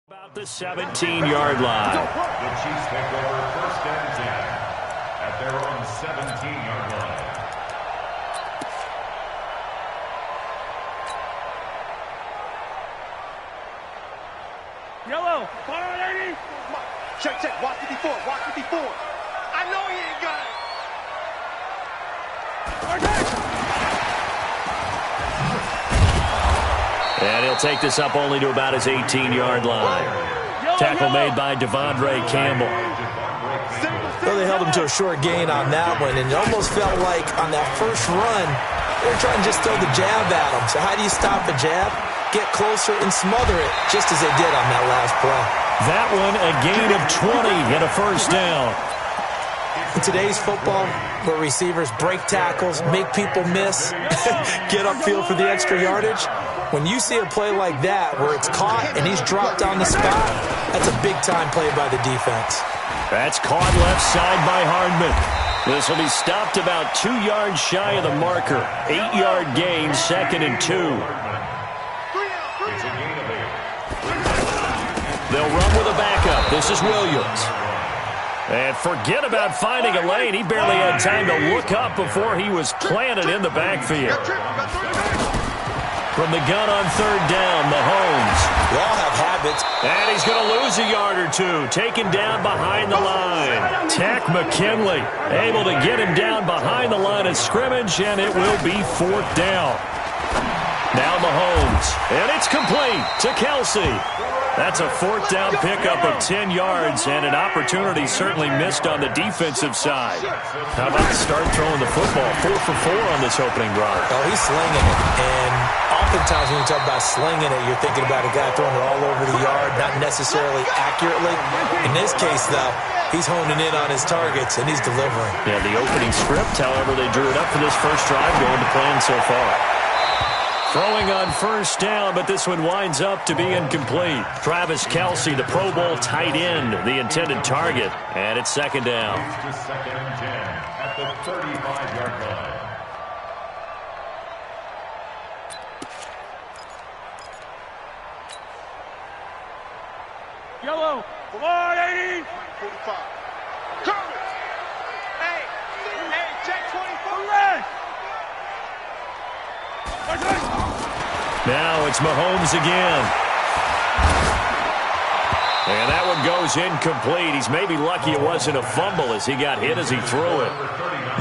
About the 17-yard line. The Chiefs take over 1st and 10 at their own 17-yard line. Yellow, fire on 80. Check, watch 54, watch 54. I know he ain't got it. And he'll take this up only to about his 18-yard line. Tackle made by Devondre Campbell. Well, they held him to a short gain on that one, and it almost felt like on that first run, they were trying to just throw the jab at him. So how do you stop a jab? Get closer and smother it, just as they did on that last play. That one, a gain of 20 and a first down. In today's football, where receivers break tackles, make people miss, get upfield for the extra yardage, when you see a play like that where it's caught and he's dropped on the spot, that's a big-time play by the defense. That's caught left side by Hardman. This will be stopped about 2 yards shy of the marker. 8-yard gain, 2nd and 2. They'll run with a backup. This is Williams. And forget about finding a lane. He barely had time to look up before he was planted in the backfield. From the gun on 3rd down, Mahomes. They all have habits. And he's going to lose a yard or two. Taken down behind the line. Tack McKinley able to get him down behind the line of scrimmage, and it will be 4th down. Now Mahomes. And it's complete to Kelsey. That's a 4th down pickup of 10 yards, and an opportunity certainly missed on the defensive side. How about start throwing the football? 4 for 4 on this opening drive. Oh, he's slinging it. And oftentimes when you talk about slinging it, you're thinking about a guy throwing it all over the yard, not necessarily accurately. In this case, though, he's honing in on his targets, and he's delivering. Yeah, the opening script, however, they drew it up for this first drive, going to plan so far. Throwing on 1st down, but this one winds up to be incomplete. Travis Kelce, the Pro Bowl tight end, the intended target, and it's 2nd down. To 2nd and 10 at the 35-yard line. Yellow, come on 80. 45. Coming. Hey, check 24. Red. Now it's Mahomes again. And that one goes incomplete. He's maybe lucky it wasn't a fumble as he got hit as he threw it.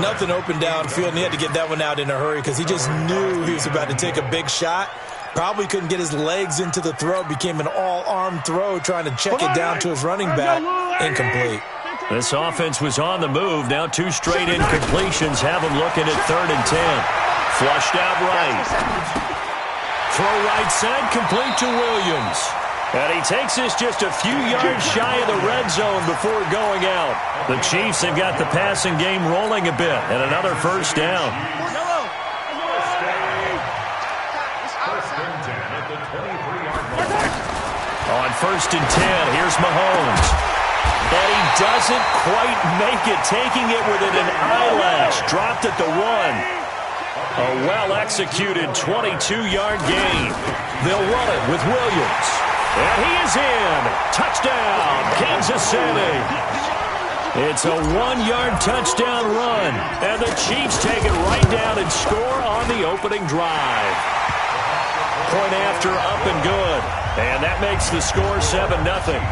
Nothing open downfield, and he had to get that one out in a hurry because he just knew he was about to take a big shot. Probably couldn't get his legs into the throw. Became an all-arm throw trying to check it down to his running back. Incomplete. This offense was on the move. Now 2 straight incompletions have him looking at 3rd and 10. Flushed out right. Throw right side, complete to Williams. And he takes this just a few yards shy of the red zone before going out. The Chiefs have got the passing game rolling a bit, and another 1st down. On 1st and 10, here's Mahomes. And he doesn't quite make it, taking it within an eyelash. Dropped at the 1. A well-executed 22-yard gain. They'll run it with Williams. And he is in. Touchdown, Kansas City. It's a 1-yard touchdown run. And the Chiefs take it right down and score on the opening drive. Point after, up and good. And that makes the score 7-0.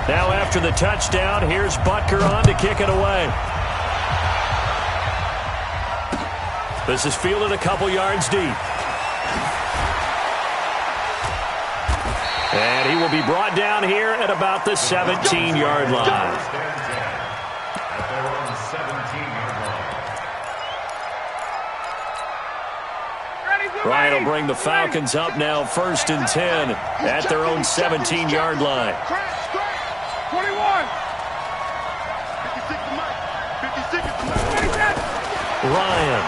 Now after the touchdown, here's Butker on to kick it away. This is fielded a couple yards deep. And he will be brought down here at about the 17-yard line. Ryan will bring the Falcons up now 1st and 10 at their own 17-yard line. 21. 56 Ryan.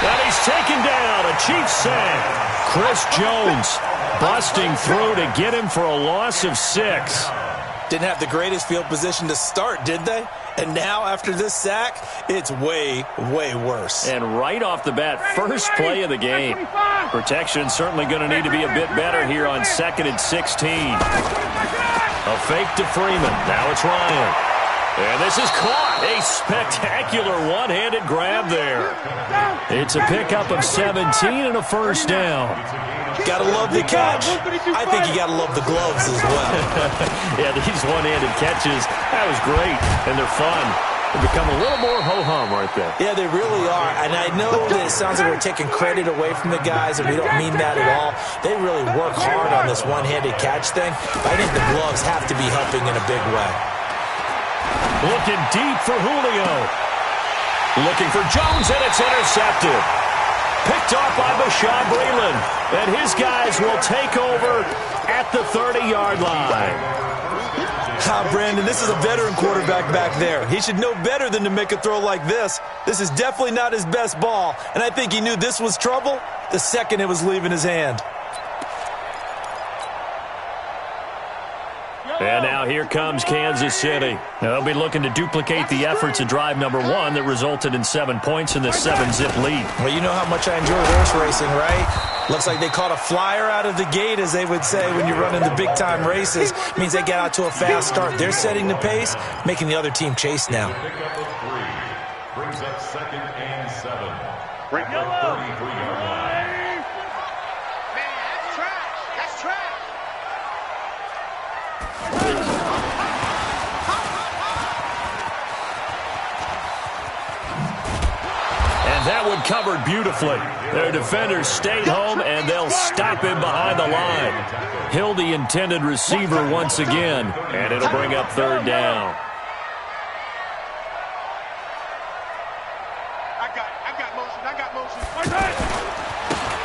And he's taken down. A Chiefs sack. Chris Jones busting through to get him for a loss of 6. Didn't have the greatest field position to start, did they? And now, after this sack, it's way, way worse. And right off the bat, first play of the game. Protection certainly going to need to be a bit better here on 2nd and 16. A fake to Freeman. Now it's Ryan. And this is caught. A spectacular one-handed grab there. It's a pickup of 17 and a first down. Gotta love the catch. I think you gotta love the gloves as well. Yeah, these one-handed catches, that was great, and they're fun. They become a little more ho-hum, aren't they? Yeah, they really are. And I know that it sounds like we're taking credit away from the guys, and we don't mean that at all. They really work hard on this one-handed catch thing. But I think the gloves have to be helping in a big way. Looking deep for Julio. Looking for Jones, and it's intercepted. Picked off by Bashaud Breeland. And his guys will take over at the 30-yard line. Brandon, this is a veteran quarterback back there. He should know better than to make a throw like this. This is definitely not his best ball, and I think he knew this was trouble the second it was leaving his hand. And now here comes Kansas City. They'll be looking to duplicate the efforts of drive number 1 that resulted in 7 points in this 7-zip lead. Well, you know how much I enjoy horse racing, right? Looks like they caught a flyer out of the gate, as they would say when you're running the big-time races. Means they get out to a fast start. They're setting the pace, making the other team chase now. Brings up 2nd and 7. Right at the 33-yard line. Man, that's trash. That's trash. And that one covered beautifully. Their defenders stayed home, and they'll stop him behind the line. Hill, the intended receiver once again, and it'll bring up 3rd down. I got motion.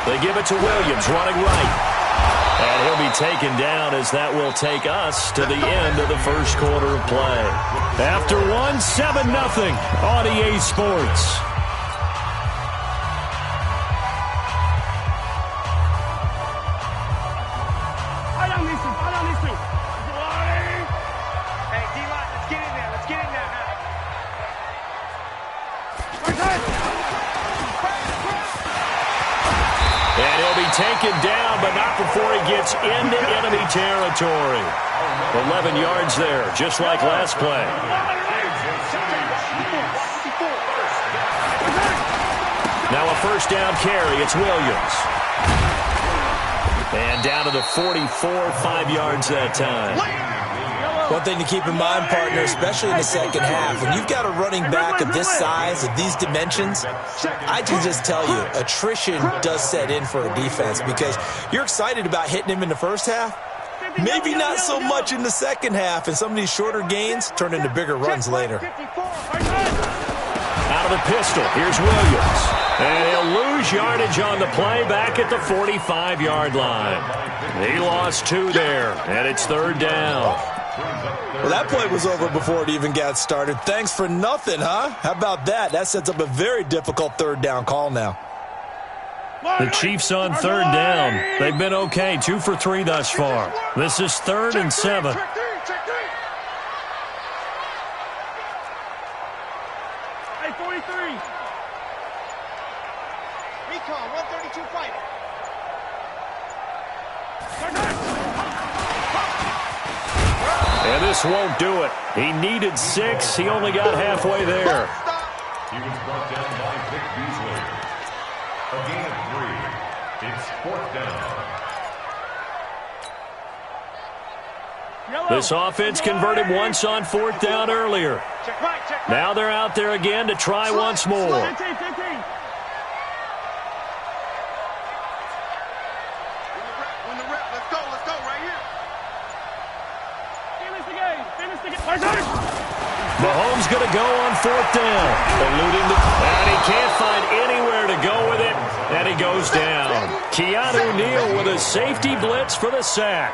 They give it to Williams, running right. And he'll be taken down, as that will take us to the end of the first quarter of play. After one, 7-0 on EA Sports. Hey, D-line, let's get in there. Let's get in there now. And he'll be taken down, but not before he gets into enemy territory. 11 yards there, just like last play. Now a first down carry. It's Williams. And down to the 44, 5 yards that time. One thing to keep in mind, partner, especially in the second half, when you've got a running back of this size, of these dimensions, I can just tell you, attrition does set in for a defense, because you're excited about hitting him in the first half. Maybe not so much in the second half, and some of these shorter gains turn into bigger runs later. Out of the pistol, here's Williams. And he'll lose yardage on the play back at the 45-yard line. He lost 2 there, and it's 3rd down. Well, that play was over before it even got started. Thanks for nothing, huh? How about that? That sets up a very difficult 3rd down call now. The Chiefs on 3rd down. They've been okay, 2 for 3 thus far. This is 3rd and 7. Hey, 43. Recon, 132 fighter. And this won't do it. He needed 6. He only got halfway there. He was brought down by Vic Beasley. A gain of 3. It's 4th down. This offense converted once on 4th down earlier. Check right. Now they're out there again to try once more. 10. Win the rep. Let's go right here. Finish the game. Mahomes going to go on 4th down. Eluding the... And he can't find anywhere to go with it. And he goes down. Keanu Neal with a safety blitz for the sack.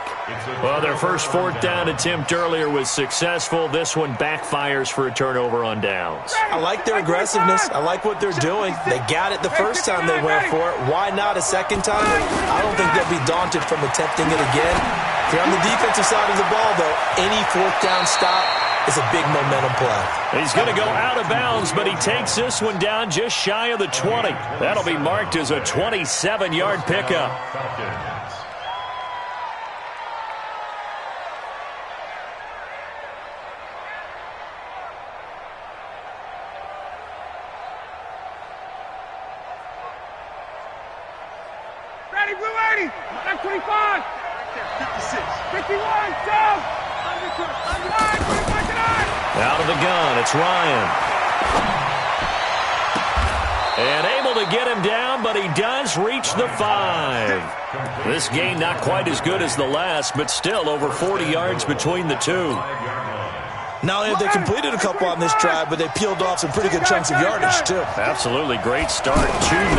Well, their first 4th down attempt earlier was successful. This one backfires for a turnover on downs. I like their aggressiveness. I like what they're doing. They got it the first time they went for it. Why not a second time? I don't think they'll be daunted from attempting it again. If you're on the defensive side of the ball, though, any fourth down stop is a big momentum play. He's going to go out of bounds, but he takes this one down just shy of the 20. That'll be marked as a 27-yard pickup. Ready, blue 80. Back 25. 56. 51. Down. Out of the gun, it's Ryan. And able to get him down, but he does reach the 5. This game not quite as good as the last, but still over 40 yards between the two. Not only have they completed a couple on this drive, but they peeled off some pretty good chunks of yardage, too. Absolutely great start. 2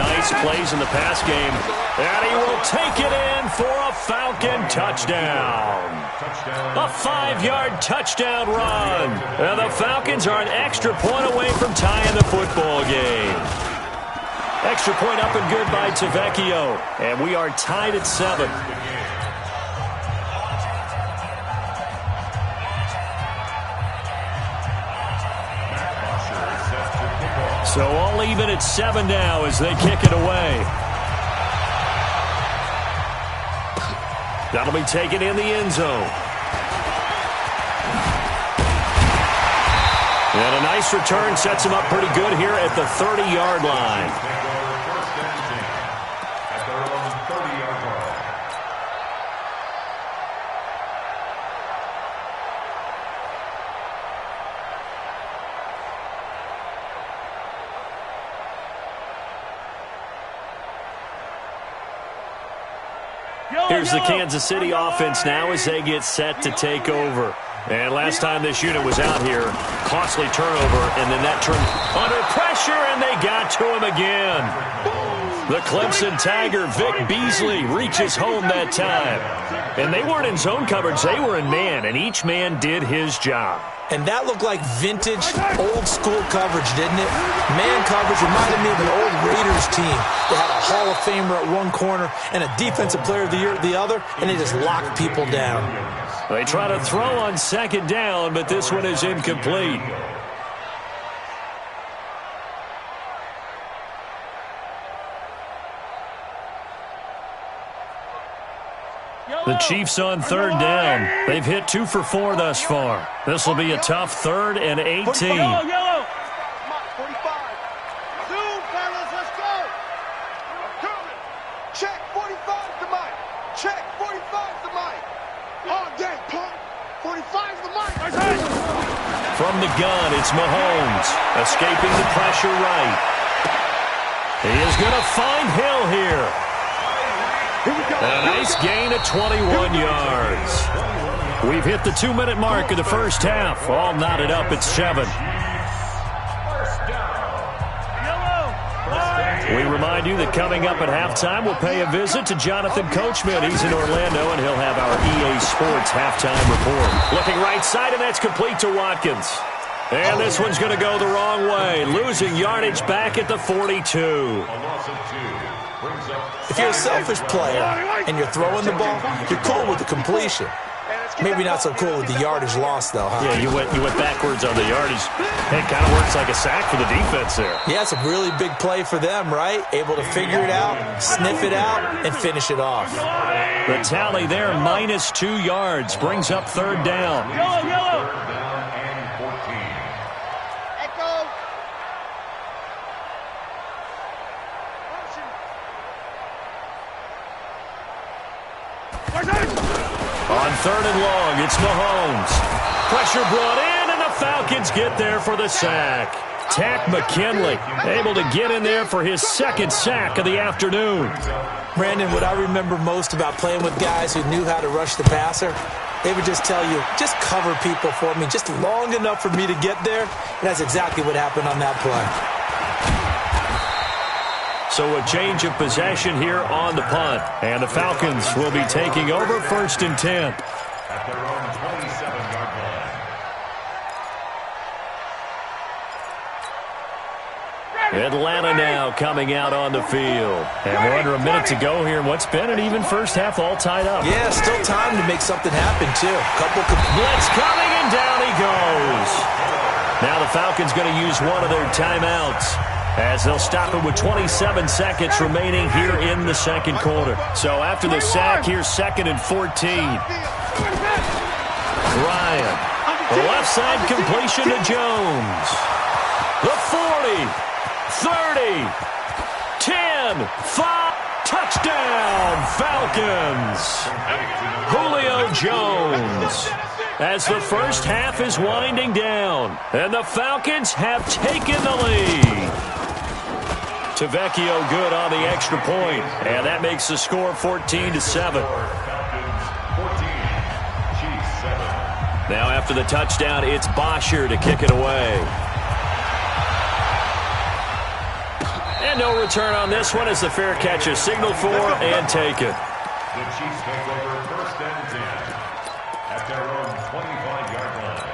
nice plays in the pass game. And he will take it in for a Falcon touchdown. A 5-yard touchdown run. And the Falcons are an extra point away from tying the football game. Extra point up and good by Tavecchio. And we are tied at 7. So all even at 7 now as they kick it away. That'll be taken in the end zone. And a nice return sets him up pretty good here at the 30-yard line. Here's the Kansas City offense now as they get set to take over. And last time this unit was out here, costly turnover, and then that turned under pressure, and they got to him again. The Clemson Tiger, Vic Beasley, reaches home that time. And they weren't in zone coverage, they were in man, and each man did his job. And that looked like vintage, old-school coverage, didn't it? Man coverage reminded me of an old Raiders team. They had a Hall of Famer at one corner and a Defensive Player of the Year at the other, and they just locked people down. They try to throw on second down, but this one is incomplete. The Chiefs on third down. They've hit 2 for 4 thus far. This will be a tough 3rd and 18. 45. Zoom, fellas, let's go. Check 45 to Mike. Check 45 to Mike. All day, punk. 45 to Mike. From the gun, it's Mahomes. Escaping the pressure right. He is going to find Hill here. A nice gain of 21 yards. We've hit the 2-minute mark of the first half. All knotted up at 7. We remind you that coming up at halftime, we'll pay a visit to Jonathan Coachman. He's in Orlando, and he'll have our EA Sports halftime report. Looking right side, and that's complete to Watkins. And this one's going to go the wrong way. Losing yardage back at the 42. If you're a selfish player and you're throwing the ball, you're cool with the completion. Maybe not so cool with the yardage loss, though, huh? Yeah, you went backwards on the yardage. It kind of works like a sack for the defense there. Yeah, it's a really big play for them, right? Able to figure it out, sniff it out, and finish it off. The tally there, minus 2 yards, brings up 3rd down. Yellow. On 3rd and long, it's Mahomes. Pressure brought in, and the Falcons get there for the sack. Tack McKinley able to get in there for his 2nd sack of the afternoon. Brandon, what I remember most about playing with guys who knew how to rush the passer, they would just tell you, just cover people for me, just long enough for me to get there. And that's exactly what happened on that play. So a change of possession here on the punt. And the Falcons will be taking over 1st and 10. At their own 27-yard line. Atlanta now coming out on the field. And we're under a minute to go here in what's been an even first half, all tied up. Yeah, still time to make something happen, too. Blitz coming, and down he goes. Now the Falcons going to use one of their timeouts as they'll stop it with 27 seconds remaining here in the second quarter. So after the sack, here's 2nd and 14. Ryan, the left side completion to Jones. The 40, 30, 10, 5, touchdown, Falcons. Julio Jones. As the first half is winding down, and the Falcons have taken the lead. Tavecchio good on the extra point, and that makes the score 14-7. Now after the touchdown, it's Bosher to kick it away. And no return on this one as the fair catch is signaled for and taken. The Chiefs take over 1st and 10 at their own 25-yard line.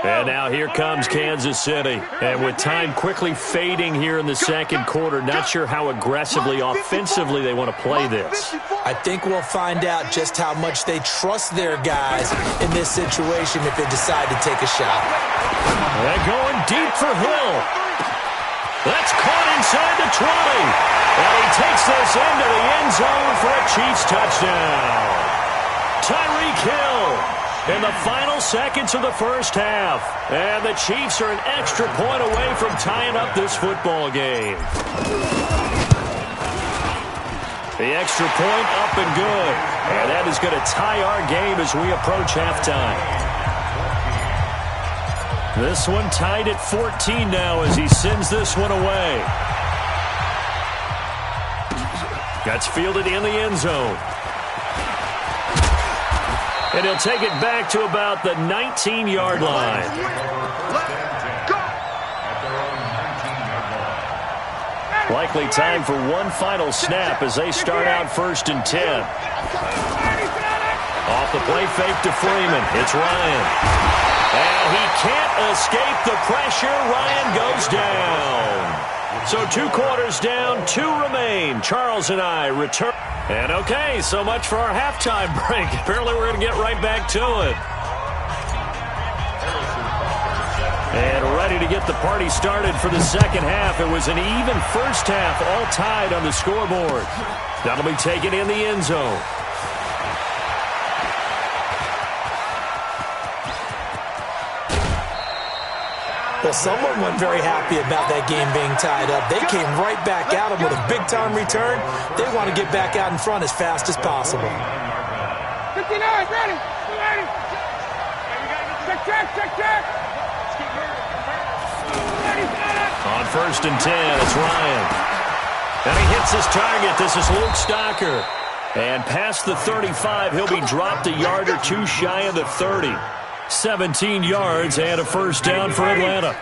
And now here comes Kansas City. And with time quickly fading here in the second quarter, not sure how aggressively, offensively they want to play this. I think we'll find out just how much they trust their guys in this situation if they decide to take a shot. They're going deep for Hill. That's caught inside the 20. And he takes this into the end zone for a Chiefs touchdown. Tyreek Hill in the final seconds of the first half. And the Chiefs are an extra point away from tying up this football game. The extra point up and good. And that is going to tie our game as we approach halftime. This one tied at 14 now as he sends this one away. That's fielded in the end zone. And he'll take it back to about the 19-yard line. Likely time for one final snap as they start out 1st and 10. Off the play fake to Freeman. It's Ryan. And he can't escape the pressure. Ryan goes down. So 2 quarters down, 2 remain. Charles and I return. And okay, so much for our halftime break. Apparently we're going to get right back to it. And ready to get the party started for the second half. It was an even first half, all tied on the scoreboard. That'll be taken in the end zone. Well, someone wasn't very happy about that game being tied up. They came right back at him with a big-time return. They want to get back out in front as fast as possible. 59, ready. Check. On 1st and 10, it's Ryan. And he hits his target. This is Luke Stocker. And past the 35, he'll be dropped a yard or 2 shy of the 30. 17 yards and a first down for Atlanta.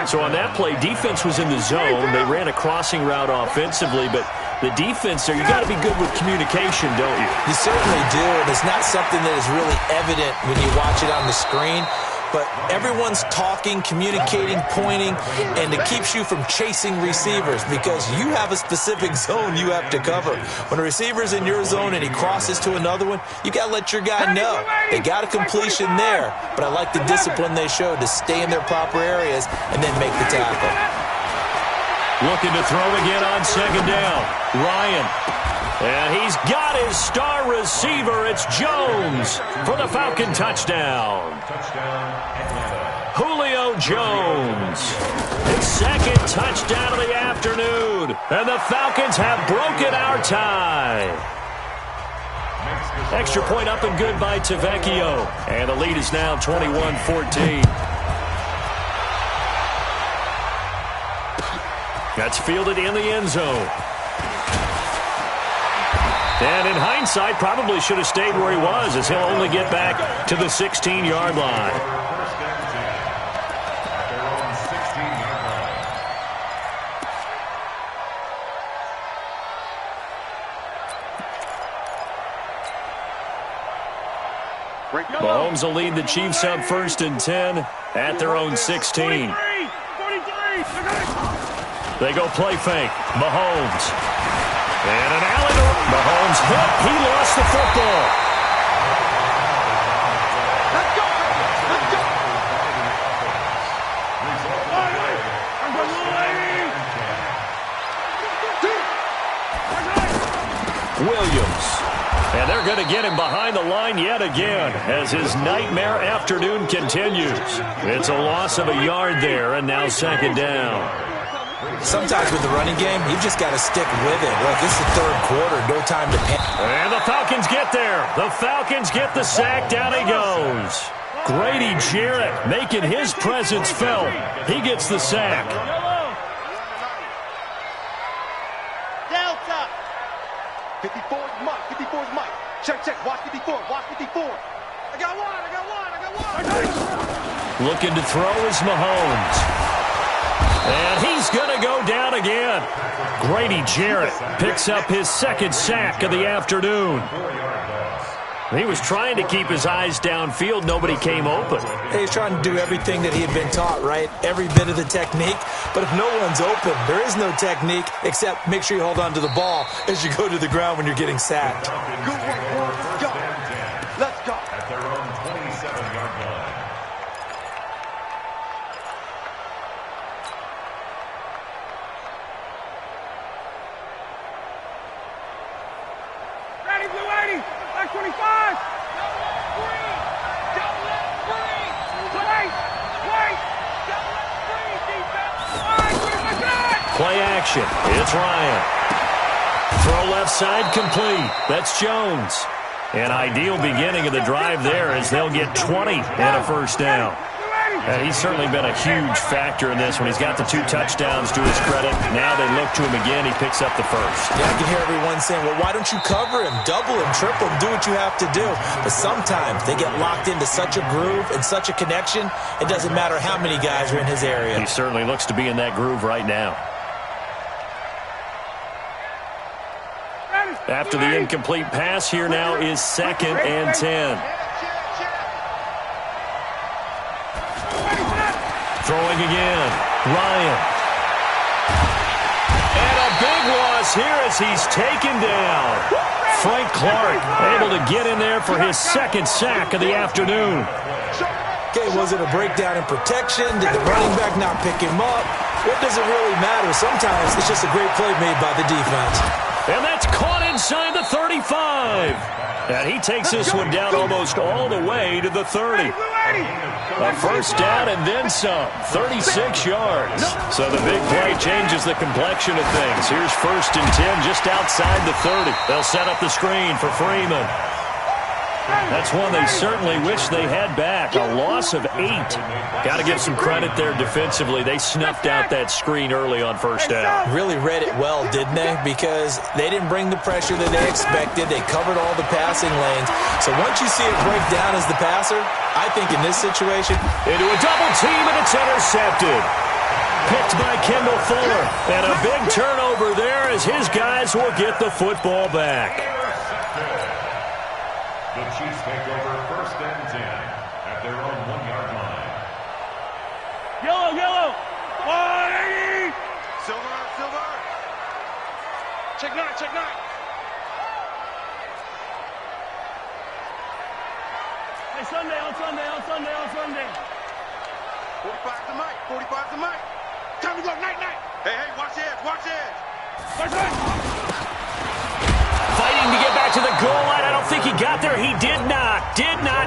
So on that play, defense was in the zone. They ran a crossing route offensively, but the defense there, you got to be good with communication, don't you? You certainly do, and it's not something that is really evident when you watch it on the screen. But everyone's talking, communicating, pointing, and it keeps you from chasing receivers because you have a specific zone you have to cover. When a receiver's in your zone and he crosses to another one, you got to let your guy know. They got a completion there, but I like the discipline they showed to stay in their proper areas and then make the tackle. Looking to throw again on 2nd down. Ryan. And he's got his star receiver. It's Jones for the Falcon touchdown. Julio Jones. His 2nd touchdown of the afternoon. And the Falcons have broken our tie. Extra point up and good by Tavecchio. And the lead is now 21-14. That's fielded in the end zone. And in hindsight, probably should have stayed where he was as he'll only get back to the 16-yard line. Mahomes will lead the Chiefs up 1st and 10 at their own 16. 43, 42, They go play fake. Mahomes. And an alley to Mahomes hit. He lost the football. Let's go, baby. Let's go. Williams. And they're going to get him behind the line yet again as his nightmare afternoon continues. It's a loss of a yard there, and now second down. Sometimes with the running game, you've just got to stick with it. Look, this is the third quarter, no time to panic. And the Falcons get there. The Falcons get the sack. Down he goes. Grady Jarrett making his presence felt. He gets the sack. Delta. 54 is Mike. 54 is Mike. Check, check. Watch 54. Watch 54. I got one. Looking to throw is Mahomes. And he's going to go down again. Grady Jarrett picks up his second sack of the afternoon. He was trying to keep his eyes downfield. Nobody came open. He's trying to do everything that he had been taught, right? Every bit of the technique. But if no one's open, there is no technique except make sure you hold on to the ball as you go to the ground when you're getting sacked. Good work. Let's go. Let's go. At their own 27-yard line. Ready, blue 80. Back 25. Play action. It's Ryan. Throw left side complete. That's Jones. An ideal beginning of the drive there as they'll get 20 and a first down. And he's certainly been a huge factor in this when he's got the 2 touchdowns to his credit. Now they look to him again. He picks up the first. Yeah, I can hear everyone saying, well, why don't you cover him, double him, triple him, do what you have to do. But sometimes they get locked into such a groove and such a connection, it doesn't matter how many guys are in his area. He certainly looks to be in that groove right now. After the incomplete pass, here now is 2nd and 10. Throwing again. Ryan. And a big loss here as he's taken down. Frank Clark able to get in there for his second sack of the afternoon. Okay, was it a breakdown in protection? Did the running back not pick him up? What does it really matter? Sometimes it's just a great play made by the defense. And that's caught inside the 35. And he takes this one down almost all the way to the 30. A first down and then some. 36 yards. So the big play changes the complexion of things. Here's 1st and 10 just outside the 30. They'll set up the screen for Freeman. That's one they certainly wish they had back. A loss of 8. Got to give some credit there defensively. They snuffed out that screen early on first down. Really read it well, didn't they? Because they didn't bring the pressure that they expected. They covered all the passing lanes. So once you see it break down as the passer, I think in this situation, into a double team, and it's intercepted. Picked by Kendall Fuller. And a big turnover there as his guys will get the football back. The Chiefs take over 1st and 10 at their own 1-yard line. Yellow. 180. Silver. Check 9. Hey, Sunday. 45 to Mike. Time to go. Night. Hey, watch the edge. Fighting to get back to the goal line. I don't think he got there. He did not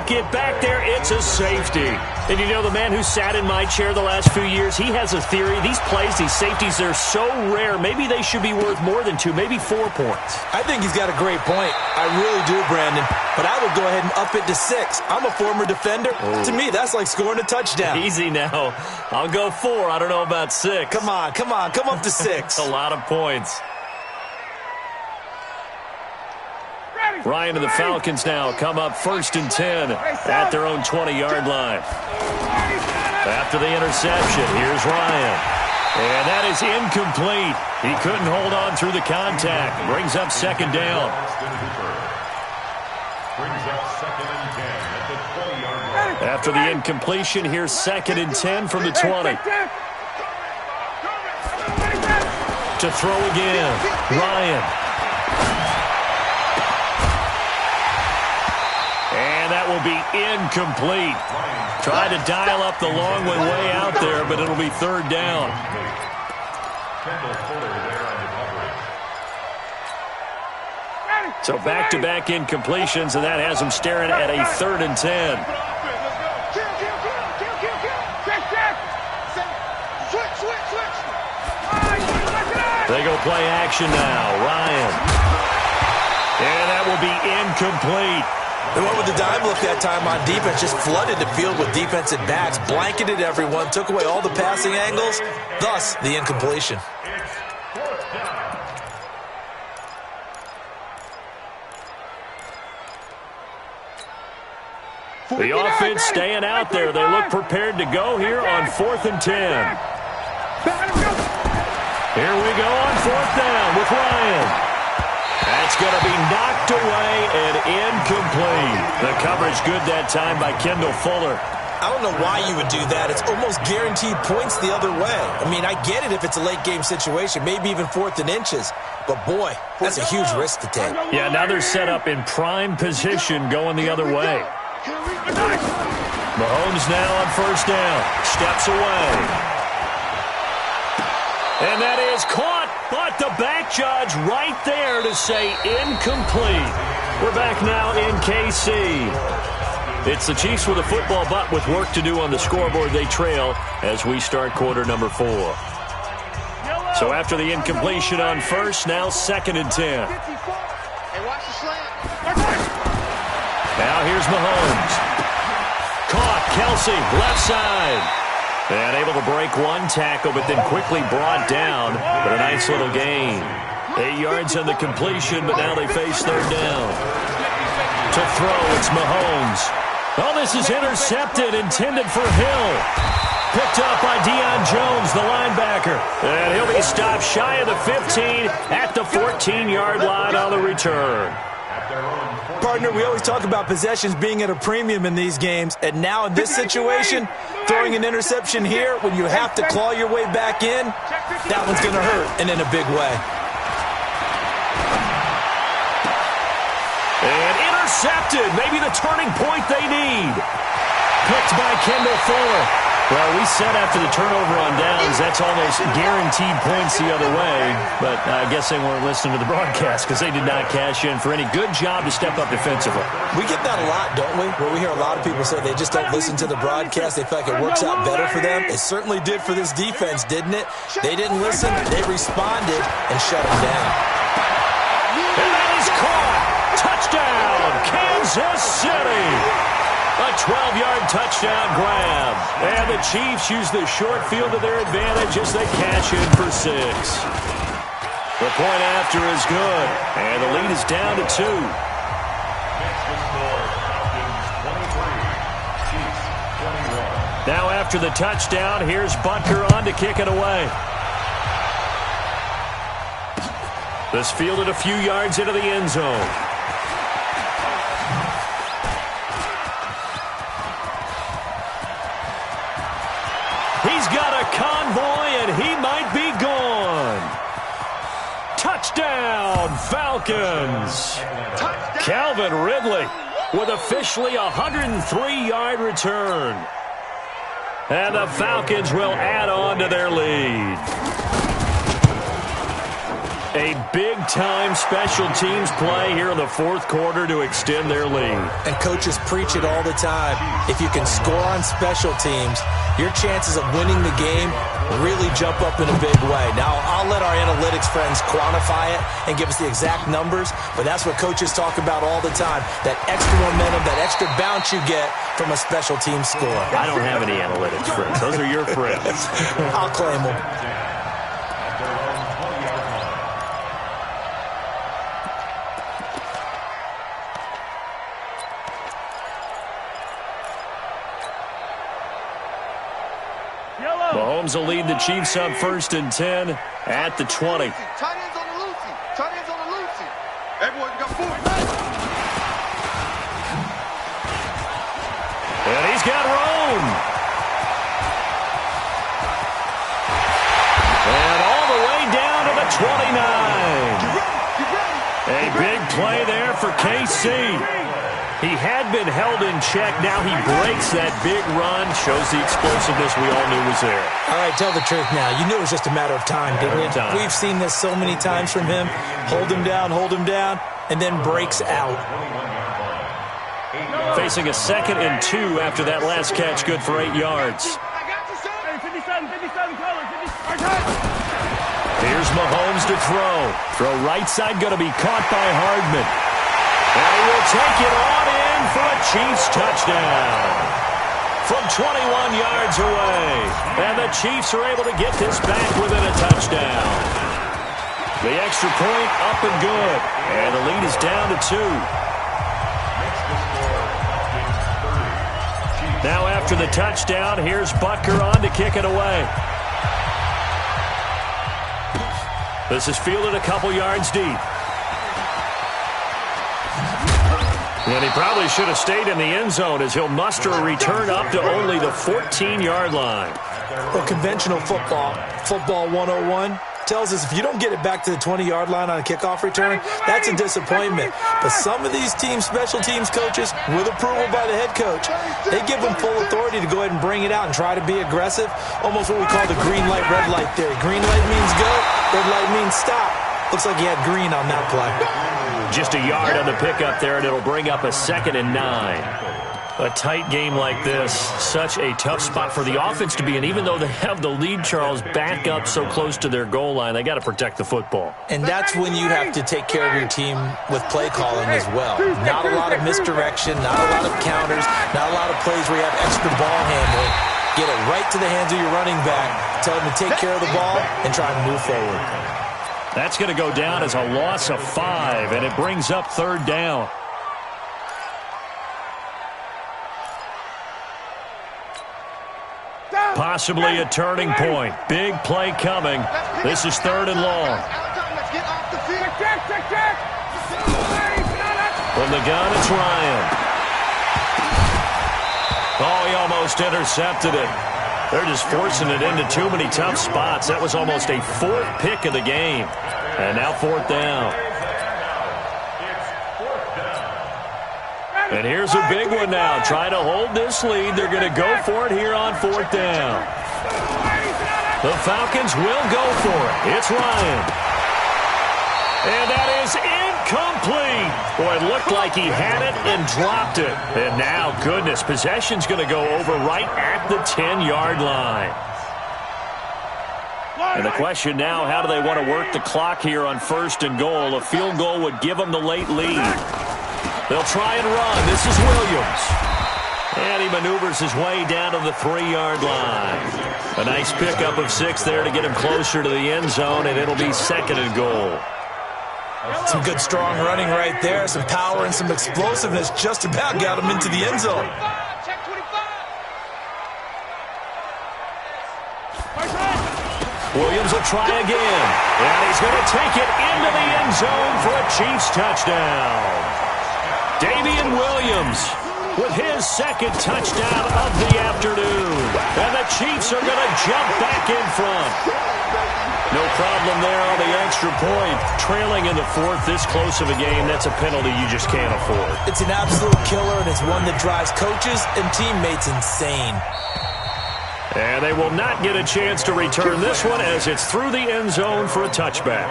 get back there. It's a safety. And you know, the man who sat in my chair the last few years, he has a theory. These plays, these safeties, they're so rare. Maybe they should be worth more than 2, maybe 4 points. I think he's got a great point. I really do, Brandon. But I would go ahead and up it to 6. I'm a former defender. Oh. To me, that's like scoring a touchdown. Easy now. I'll go 4. I don't know about 6. Come on. Come up to 6. A lot of points. Ryan and the Falcons now come up 1st and 10 at their own 20-yard line. After the interception, here's Ryan. And that is incomplete. He couldn't hold on through the contact. Brings up 2nd down. Brings up 2nd and 10 at the 20-yard line. After the incompletion, here's 2nd and 10 from the 20. to throw again. Ryan. And that will be incomplete. Tried to dial up the long one way out there, but it'll be third down. So back-to-back incompletions, and that has them staring at a 3rd and 10. They go play action now. Ryan. And that will be incomplete. They went with the dime look that time on defense, just flooded the field with defensive backs, blanketed everyone, took away all the passing angles, thus the incompletion. The offense staying out there. They look prepared to go here on 4th and 10. Here we go on 4th down with Ryan. That's going to be knocked away and incomplete. The coverage good that time by Kendall Fuller. I don't know why you would do that. It's almost guaranteed points the other way. I mean, I get it if it's a late-game situation, maybe even 4th and inches. But, boy, that's a huge risk to take. Yeah, now they're set up in prime position going the other way. Mahomes now on 1st down. Steps away. And that is caught, but the back judge right there to say incomplete. We're back now in KC. It's the Chiefs with a football, but with work to do on the scoreboard. They trail as we start quarter number 4. So after the incompletion on 1st, now 2nd and 10. Now here's Mahomes. Caught, Kelsey, left side. And able to break one tackle, but then quickly brought down. But a nice little gain. 8 yards on the completion, but now they face 3rd down. To throw, it's Mahomes. Oh, this is intercepted, intended for Hill. Picked up by Deion Jones, the linebacker. And he'll be stopped shy of the 15 at the 14-yard line on the return. Partner, we always talk about possessions being at a premium in these games, and now in this situation, throwing an interception here when you have to claw your way back in, that one's going to hurt, and in a big way. And intercepted, maybe the turning point they need. Picked by Kendall Fuller. Well, we said after the turnover on downs, that's almost guaranteed points the other way. But I guess they weren't listening to the broadcast because they did not cash in for any good job to step up defensively. We get that a lot, don't we? Where we hear a lot of people say they just don't listen to the broadcast. They feel like it works out better for them. It certainly did for this defense, didn't it? They didn't listen. They responded and shut them down. And that is caught. Touchdown, Kansas City. A 12-yard touchdown grab. And the Chiefs use the short field to their advantage as they cash in for 6. The point after is good. And the lead is down to 2. Now after the touchdown, here's Butker on to kick it away. This fielded a few yards into the end zone. He's got a convoy, and he might be gone. Touchdown, Falcons. Calvin Ridley with officially a 103-yard return. And the Falcons will add on to their lead. A big-time special teams play here in the 4th quarter to extend their lead. And coaches preach it all the time. If you can score on special teams, your chances of winning the game really jump up in a big way. Now, I'll let our analytics friends quantify it and give us the exact numbers, but that's what coaches talk about all the time, that extra momentum, that extra bounce you get from a special team score. I don't have any analytics friends. Those are your friends. I'll claim them. Mahomes will lead the Chiefs on 1st and 10 at the 20. Tight ends on the Lucy. Tight ends on the Lucy. Everyone got 4. And he's got room. And all the way down to the A big play there for KC. He had been held in check. Now he breaks that big run. Shows the explosiveness we all knew was there. All right, tell the truth now. You knew it was just a matter of time, didn't you? We've seen this so many times from him. Hold him down, and then breaks out. Facing a 2nd and 2 after that last catch, good for 8 yards. Hey, 57, color, 57. Here's Mahomes to throw. Throw right side, going to be caught by Hardman. And he will take it on in for a Chiefs touchdown. From 21 yards away. And the Chiefs are able to get this back within a touchdown. The extra point up and good. And the lead is down to 2. Now after the touchdown, here's Butker on to kick it away. This is fielded a couple yards deep. And he probably should have stayed in the end zone as he'll muster a return up to only the 14-yard line. Well, conventional football 101, tells us if you don't get it back to the 20-yard line on a kickoff return, that's a disappointment. But some of these special teams coaches, with approval by the head coach, they give them full authority to go ahead and bring it out and try to be aggressive, almost what we call the green light, red light theory. Green light means go, red light means stop. Looks like he had green on that play. Just a yard on the pickup there, and it'll bring up a 2nd and 9. A tight game like this, such a tough spot for the offense to be in. Even though they have the lead, Charles, back up so close to their goal line, they got to protect the football. And that's when you have to take care of your team with play calling as well. Not a lot of misdirection, not a lot of counters, not a lot of plays where you have extra ball handling. Get it right to the hands of your running back, tell him to take care of the ball, and try and move forward. That's going to go down as a loss of 5, and it brings up 3rd down. Possibly a turning point. Big play coming. This is 3rd and long. From the gun, it's Ryan. Oh, he almost intercepted it. They're just forcing it into too many tough spots. That was almost a 4th pick of the game. And now 4th down. And here's a big one now. Trying to hold this lead. They're going to go for it here on 4th down. The Falcons will go for it. It's Ryan. And that is incomplete. Boy, it looked like he had it and dropped it. And now, goodness, possession's going to go over right at the 10-yard line. And the question now, how do they want to work the clock here on 1st and goal? A field goal would give them the late lead. They'll try and run. This is Williams. And he maneuvers his way down to the 3-yard line. A nice pickup of 6 there to get him closer to the end zone, and it'll be 2nd and goal. Some good strong running right there. Some power and some explosiveness just about got him into the end zone. Williams will try again. And he's going to take it into the end zone for a Chiefs touchdown. Damian Williams with his 2nd touchdown of the afternoon. And the Chiefs are going to jump back in front. No problem there on the extra point. Trailing in the 4th, this close of a game, that's a penalty you just can't afford. It's an absolute killer, and it's one that drives coaches and teammates insane. And they will not get a chance to return this one as it's through the end zone for a touchback.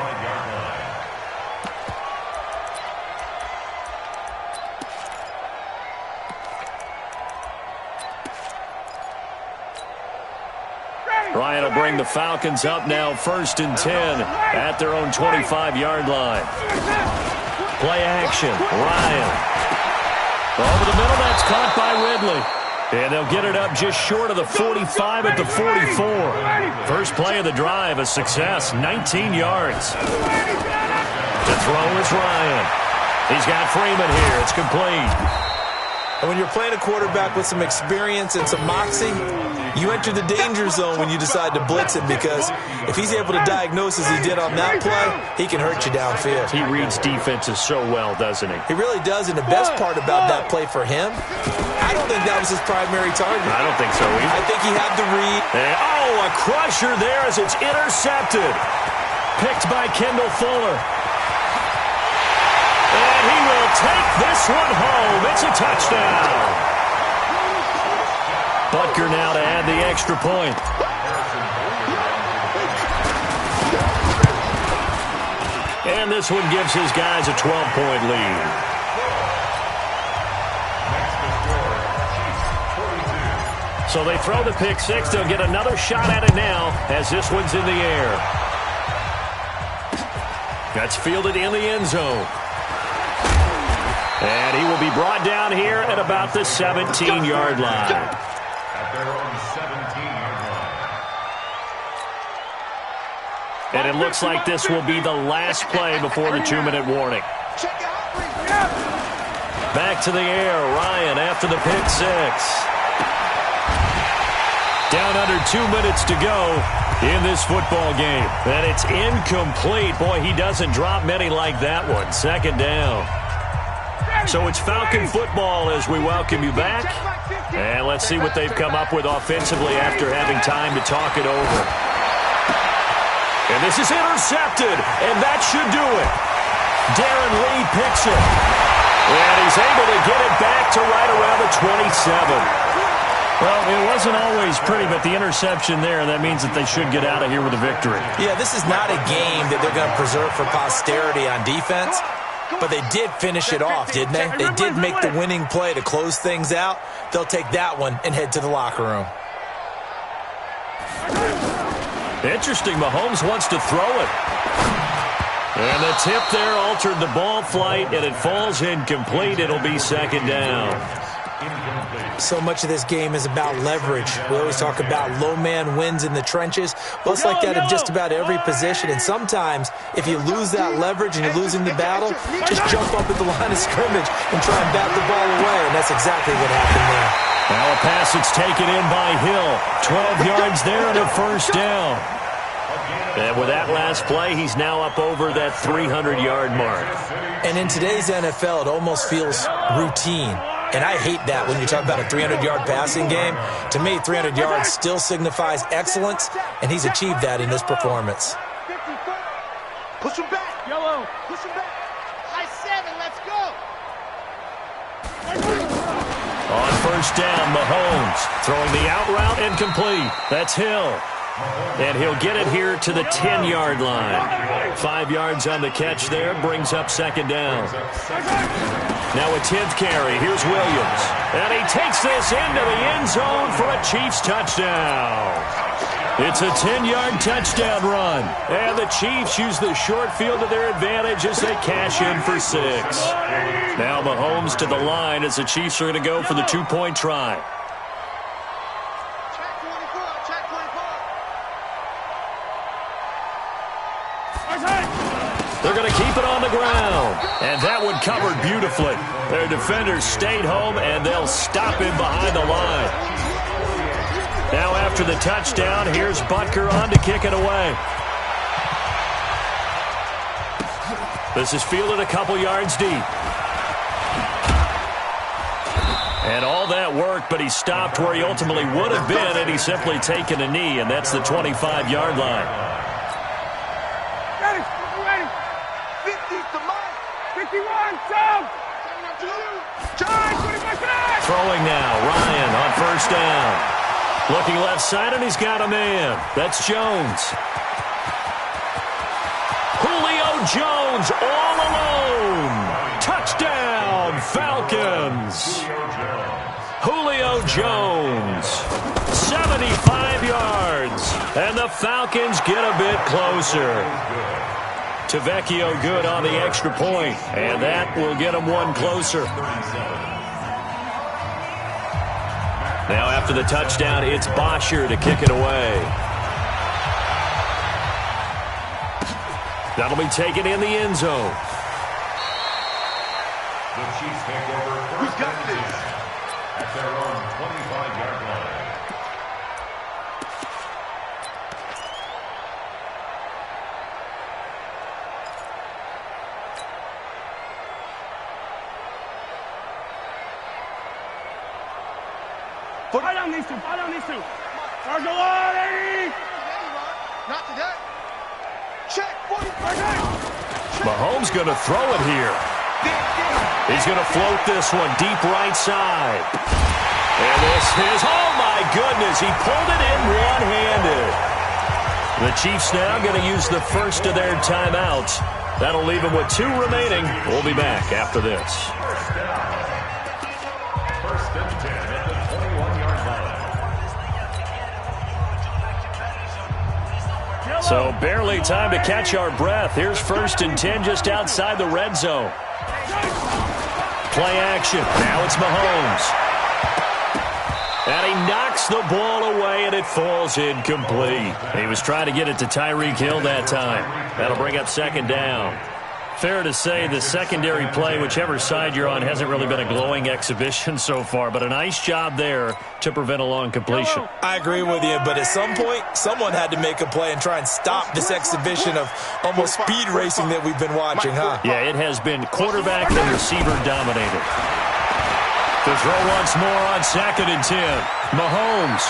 Ryan will bring the Falcons up now 1st and 10 at their own 25-yard line. Play action. Ryan. Over the middle, that's caught by Ridley. And they'll get it up just short of the 45 at the 44. First play of the drive, a success, 19 yards. The throw is Ryan. He's got Freeman here. It's complete. And when you're playing a quarterback with some experience and some moxie, you enter the danger zone when you decide to blitz him, because if he's able to diagnose as he did on that play, he can hurt you downfield. He reads defenses so well, doesn't he? He really does, and the best part about that play for him, I don't think that was his primary target. I don't think so either. I think he had the read. And, a crusher there as it's intercepted. Picked by Kendall Fuller. And he will take this one home. It's a touchdown. Butker now to add the extra point. And this one gives his guys a 12-point lead. So they throw the pick six. They'll get another shot at it now as this one's in the air. That's fielded in the end zone. And he will be brought down here at about the 17-yard line. At their own 17-yard line. And it looks like this will be the last play before the 2-minute warning. Back to the air. Ryan after the pick six. Down under 2 minutes to go in this football game. And it's incomplete. Boy, he doesn't drop many like that one. Second down. So it's Falcon football as we welcome you back. And let's see what they've come up with offensively after having time to talk it over. And this is intercepted, and that should do it. Darren Lee picks it. And he's able to get it back to right around the 27. Well, it wasn't always pretty, but the interception there, that means that they should get out of here with a victory. Yeah, this is not a game that they're going to preserve for posterity on defense, but they did finish it off, didn't they? They did make the winning play to close things out. They'll take that one and head to the locker room. Interesting, Mahomes wants to throw it. And the tip there altered the ball flight, and it falls incomplete. It'll be second down. So much of this game is about leverage. We always talk about low man wins in the trenches. Well, it's like that in just about every position. And sometimes, if you lose that leverage and you're losing the battle, just jump up at the line of scrimmage and try and bat the ball away. And that's exactly what happened there. Now a pass that's taken in by Hill. 12 yards there and a first down. And with that last play, he's now up over that 300-yard mark. And in today's NFL, it almost feels routine. And I hate that when you talk about a 300-yard passing game. To me, 300 yards still signifies excellence, and he's achieved that in this performance. Push him back. Yellow. Push him back. High 7, let's go. On first down, Mahomes throwing the out route incomplete. That's Hill. And he'll get it here to the 10-yard line. 5 yards on the catch there, brings up second down. Now a 10th carry. Here's Williams. And he takes this into the end zone for a Chiefs touchdown. It's a 10-yard touchdown run. And the Chiefs use the short field to their advantage as they cash in for 6. Now Mahomes to the line as the Chiefs are going to go for the 2-point try. They're going to keep it on the ground. And that one covered beautifully. Their defenders stayed home, and they'll stop him behind the line. Now after the touchdown, here's Butker on to kick it away. This is fielded a couple yards deep. And all that work, but he stopped where he ultimately would have been, and he's simply taken a knee, and that's the 25-yard line. 51, jump! Throwing now, Ryan on first down. Looking left side, and he's got a man. That's Jones. Julio Jones all alone. Touchdown, Falcons. Julio Jones, 75 yards. And the Falcons get a bit closer. Tavecchio good on the extra point, and that will get him one closer. Now after the touchdown, it's Bosher to kick it away. That'll be taken in the end zone. The Chiefs take over first and 10 at their own 25-yard line. Fall down these two, Charge the line! Not today. Mahomes going to throw it here. He's going to float this one deep right side. And this is, oh my goodness, he pulled it in one-handed. The Chiefs now going to use the first of their timeouts. That'll leave them with 2 remaining. We'll be back after this. First and 10 at the 21-yard line. So barely time to catch our breath. Here's first and 10 just outside the red zone. Play action. Now it's Mahomes. And he knocks the ball away, and it falls incomplete. He was trying to get it to Tyreek Hill that time. That'll bring up second down. Fair to say the secondary play, whichever side you're on, hasn't really been a glowing exhibition so far, but a nice job there to prevent a long completion. I agree with you, but at some point, someone had to make a play and try and stop this exhibition of almost speed racing that we've been watching, huh? Yeah, it has been quarterback and receiver dominated. To throw once more on second and 10. Mahomes.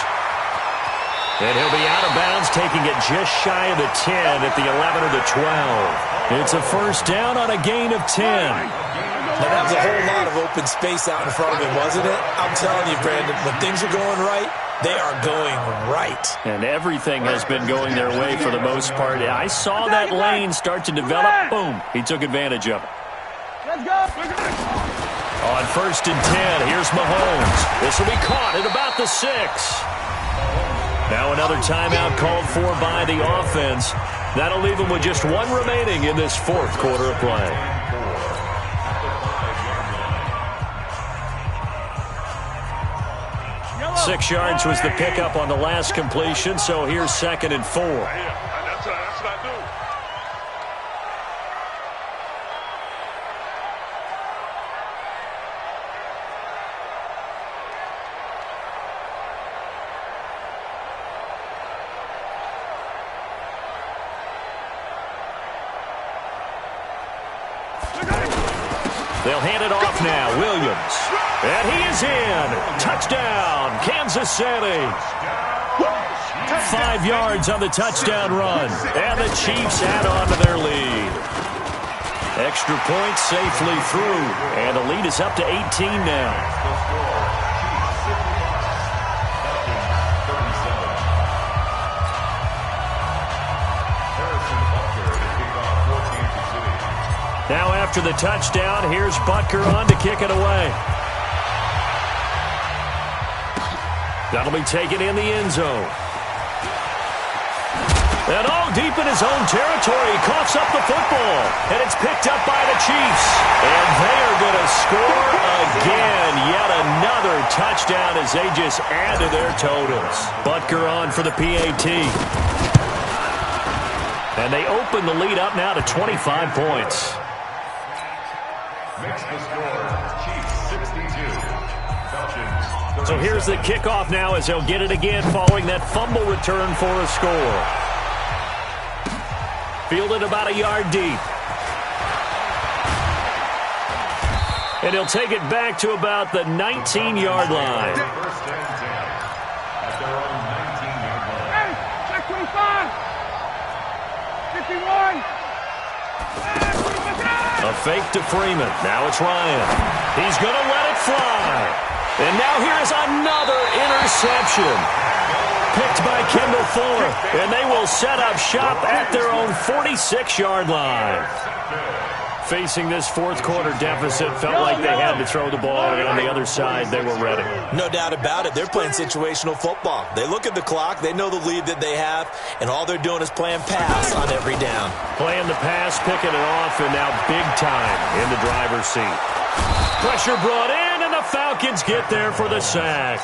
And he'll be out of bounds, taking it just shy of the 10 at the 11 or the 12. It's a first down on a gain of 10. Now, that was a whole lot of open space out in front of him, wasn't it? I'm telling you, Brandon, when things are going right, they are going right. And everything has been going their way for the most part. I saw that lane start to develop. Boom. He took advantage of it. Let's go. On first and 10, here's Mahomes. This will be caught at about the 6. Now another timeout called for by the offense. That'll leave them with just 1 remaining in this fourth quarter of play. Yellow. 6 yards was the pickup on the last completion, so here's second and 4. That's what I do. They'll hand it off now. Williams. And he is in. Touchdown, Kansas City. 5 yards on the touchdown run. And the Chiefs add on to their lead. Extra point safely through. And the lead is up to 18 now. Now after the touchdown, here's Butker on to kick it away. That'll be taken in the end zone. And all deep in his own territory, he coughs up the football. And it's picked up by the Chiefs. And they are going to score again. Yet another touchdown as they just add to their totals. Butker on for the PAT. And they open the lead up now to 25 points. Makes the score, Chiefs 62. Falcons. So here's the kickoff now as they'll get it again following that fumble return for a score. Fielded about a yard deep. And he'll take it back to about the 19-yard line. First and 10 at their own 19-yard line. Hey, check 25. 51. A fake to Freeman. Now it's Ryan. He's going to let it fly. And now here's another interception. Picked by Kendall Fuller. And they will set up shop at their own 46-yard line. Facing this fourth quarter deficit, felt like they had to throw the ball, and on the other side, they were ready. No doubt about it. They're playing situational football. They look at the clock. They know the lead that they have, and all they're doing is playing pass on every down. Playing the pass, picking it off, and now big time in the driver's seat. Pressure brought in, and the Falcons get there for the sack.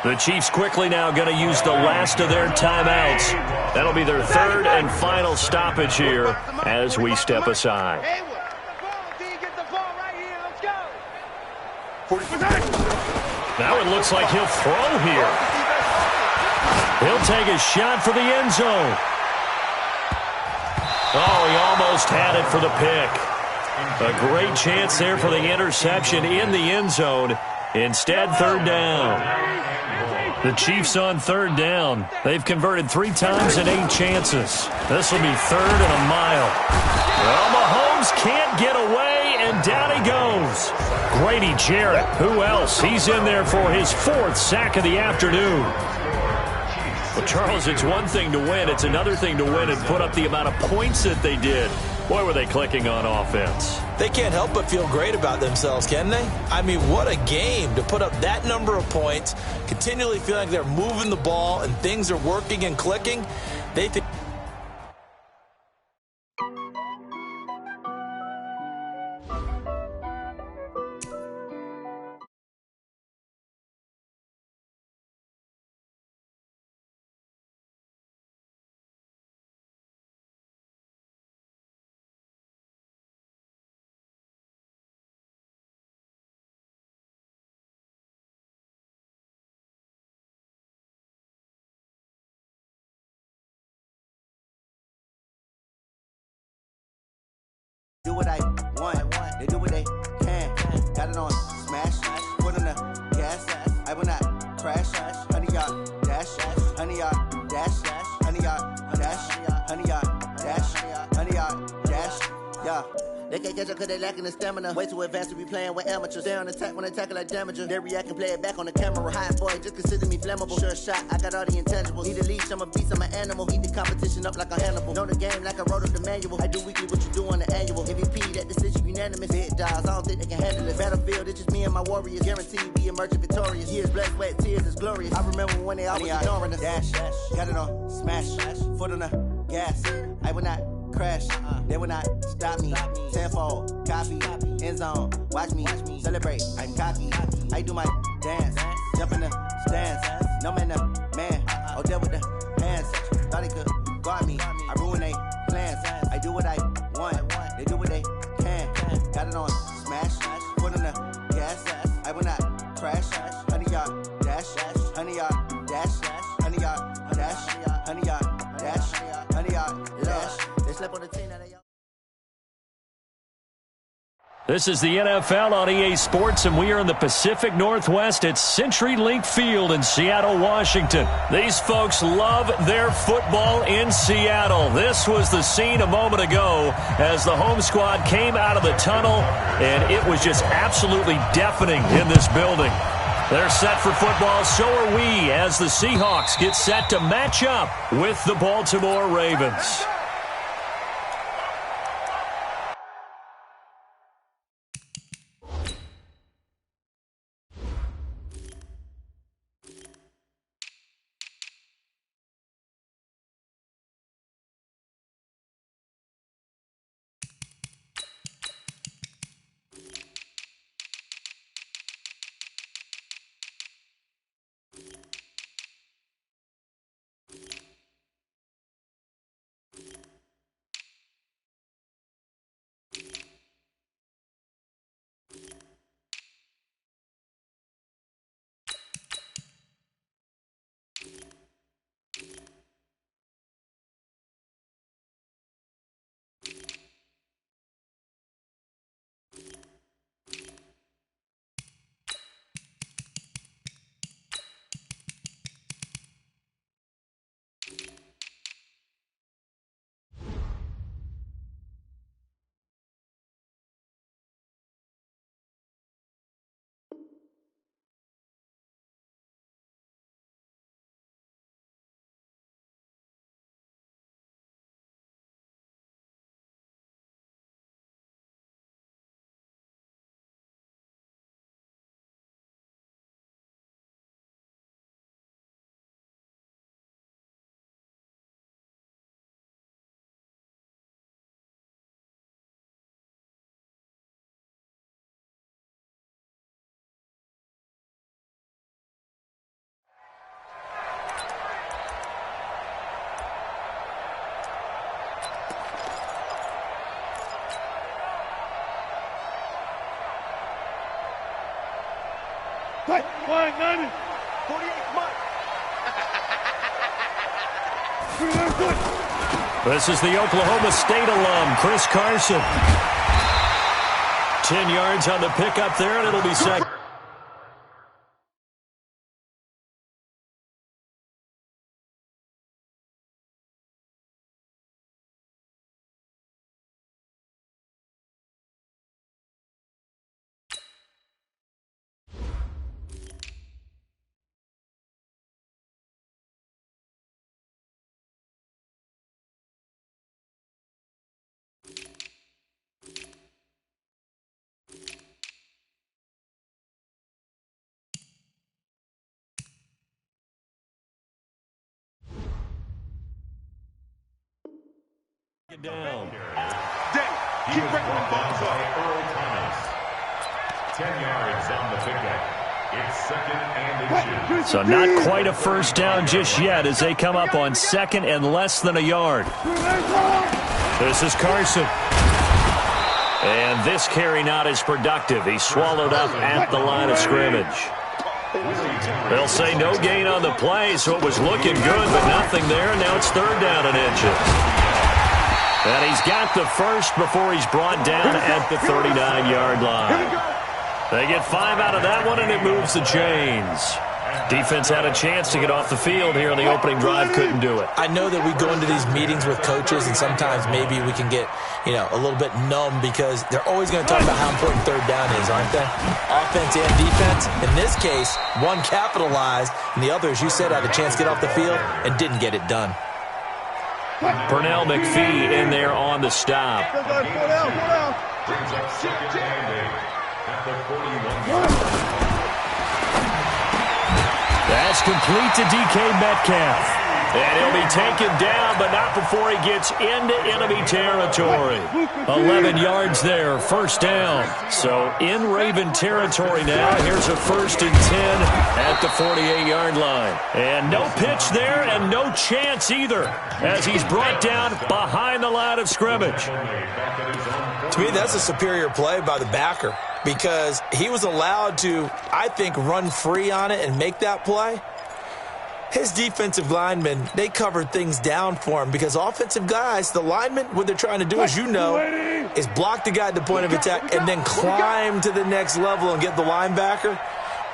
The Chiefs quickly now going to use the last of their timeouts. That'll be their third and final stoppage here as we step aside. Now it looks like he'll throw here. He'll take a shot for the end zone. Oh, he almost had it for the pick. A great chance there for the interception in the end zone. Instead, third down. The Chiefs on third down. They've converted 3 times in 8 chances. This will be 3rd and a mile. Well, Mahomes can't get away, and down he goes. Grady Jarrett, who else? He's in there for his 4th sack of the afternoon. Well, Charles, it's one thing to win. It's another thing to win and put up the amount of points that they did. Boy, were they clicking on offense. They can't help but feel great about themselves, can they? I mean, what a game to put up that number of points, continually feel like they're moving the ball and things are working and clicking. They think. Do what I want, they do what they can. Got it on smash, foot on the gas. I will not crash. Honey yard dash, honey yard dash, honey yard dash, honey yard dash, honey yard dash. Yeah. They can't catch up cause they lacking the stamina. Way too advanced to be playing with amateurs. Stay on attack when they tackle like damager. They react and play it back on the camera. Hot boy, just consider me flammable. Sure shot, I got all the intangibles. Need a leash, I'm a beast, I'm an animal. Eat the competition up like a Hannibal. Know the game like I wrote up the manual. I do weekly what you do on the annual. MVP, that decision unanimous. Big dogs, I don't think they can handle it. Battlefield, it's just me and my warriors. Guaranteed we emerging victorious. Years, blood, sweat, tears, it's glorious. I remember when they always ignoring us. Dash, got it on smash, foot on the gas. I will not crash, they will not stop me. Tenfold, copy, end zone, watch me celebrate. I'm cocky, I do my dance, jump in the stands. No man, the man, oh, deal with the hands. Thought he could guard me, I ruin they plans. I do what I want, they do what they can. Got it on smash, foot on the gas. I will not crash, honey yard dash, honey yard dash, honey yard dash, honey yard dash, honey yard dash. This is the NFL on EA Sports, and we are in the Pacific Northwest at CenturyLink Field in Seattle, Washington. These folks love their football in Seattle. This was the scene a moment ago as the home squad came out of the tunnel, and it was just absolutely deafening in this building. They're set for football, so are we, as the Seahawks get set to match up with the Baltimore Ravens. Flying 90. 48 months. This is the Oklahoma State alum, Chris Carson. 10 yards on the pickup there, and it'll be second. Down. Keep breaking them balls up. 10 yards on the pickup. It's 2nd and inches. So not quite a first down just yet as they come up on 2nd and less than a yard. This is Carson. And this carry not as productive. He's swallowed up at the line of scrimmage. They'll say no gain on the play, so it was looking good, but nothing there. Now it's 3rd down and inches. And he's got the first before he's brought down at the 39-yard line. They get 5 out of that one, and it moves the chains. Defense had a chance to get off the field here on the opening drive, couldn't do it. I know that we go into these meetings with coaches, and sometimes maybe we can get, a little bit numb because they're always going to talk about how important 3rd down is, aren't they? Offense and defense. In this case, one capitalized, and the other, as you said, had a chance to get off the field and didn't get it done. Pernell McPhee in there on the stop. Brings up 2nd and 8 at the 41-yard line. That's complete to DK Metcalf. And he'll be taken down, but not before he gets into enemy territory. 11 yards there, 1st down. So in Raven territory now. Here's a 1st and 10 at the 48-yard line. And no pitch there and no chance either as he's brought down behind the line of scrimmage. To me, that's a superior play by the backer because he was allowed to, I think, run free on it and make that play. His defensive linemen, they covered things down for him because offensive guys, the linemen, what they're trying to do, as you know, is block the guy at the point of attack and then climb to the next level and get the linebacker.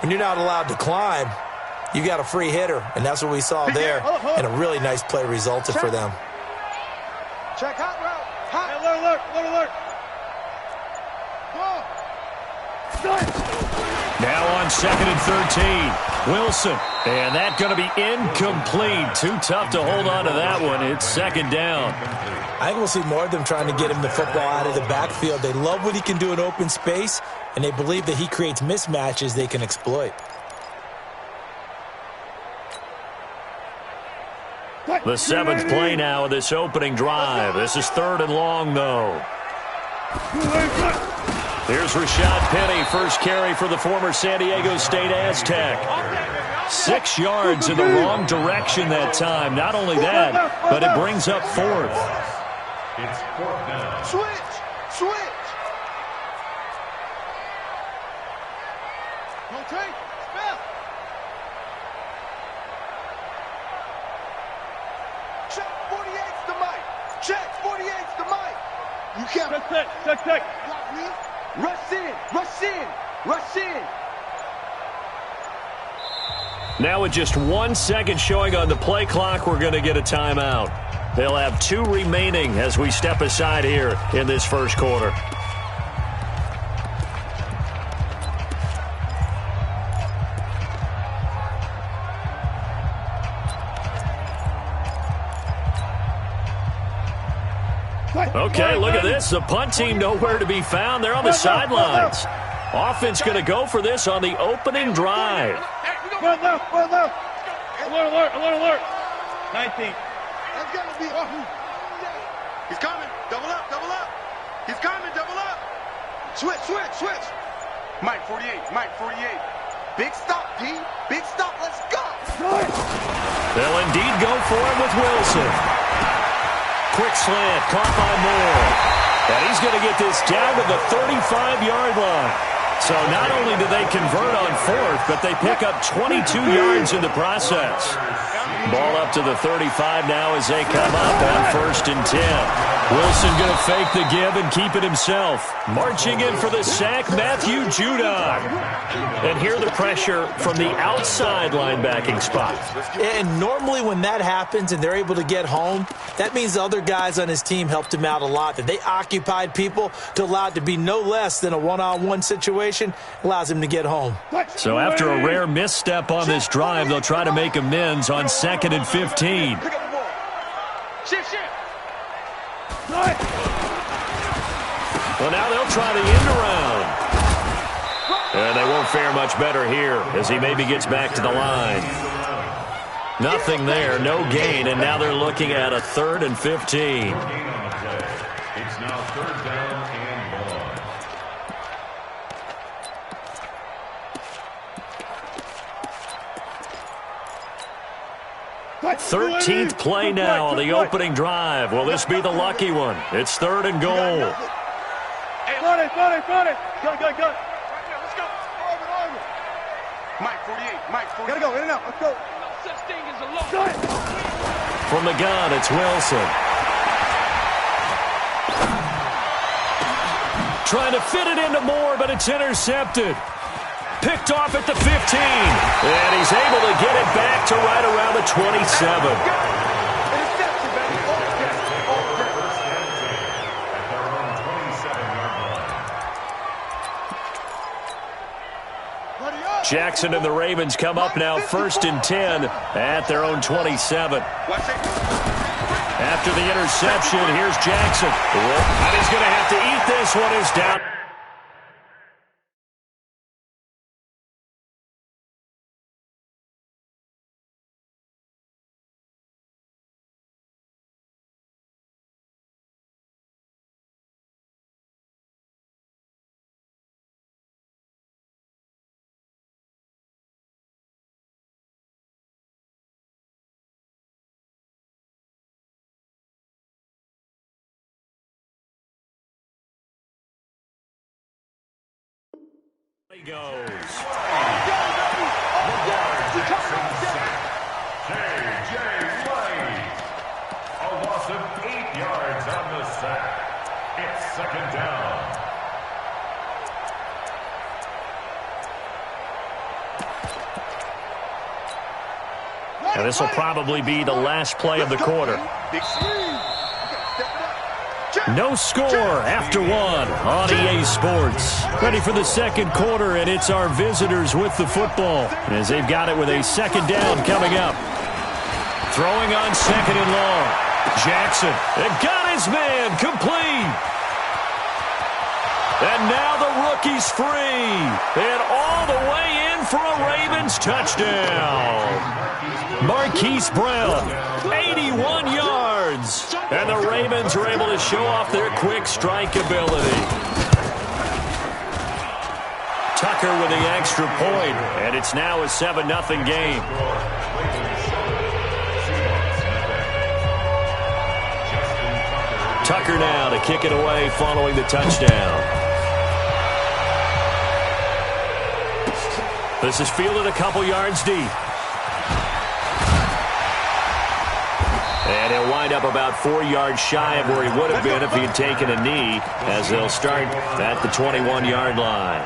When you're not allowed to climb, you got a free hitter, and that's what we saw there, and a really nice play resulted for them. Check hot route. Hot. Alert. Now on 2nd and 13, Wilson. And that's going to be incomplete. Too tough to hold on to that one. It's 2nd down. I think we'll see more of them trying to get him the football out of the backfield. They love what he can do in open space, and they believe that he creates mismatches they can exploit. The 7th play now of this opening drive. This is 3rd and long, though. Here's Rashad Penny, first carry for the former San Diego State Aztec. 6 yards in the wrong direction that time. Not only that, but it brings up 4th. It's 4th down. Switch. Rotate. Spell. Check 48's the mic. Check 48's the mic. You can't. Check. Block me. Rush in. Now with just 1 second showing on the play clock, we're going to get a timeout. They'll have 2 remaining as we step aside here in this first quarter. Okay, look at this. The punt team nowhere to be found. They're on the sidelines. Offense going to go for this on the opening drive. Alert. 19. That's got to be. He's coming. Double up. He's coming. Double up. Switch. Mike 48. Big stop, P. Big stop. Let's go. They'll indeed go for it with Wilson. Quick slant, caught by Moore. And he's going to get this down to the 35-yard line. So not only do they convert on 4th, but they pick up 22 yards in the process. Ball up to the 35 now as they come up on 1st and 10. Wilson going to fake the give and keep it himself. Marching in for the sack, Matthew Judon. And here the pressure from the outside linebacking spot. And normally when that happens and they're able to get home, that means the other guys on his team helped him out a lot. That they occupied people to allow it to be no less than a one-on-one situation, allows him to get home. So after a rare misstep on this drive, they'll try to make amends on 2nd and 15. Pick up the ball. Shift. Well, now they'll try the end around. And they won't fare much better here as he maybe gets back to the line. Nothing there, no gain, and now they're looking at a 3rd and 15. Gain on the play. It's now 3rd down and 1. 13th play now on the opening drive. Will this be the lucky one? It's 3rd and goal. Front it. Go. Let's go. Mike 48, Mike 48. Gotta go, in and out. Let's go. From the gun, it's Wilson. Trying to fit it into Moore, but it's intercepted. Picked off at the 15. And he's able to get it back to right around the 27. Interception, baby. Jackson and the Ravens come up now 1st and 10 at their own 27. After the interception, here's Jackson. And he's going to have to eat this one. Is down. He goes. J.J. White. A loss of 8 yards on the sack. It's 2nd down. And this will probably be the last play of the quarter. No score after 1 on EA Sports. Ready for the 2nd quarter, and it's our visitors with the football as they've got it with a 2nd down coming up. Throwing on 2nd and long. Jackson, and got his man complete. And now the rookie's free. And all the way in for a Ravens touchdown. Marquise Brown, 81 yards. And the Ravens are able to show off their quick strike ability. Tucker with the extra point, and it's now a 7-0 game. Tucker now to kick it away following the touchdown. This is fielded a couple yards deep. And he'll wind up about 4 yards shy of where he would have been if he had taken a knee, as they'll start at the 21-yard line.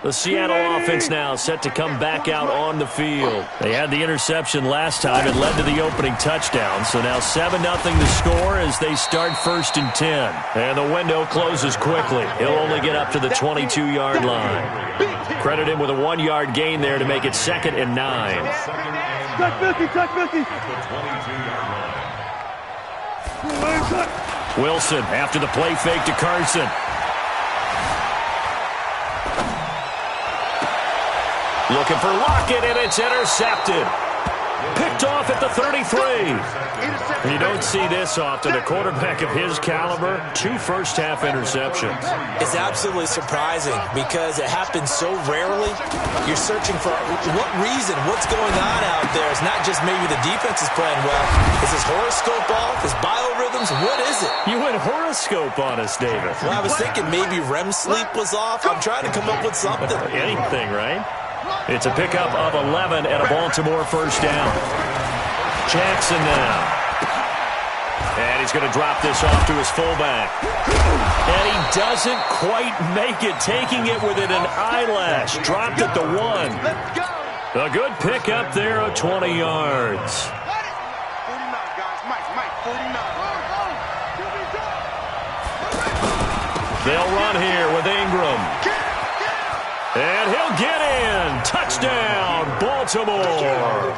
The Seattle offense now set to come back out on the field. They had the interception last time and led to the opening touchdown. So now 7-0 to score as they start 1st and 10. And the window closes quickly. He'll only get up to the 22-yard line. Credit him with a 1-yard gain there to make it 2nd and 9. Touch 50. Wilson after the play fake to Carson. Looking for Lockett, and it's intercepted. Picked off at the 33. You don't see this often. A quarterback of his caliber, 2 first-half interceptions. It's absolutely surprising because it happens so rarely. You're searching for what reason, what's going on out there. It's not just maybe the defense is playing well. Is his horoscope off? His biorhythms? What is it? You went horoscope on us, David. Well, I was thinking maybe REM sleep was off. I'm trying to come up with something. Anything, right? It's a pickup of 11 and a Baltimore first down. Jackson now. And he's going to drop this off to his fullback. And he doesn't quite make it, taking it within an eyelash. Dropped at the 1. A good pickup there of 20 yards. 49, guys. Mike, 49. They'll run here with Ingram. And he'll get in. Touchdown, Baltimore.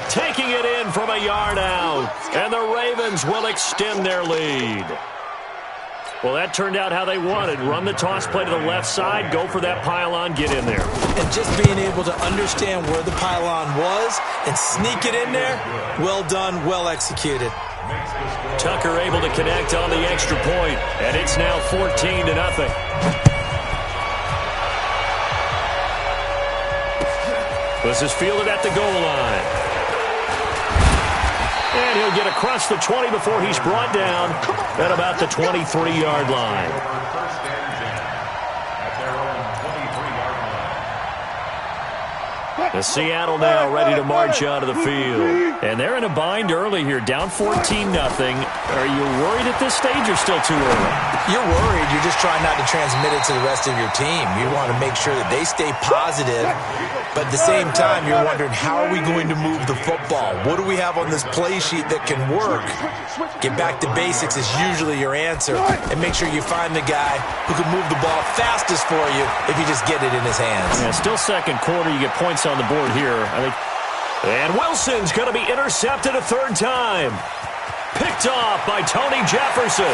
Taking it in from a yard out. And the Ravens will extend their lead. Well, that turned out how they wanted. Run the toss play to the left side, go for that pylon, get in there. And just being able to understand where the pylon was and sneak it in there, well done, well executed. Tucker able to connect on the extra point, and it's now 14-0. This is fielded at the goal line. And he'll get across the 20 before he's brought down at about the 23-yard line. First and 10 at their own 23-yard line. The Seattle now ready to march out of the field. And they're in a bind early here, down 14-0. Are you worried at this stage or still too early? You're worried. You're just trying not to transmit it to the rest of your team. You want to make sure that they stay positive. But at the same time, you're wondering, how are we going to move the football? What do we have on this play sheet that can work? Get back to basics is usually your answer. And make sure you find the guy who can move the ball fastest for you if you just get it in his hands. Yeah, still second quarter. You get points on the board here, I think. And Wilson's going to be intercepted a third time. Picked off by Tony Jefferson.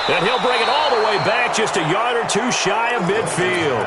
And he'll bring it all the way back just a yard or two shy of midfield.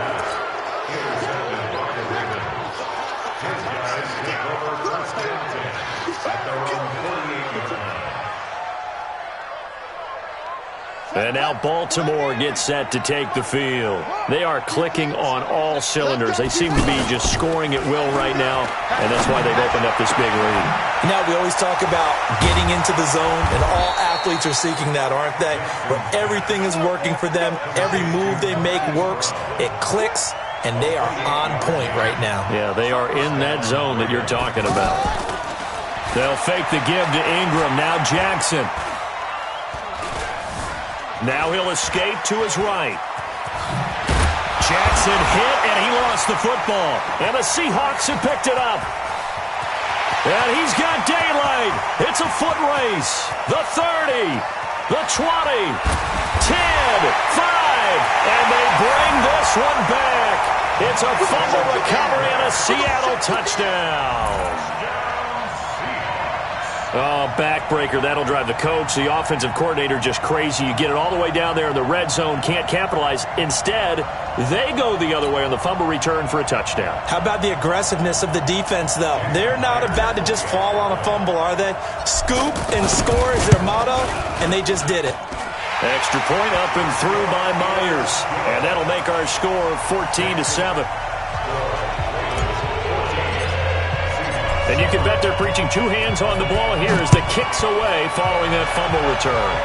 And now Baltimore gets set to take the field. They are clicking on all cylinders. They seem to be just scoring at will right now, and that's why they've opened up this big lead. Now, we always talk about getting into the zone, and all athletes are seeking that, aren't they? Where everything is working for them. Every move they make works. It clicks, and they are on point right now. Yeah, they are in that zone that you're talking about. They'll fake the give to Ingram. Now Jackson. Now he'll escape to his right. Jackson hit, and he lost the football. And the Seahawks have picked it up. And he's got daylight. It's a foot race. The 30, the 20, 10, 5. And they bring this one back. It's a fumble recovery and a Seattle touchdown. Oh, backbreaker. That'll drive the coach, the offensive coordinator, just crazy. You get it all the way down there in the red zone, can't capitalize. Instead, they go the other way on the fumble return for a touchdown. How about the aggressiveness of the defense, though? They're not about to just fall on a fumble, are they? Scoop and score is their motto, and they just did it. Extra point up and through by Myers. And that'll make our score 14-7. And you can bet they're preaching two hands on the ball here as the kick's away following that fumble return.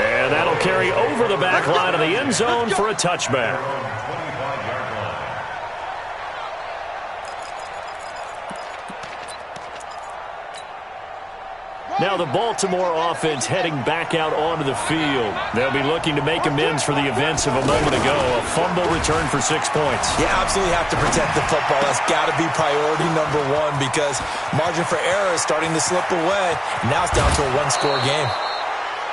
And that'll carry over the back line of the end zone for a touchback. Now the Baltimore offense heading back out onto the field. They'll be looking to make amends for the events of a moment ago. A fumble return for 6 points. You absolutely have to protect the football. That's got to be priority number one because margin for error is starting to slip away. Now it's down to a one-score game.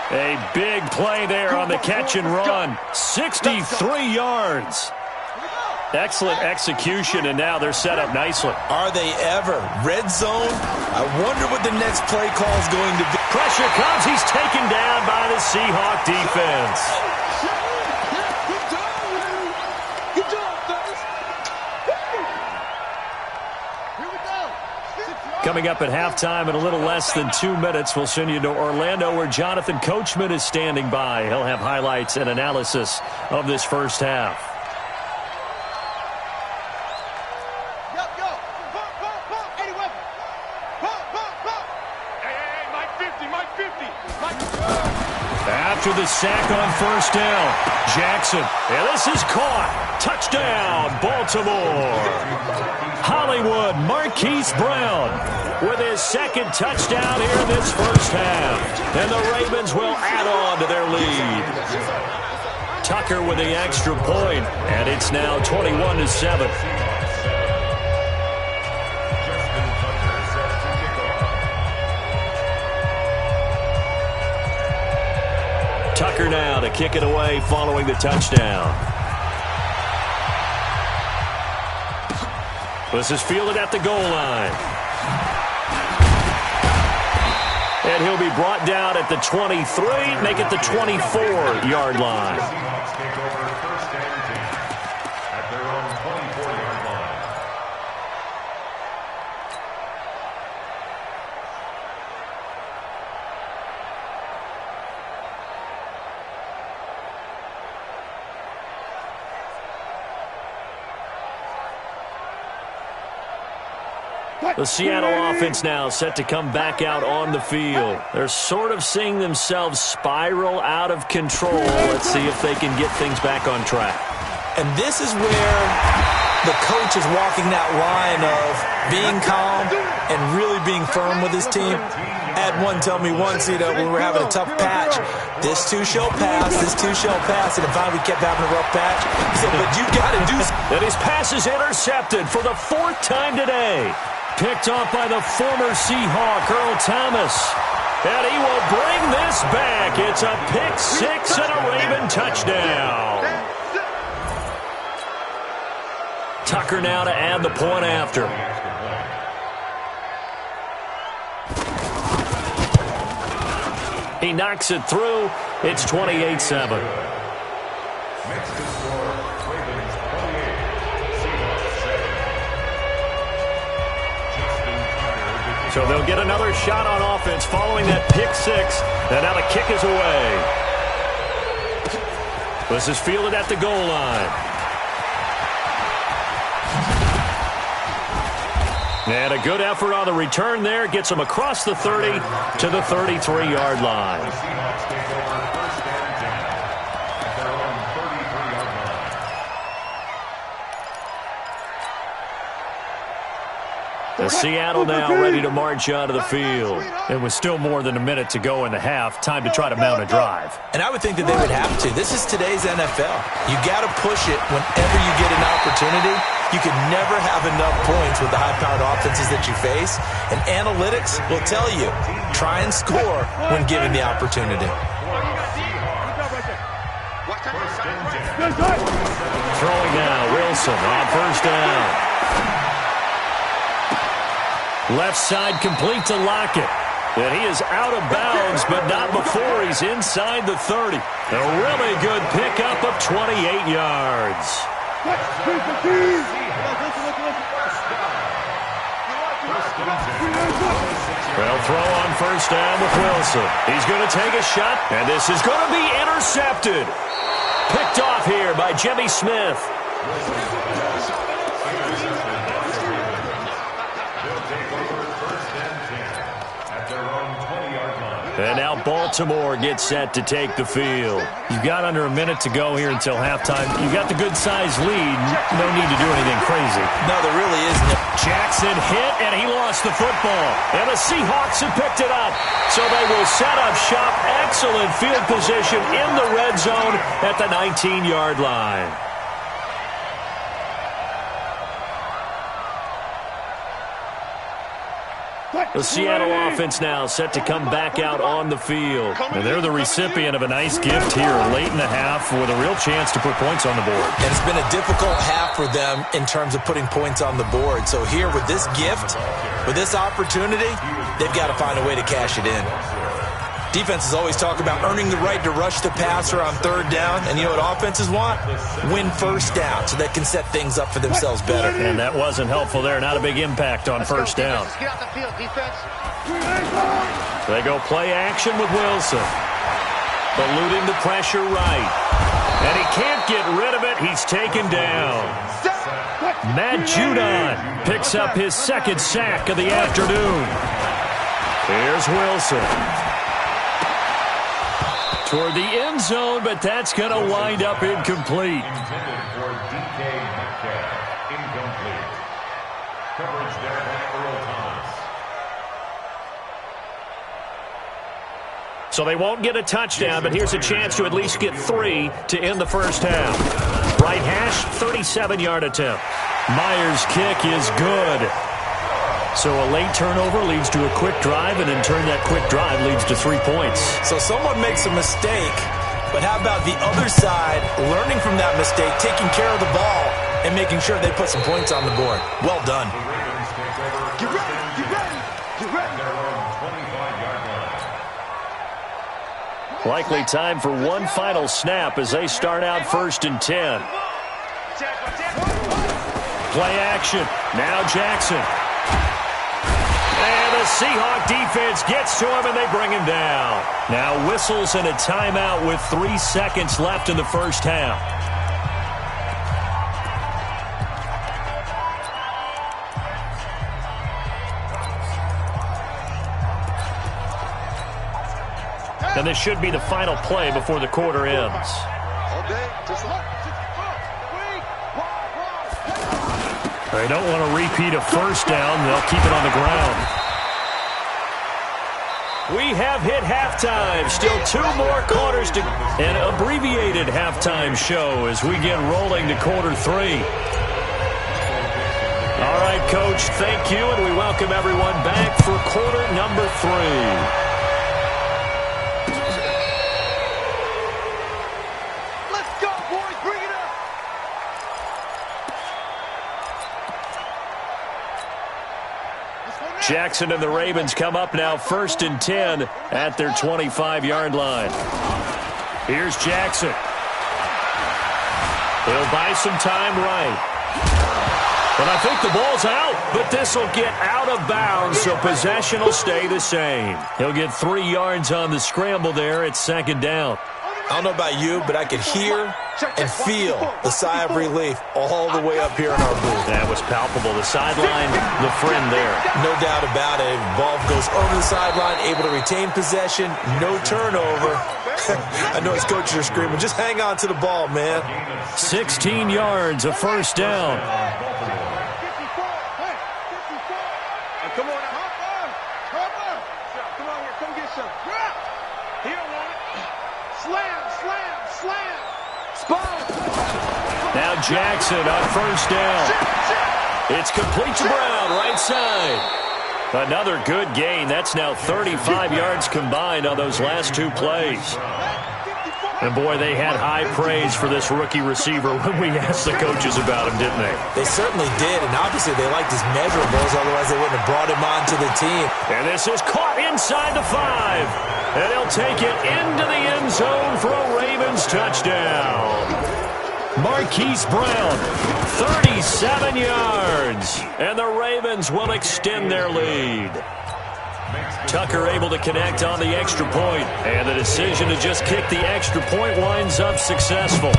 A big play there on the catch and run. 63 yards. Excellent execution, and now they're set up nicely. Are they ever? Red zone? I wonder what the next play call is going to be. Pressure comes. He's taken down by the Seahawk defense. Good job, fellas. Here we go. Coming up at halftime in a little less than 2 minutes, we'll send you to Orlando where Jonathan Coachman is standing by. He'll have highlights and analysis of this first half. After the sack on first down, Jackson, and this is caught. Touchdown, Baltimore. Hollywood Marquise Brown with his second touchdown here in this first half. And the Ravens will add on to their lead. Tucker with the extra point, and it's now 21-7. Tucker now to kick it away following the touchdown. This is fielded at the goal line. And he'll be brought down at the 23, make it the 24-yard line. Seahawks take over first and 10 at their own 24-yard line. The Seattle offense now set to come back out on the field. They're sort of seeing themselves spiral out of control. Let's see if they can get things back on track. And this is where the coach is walking that line of being calm and really being firm with his team. I had one tell me once, we were having a tough patch. This too shall pass, this too shall pass. And finally we kept having a rough patch. He said, but you got to do something. And his pass is intercepted for the 4th time today. Picked off by the former Seahawk, Earl Thomas. And he will bring this back. It's a pick 6 and a Raven touchdown. Tucker now to add the point after. He knocks it through. It's 28-7. Next to score, Ravens 28, Seahawks 7. So they'll get another shot on offense following that pick 6. And now the kick is away. This is fielded at the goal line. And a good effort on the return there. Gets him across the 30 to the 33-yard line. The Seahawks take over first and 10 at their own 33-yard line. The Seattle now ready to march out of the field. It was still more than a minute to go in the half. Time to try to mount a drive. And I would think that they would have to. This is today's NFL. You got to push it whenever you get an opportunity. You can never have enough points with the high-powered offenses that you face. And analytics will tell you, try and score when given the opportunity. Throwing now, Wilson on first down. Left side complete to Lockett. And he is out of bounds, but not before he's inside the 30. A really good pickup of 28 yards. Well, throw on first down with Wilson. He's going to take a shot, and this is going to be intercepted. Picked off here by Jimmy Smith. And now Baltimore gets set to take the field. You've got under a minute to go here until halftime. You've got the good-sized lead. No need to do anything crazy. No, there really isn't. Jackson hit, and he lost the football. And the Seahawks have picked it up. So they will set up shop. Excellent field position in the red zone at the 19-yard line. The Seattle offense now set to come back out on the field. And they're the recipient of a nice gift here late in the half with a real chance to put points on the board. And it's been a difficult half for them in terms of putting points on the board. So here with this gift, with this opportunity, they've got to find a way to cash it in. Defenses always talk about earning the right to rush the passer on third down. And you know what offenses want? Win first down so they can set things up for themselves better. And that wasn't helpful there. Not a big impact on first down. Get out the field, defense. They go play action with Wilson. Eluding the pressure right. And he can't get rid of it. He's taken down. Matt Judon picks up his second sack of the afternoon. Here's Wilson. Toward the end zone, but that's going to wind up incomplete. Intended for DK Metcalf. Incomplete. Coverage there by Earl Thomas. So they won't get a touchdown, but here's a chance to at least get 3 to end the first half. Right hash, 37-yard attempt. Myers' kick is good. So a late turnover leads to a quick drive, and in turn that quick drive leads to 3 points. So someone makes a mistake, But how about the other side, learning from that mistake, taking care of the ball, and making sure they put some points on the board? Well done. Get ready, get ready, get ready. Likely time for one final snap as they start out 1st and 10. Play action. Now Jackson. And the Seahawk defense gets to him, and they bring him down. Now whistles and a timeout with 3 seconds left in the first half. And this should be the final play before the quarter ends. They don't want to repeat a first down. They'll keep it on the ground. We have hit halftime. Still 2 more quarters to an abbreviated halftime show as we get rolling to quarter 3. All right, Coach, thank you, and we welcome everyone back for quarter number 3. Jackson and the Ravens come up now 1st and 10 at their 25-yard line. Here's Jackson. He'll buy some time right. But I think the ball's out, but this will get out of bounds, so possession will stay the same. He'll get 3 yards on the scramble there at 2nd down. I don't know about you, but I could hear and feel the sigh of relief all the way up here in our booth. That was palpable. The sideline, the friend there. No doubt about it. Ball goes over the sideline, able to retain possession, no turnover. I know his coaches are screaming, just hang on to the ball, man. 16 yards, a first down. Come on now. Come on here. Come get some. He don't want it. Slam, slam, slam. Spot. Now Jackson on first down. It's complete to Brown, right side. Another good gain. That's now 35 yards combined on those last 2 plays. And, boy, they had high praise for this rookie receiver when we asked the coaches about him, didn't they? They certainly did, and obviously they liked his measurables, otherwise they wouldn't have brought him onto the team. And this is caught inside the 5. And he'll take it into the end zone for a Ravens touchdown. Marquise Brown, 37 yards. And the Ravens will extend their lead. Tucker able to connect on the extra point, and the decision to just kick the extra point winds up successful.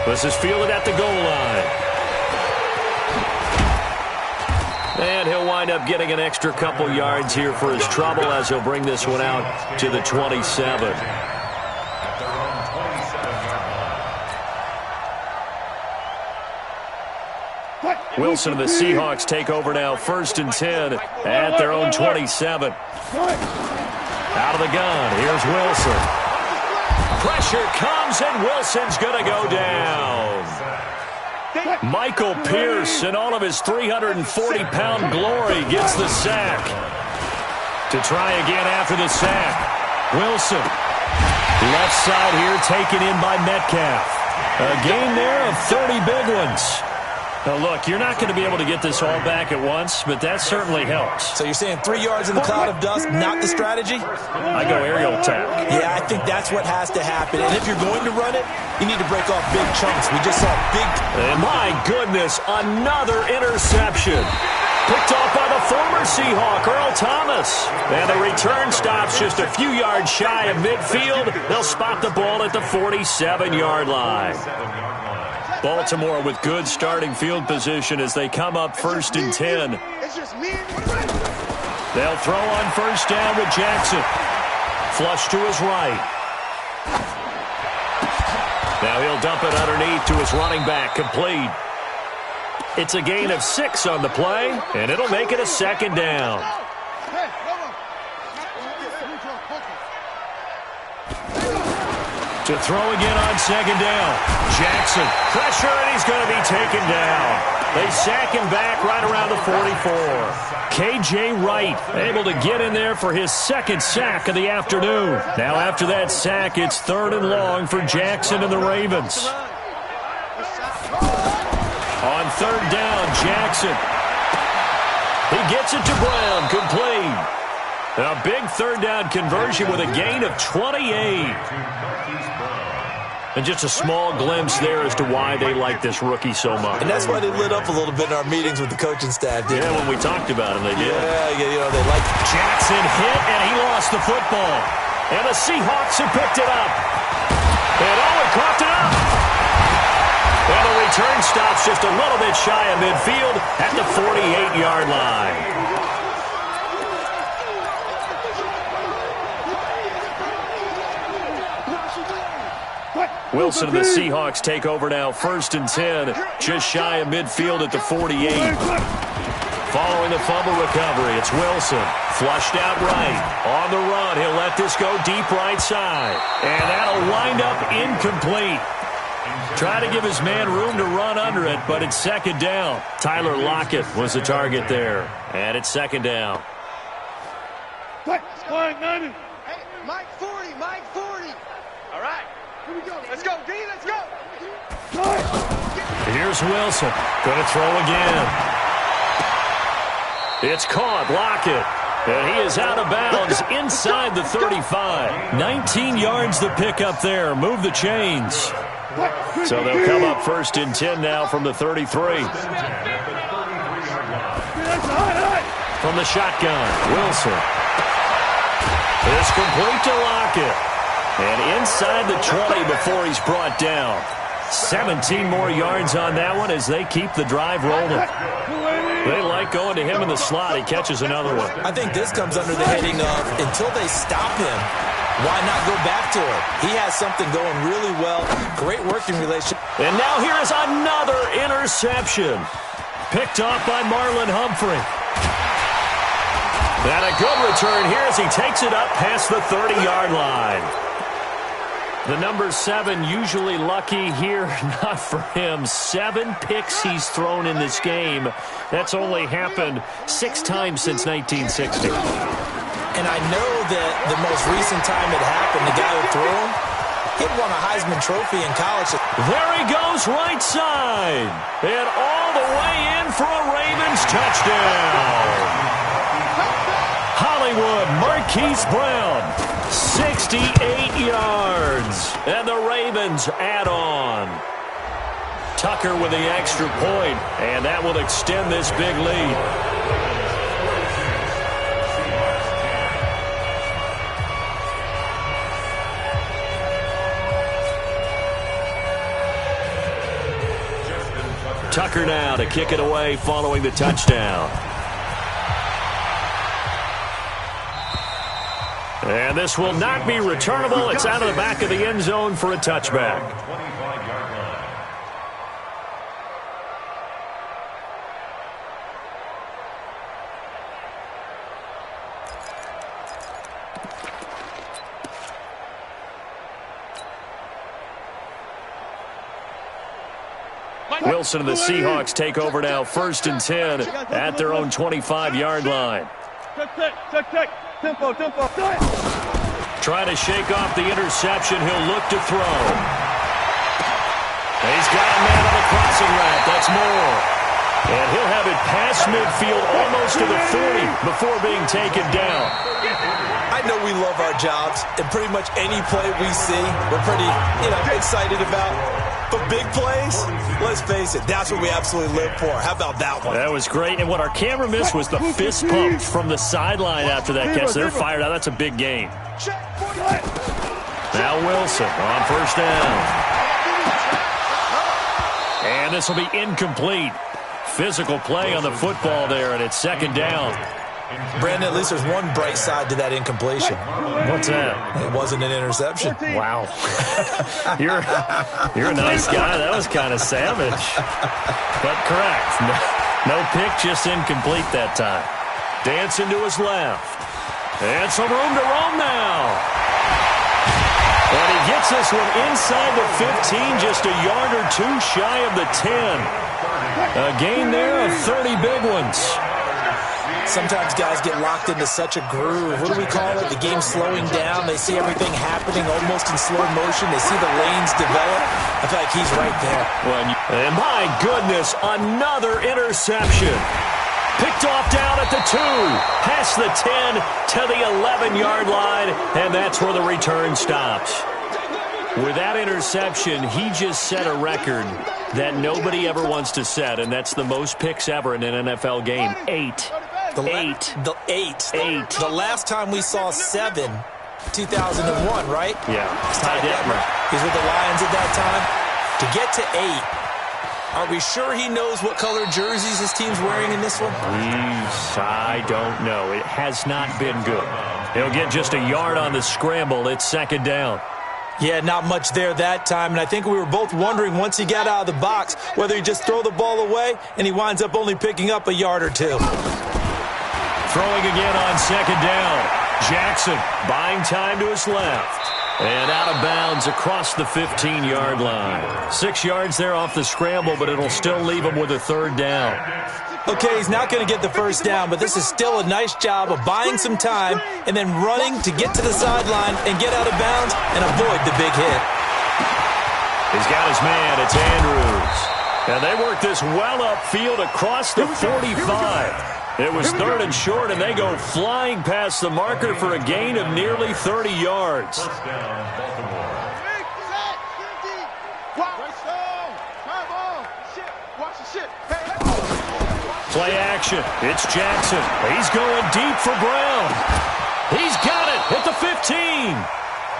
This is fielded at the goal line. And he'll wind up getting an extra couple yards here for his trouble as he'll bring this one out to the 27. Wilson and the Seahawks take over now 1st and 10 at their own 27. Out of the gun, here's Wilson. Pressure comes and Wilson's going to go down. Michael Pierce in all of his 340-pound glory gets the sack. To try again after the sack. Wilson. Left side here taken in by Metcalf. A gain there of 30 big ones. Now, look, you're not going to be able to get this all back at once, but that certainly helps. So you're saying 3 yards in the cloud of dust, not the strategy? I go aerial attack. Yeah, I think that's what has to happen. And if you're going to run it, you need to break off big chunks. We just saw big... And my goodness, another interception. Picked off by the former Seahawk, Earl Thomas. And the return stops just a few yards shy of midfield. They'll spot the ball at the 47-yard line. Baltimore with good starting field position as they come up 1st and 10. They'll throw on first down with Jackson. Flush to his right. Now he'll dump it underneath to his running back, complete. It's a gain of 6 on the play, and it'll make it a 2nd down. To throw again on 2nd down. Jackson, pressure, and he's going to be taken down. They sack him back right around the 44. K.J. Wright able to get in there for his second sack of the afternoon. Now after that sack, it's 3rd and long for Jackson and the Ravens. On 3rd down, Jackson. He gets it to Brown, complete. A big 3rd down conversion with a gain of 28. And just a small glimpse there as to why they like this rookie so much. And that's why they lit up a little bit in our meetings with the coaching staff, didn't they? When we talked about him, they did. Yeah, you know, they like Jackson hit, and he lost the football. And the Seahawks have picked it up. And Owen coughed it up. And the return stops just a little bit shy of midfield at the 48-yard line. Wilson and the Seahawks take over now, 1st and 10, just shy of midfield at the 48. Following the fumble recovery, it's Wilson. Flushed out right. On the run, he'll let this go deep right side. And that'll wind up incomplete. Try to give his man room to run under it, but it's 2nd down. Tyler Lockett was the target there. And it's 2nd down. Hey, Mike 40, Mike 40. All right. here we go. Let's go, D, let's go. Here's Wilson. Going to throw again. It's caught. Lockett. And he is out of bounds inside the 35. 19 yards the pickup there. Move the chains. So they'll come up 1st and 10 now from the 33. From the shotgun, Wilson. It's complete to Lockett. And inside the 20 before he's brought down. 17 more yards on that one as they keep the drive rolling. They like going to him in the slot. He catches another one. I think this comes under the heading of until they stop him, why not go back to it? He has something going really well. Great working relationship. And now here is another interception. Picked off by Marlon Humphrey. And a good return here as he takes it up past the 30-yard line. The number 7 usually lucky here, not for him. 7 picks he's thrown in this game. That's only happened 6 times since 1960. And I know that the most recent time it happened, the guy who threw him, he won a Heisman Trophy in college. There he goes right side. And all the way in for a Ravens touchdown. Hollywood Marquise Brown, 68 yards. And the Ravens add on. Tucker with the extra point, and that will extend this big lead. Tucker now to kick it away following the touchdown. And this will not be returnable. It's out of the back of the end zone for a touchback. Wilson and the Seahawks take over now, 1st and 10 at their own 25-yard line. Check. Tempo. Trying to shake off the interception. He'll look to throw. He's got a man on the crossing route. That's Moore. And he'll have it past midfield almost to the 40 before being taken down. I know we love our jobs, and pretty much any play we see, we're pretty, excited about. But big plays, let's face it, that's what we absolutely live for. How about that one? That was great. And what our camera missed was the fist pump from the sideline after that catch. They're fired out. That's a big game. Now Wilson on 1st down. And this will be incomplete. Physical play on the football there, and it's 2nd down. Brandon, at least there's one bright side to that incompletion. What's that? It wasn't an interception. Wow. You're a nice guy. That was kind of savage. But correct. No pick, just incomplete that time. Dancing to his left. And some room to roam now. And he gets this one inside the 15, just a yard or two shy of the 10. A gain there of 30 big ones. Sometimes guys get locked into such a groove. What do we call it? The game's slowing down. They see everything happening almost in slow motion. They see the lanes develop. I feel like he's right there. And my goodness, another interception. Picked off down at the 2, past the 10 to the 11-yard line, and that's where the return stops. With that interception, he just set a record that nobody ever wants to set, and that's the most picks ever in an NFL game. 8. The last time we saw 7, 2001, right? Yeah. Ty Detmer. He's with the Lions at that time. To get to 8, are we sure he knows what color jerseys his team's wearing in this one? I don't know. It has not been good. He'll get just a yard on the scramble. It's second down. Yeah, not much there that time, and I think we were both wondering once he got out of the box whether he'd just throw the ball away, and he winds up only picking up a yard or 2. Throwing again on second down. Jackson buying time to his left. And out of bounds across the 15-yard line. 6 yards there off the scramble, but it'll still leave him with a third down. Okay, he's not going to get the first down, but this is still a nice job of buying some time and then running to get to the sideline and get out of bounds and avoid the big hit. He's got his man. It's Andrews. And they work this well upfield across the 45. It was 3rd and short, and they go flying past the marker for a gain of nearly 30 yards. Play action. It's Jackson. He's going deep for Brown. He's got it at the 15.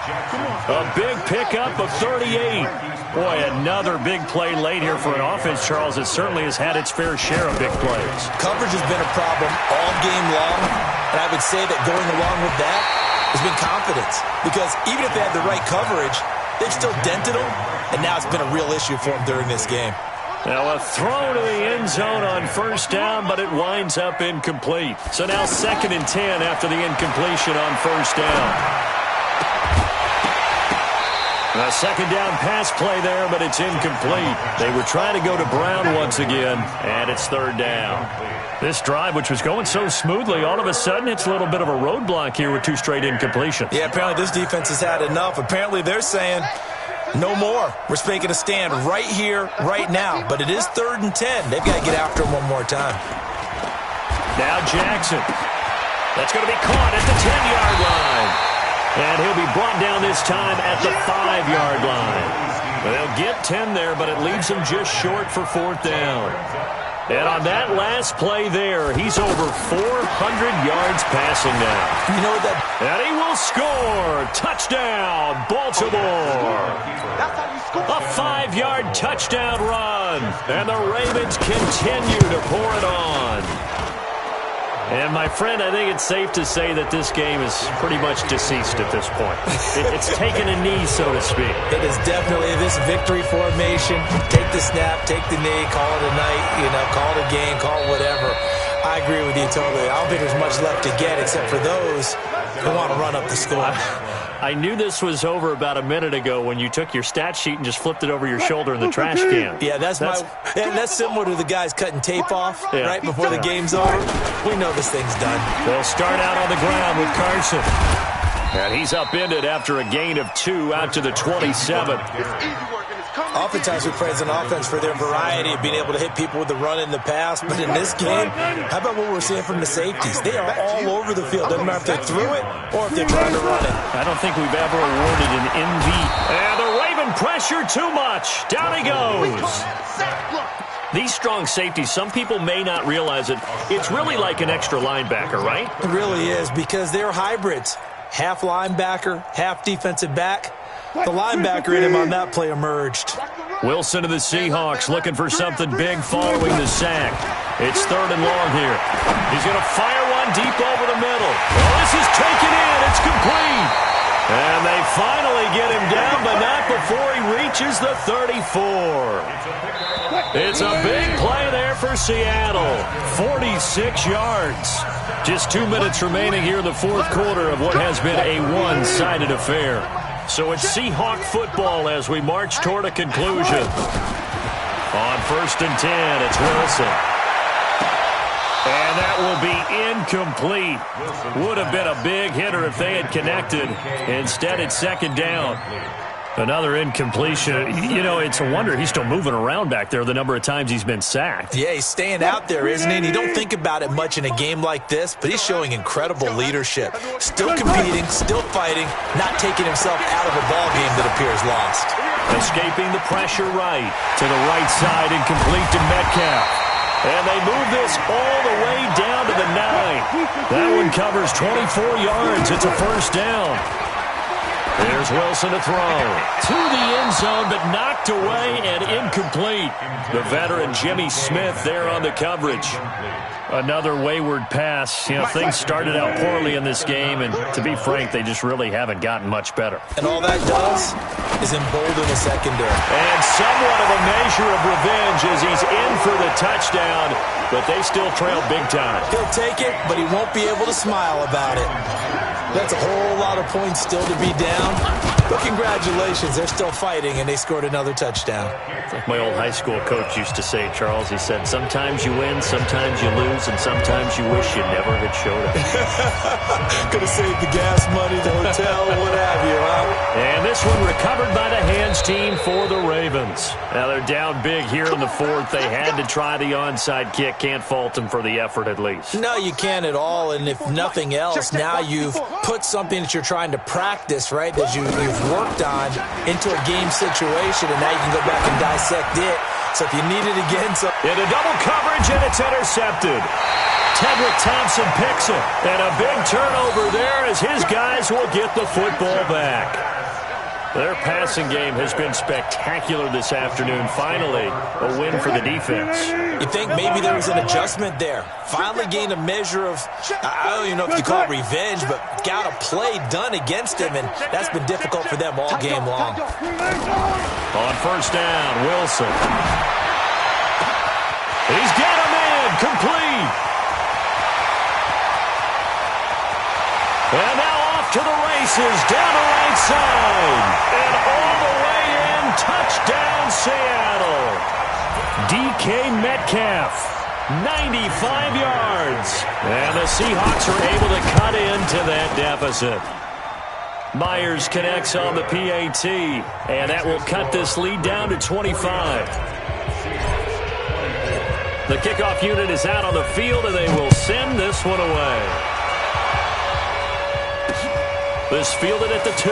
A big pickup of 38. Boy, another big play late here for an offense, Charles. It certainly has had its fair share of big plays. Coverage has been a problem all game long, and I would say that going along with that has been confidence. Because even if they had the right coverage, they've still dented them, and now it's been a real issue for them during this game. Now a throw to the end zone on first down, but it winds up incomplete. So now 2nd and 10 after the incompletion on first down. A second down pass play there, but it's incomplete. They were trying to go to Brown once again, and it's 3rd down. This drive, which was going so smoothly, all of a sudden it's a little bit of a roadblock here with 2 straight incompletions. Yeah, apparently this defense has had enough. Apparently they're saying, no more. We're making a stand right here, right now. But it is 3rd and 10. They've got to get after him one more time. Now Jackson. That's going to be caught at the 10-yard line. And he'll be brought down this time at the 5-yard line. They'll get 10 there, but it leaves him just short for 4th down. And on that last play there, he's over 400 yards passing now. You know that. And he will score. Touchdown, Baltimore. A 5-yard touchdown run. And the Ravens continue to pour it on. And, my friend, I think it's safe to say that this game is pretty much deceased at this point. It's taken a knee, so to speak. It is definitely this victory formation. Take the snap, take the knee, call it a night, call it a game, call it whatever. I agree with you totally. I don't think there's much left to get except for those who want to run up the score. I knew this was over about a minute ago when you took your stat sheet and just flipped it over your shoulder in the trash can. Yeah, that's similar to the guys cutting tape off right before the game's over. We know this thing's done. They'll start out on the ground with Carson. And he's upended after a gain of 2 out to the 27. Oftentimes we praise an offense for their variety of being able to hit people with the run and the pass, but in this game, how about what we're seeing from the safeties? They are all over the field. Doesn't matter if they threw it or if they're trying to run it. I don't think we've ever awarded an MV. And the Raven pressure too much. Down he goes. These strong safeties, some people may not realize it. It's really like an extra linebacker, right? It really is, because they're hybrids. Half linebacker, half defensive back. The linebacker in him on that play emerged. Wilson of the Seahawks looking for something big following the sack. It's 3rd and long here. He's going to fire one deep over the middle. Oh, this is taken in. It's complete. And they finally get him down, but not before he reaches the 34. It's a big play there for Seattle. 46 yards. Just 2 minutes remaining here in the 4th quarter of what has been a one-sided affair. So it's Seahawk football as we march toward a conclusion. On 1st and 10, it's Wilson. And that will be incomplete. Would have been a big hitter if they had connected. Instead, it's 2nd down. Another incompletion. You know, it's a wonder he's still moving around back there the number of times he's been sacked. Yeah, he's staying out there, isn't he? And you don't think about it much in a game like this, but he's showing incredible leadership. Still competing, still fighting, not taking himself out of a ball game that appears lost. Escaping the pressure right. To the right side, incomplete to Metcalf. And they move this all the way down to the 9. That one covers 24 yards. It's a 1st down. There's Wilson to throw. To the end zone, but knocked away and incomplete. The veteran Jimmy Smith there on the coverage. Another wayward pass. You know, things started out poorly in this game, and to be frank, they just really haven't gotten much better. And all that does is embolden the secondary. And somewhat of a measure of revenge as he's in for the touchdown, but they still trail big time. He'll take it, but he won't be able to smile about it. That's a whole lot of points still to be down. But congratulations, they're still fighting, and they scored another touchdown. It's like my old high school coach used to say, Charles. He said, sometimes you win, sometimes you lose, and sometimes you wish you never had showed up. Could have saved the gas money, the hotel, what have you, huh? And this one recovered by the hands team for the Ravens. Now they're down big here in the 4th. They had to try the onside kick. Can't fault them for the effort at least. No, you can't at all. And if nothing else, now you've put something that you're trying to practice, right, that you've worked on into a game situation, and now you can go back and dissect it. So if you need it again, into double coverage, and it's intercepted. Tedrick Thompson picks it, and a big turnover there as his guys will get the football back. Their passing game has been spectacular this afternoon. Finally, a win for the defense. You think maybe there was an adjustment there. Finally gained a measure of, I don't even know if you call it revenge, but got a play done against him, and that's been difficult for them all game long. On 1st down, Wilson. He's got him in, complete. And now off to the races, down the right side. And all the way in, touchdown Seattle. DK Metcalf, 95 yards. And the Seahawks are able to cut into that deficit. Myers connects on the PAT, and that will cut this lead down to 25. The kickoff unit is out on the field, and they will send this one away. This fielded at the 2.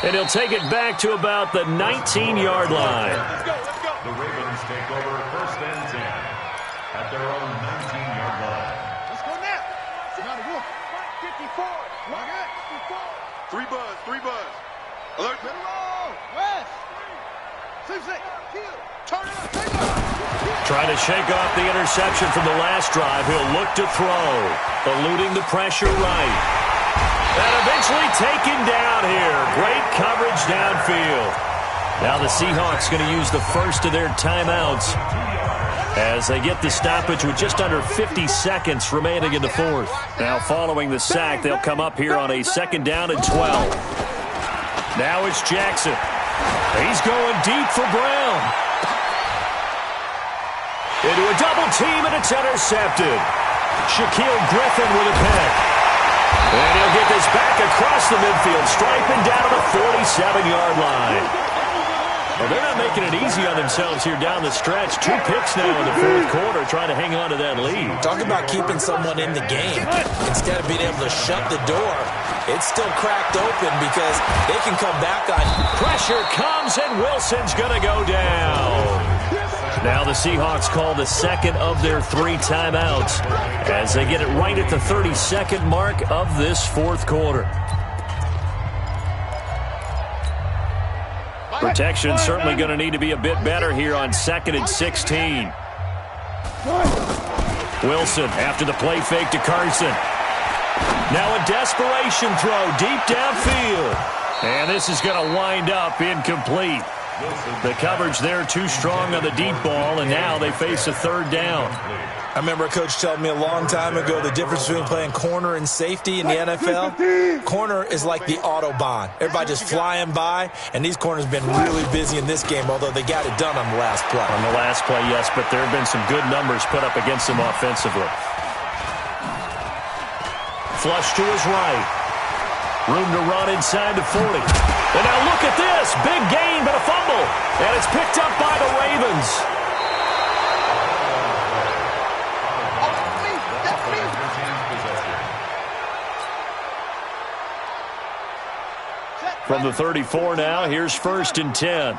And he'll take it back to about the 19-yard line. Let's go. The Ravens take over 1st and 10 at their own 19-yard line. Let's go now. 54. Lock it. 3 buzz. Alert. Middle roll. West. 6. Turn it up. Take it. Trying to shake off the interception from the last drive. He'll look to throw. Eluding the pressure right. And eventually taken down here. Great coverage downfield. Now the Seahawks going to use the first of their timeouts as they get the stoppage with just under 50 seconds remaining in the 4th. Now following the sack, they'll come up here on a 2nd down and 12. Now it's Jackson. He's going deep for Brown. Into a double team, and it's intercepted. Shaquille Griffin with a pick. And he'll get this back across the midfield, striping down to the 47-yard line. Well, they're not making it easy on themselves here down the stretch. 2 picks now in the 4th quarter, trying to hang on to that lead. Talk about keeping someone in the game. Instead of being able to shut the door, it's still cracked open because they can come back on. Pressure comes, and Wilson's going to go down. Now the Seahawks call the 2nd of their 3 timeouts as they get it right at the 32nd mark of this 4th quarter. Protection certainly going to need to be a bit better here on 2nd and 16. Wilson after the play fake to Carson. Now a desperation throw deep downfield. And this is going to wind up incomplete. The coverage there too strong on the deep ball, and now they face a third down. I remember a coach telling me a long time ago the difference between playing corner and safety in the NFL. Corner is like the Autobahn. Everybody just flying by, and these corners have been really busy in this game, although they got it done on the last play. On the last play, yes, but there have been some good numbers put up against them offensively. Flush to his right. Room to run inside the 40. And now look at this. Big gain, but a fumble. And it's picked up by the Ravens. From the 34 now, here's 1st and 10.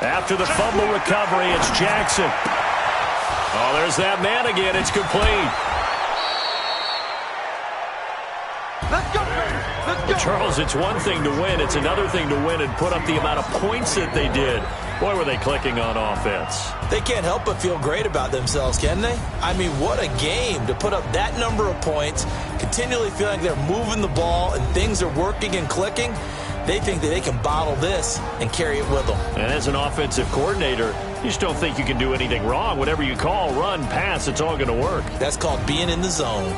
After the fumble recovery, it's Jackson. Oh, there's that man again. It's complete. Let's go, let's go. Charles, it's one thing to win. It's another thing to win and put up the amount of points that they did. Boy, were they clicking on offense. They can't help but feel great about themselves, can they? I mean, what a game to put up that number of points, continually feeling like they're moving the ball and things are working and clicking. They think that they can bottle this and carry it with them. And as an offensive coordinator, you just don't think you can do anything wrong. Whatever you call, run, pass, it's all going to work. That's called being in the zone.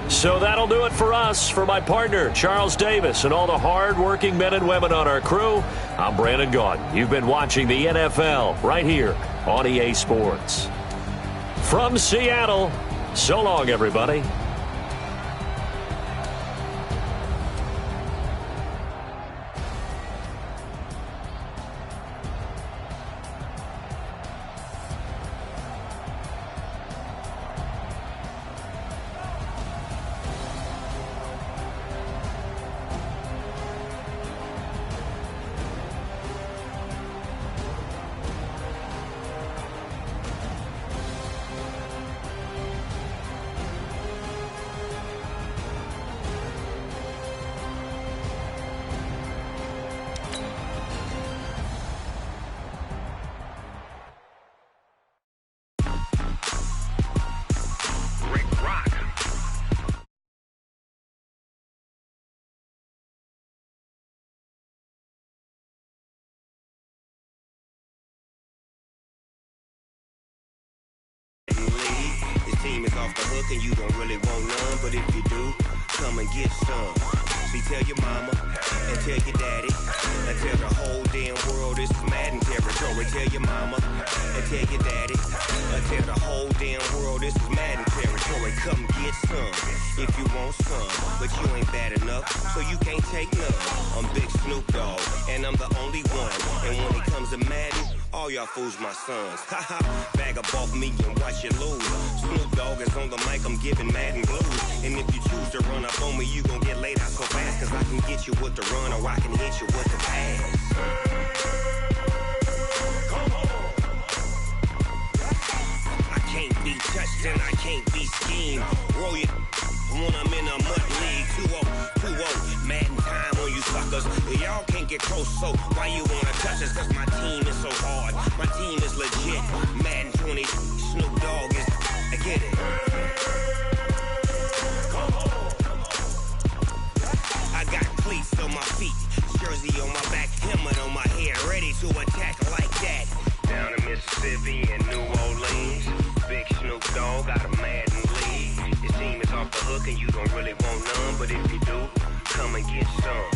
So that'll do it for us. For my partner, Charles Davis, and all the hard-working men and women on our crew, I'm Brandon Gaudin. You've been watching the NFL right here on EA Sports. From Seattle, so long, everybody. Team is off the hook and you don't really want none, but if you do, come and get some. See, tell your mama and tell your daddy and tell the whole damn world this is Madden territory. Tell your mama and tell your daddy and tell the whole damn world this is Madden territory. Come get some if you want some, but you ain't bad enough, so you can't take none. I'm Big Snoop Dogg and I'm the only one, and when it comes to Madden, all y'all fools my sons. Haha, bag up off me and watch you lose. Snoop Dogg is on the mic, I'm giving Madden blues. And if you choose to run up on me, you gon' get laid out so fast. Cause I can get you with the run or I can hit you with the pass. Come on. I can't be touched and I can't be schemed. Roll you when I'm in a mud league. 2-0, Madden time on you suckers. Y'all can't get close, so why you wanna touch us? Cause my team is so hard. My team is legit. Madden 20, Snoop Dogg is, I get it. Come on. I got cleats on my feet, jersey on my back, helmet on my head, ready to attack like that. Down in Mississippi and New Orleans, Big Snoop Dogg got a Madden league. Your team is off the hook and you don't really want none, but if you do, come and get some.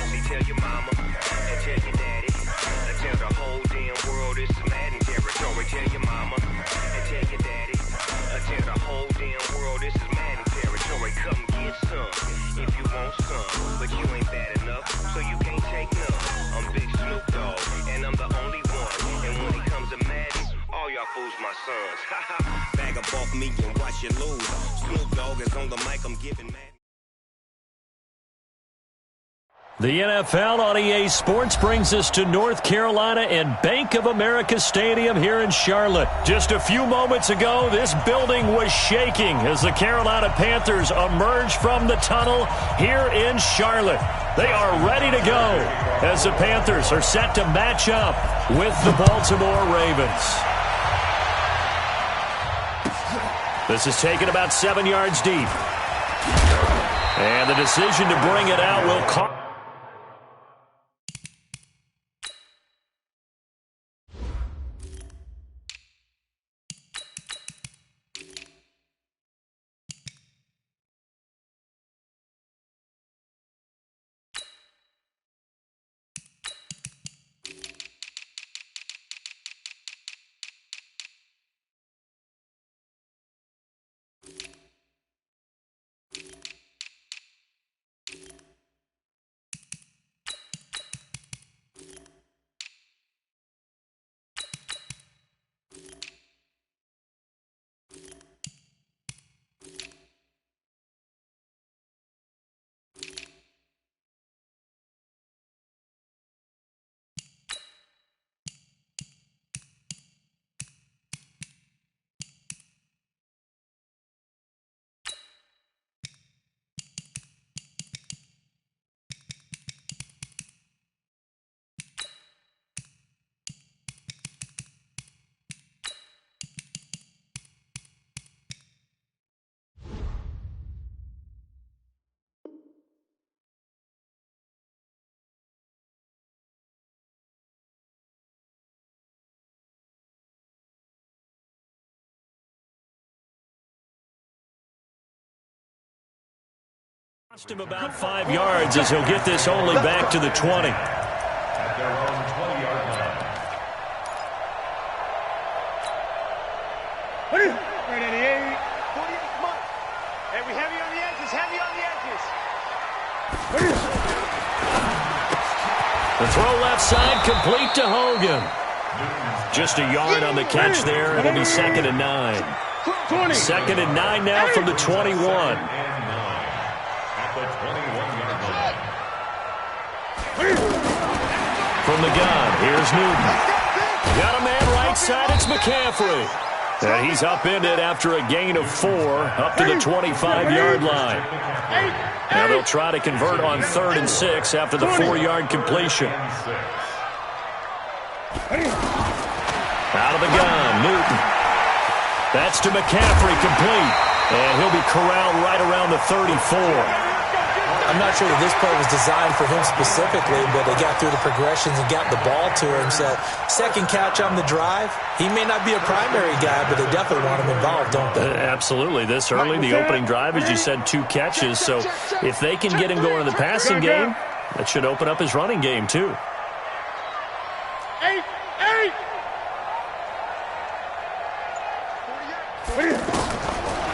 See, tell your mama and tell your daddy, and tell the whole damn world this is Madden territory. Tell your mama and tell your daddy, and tell the whole damn world this is Madden territory. Come get some if you want some, but you ain't bad enough, so you can't take none. I'm Big Snoop Dogg and I'm the only one, and when it comes to Madden, all y'all fools my sons. Haha, bag up off me and watch you lose. Snoop Dogg is on the mic, I'm giving Madden. The NFL on EA Sports brings us to North Carolina and Bank of America Stadium here in Charlotte. Just a few moments ago, this building was shaking as the Carolina Panthers emerged from the tunnel here in Charlotte. They are ready to go as the Panthers are set to match up with the Baltimore Ravens. This is taken about 7 yards deep. And the decision to bring it out will cost. Cost him about 5 yards as he'll get this only back to the 20. At their own 20-yard line. Right at the 8. 48, come on. Hey, we heavy on the edges, heavy on the edges. The throw left side complete to Hogan. Just a yard on the catch there. It'll be 2nd and 9. 2nd and 9 now from the 21. From the gun, here's Newton. Got a man right side, it's McCaffrey. And he's upended after a gain of 4 up to the 25-yard line. Now they'll try to convert on 3rd and 6 after the 4-yard completion. Out of the gun, Newton. That's to McCaffrey, complete. And he'll be corralled right around the 34. I'm not sure that this play was designed for him specifically, but they got through the progressions and got the ball to him. So, second catch on the drive. He may not be a primary guy, but they definitely want him involved, don't they? Absolutely. This early, the opening drive, as you said, 2 catches. So, if they can get him going in the passing game, that should open up his running game, too. 8.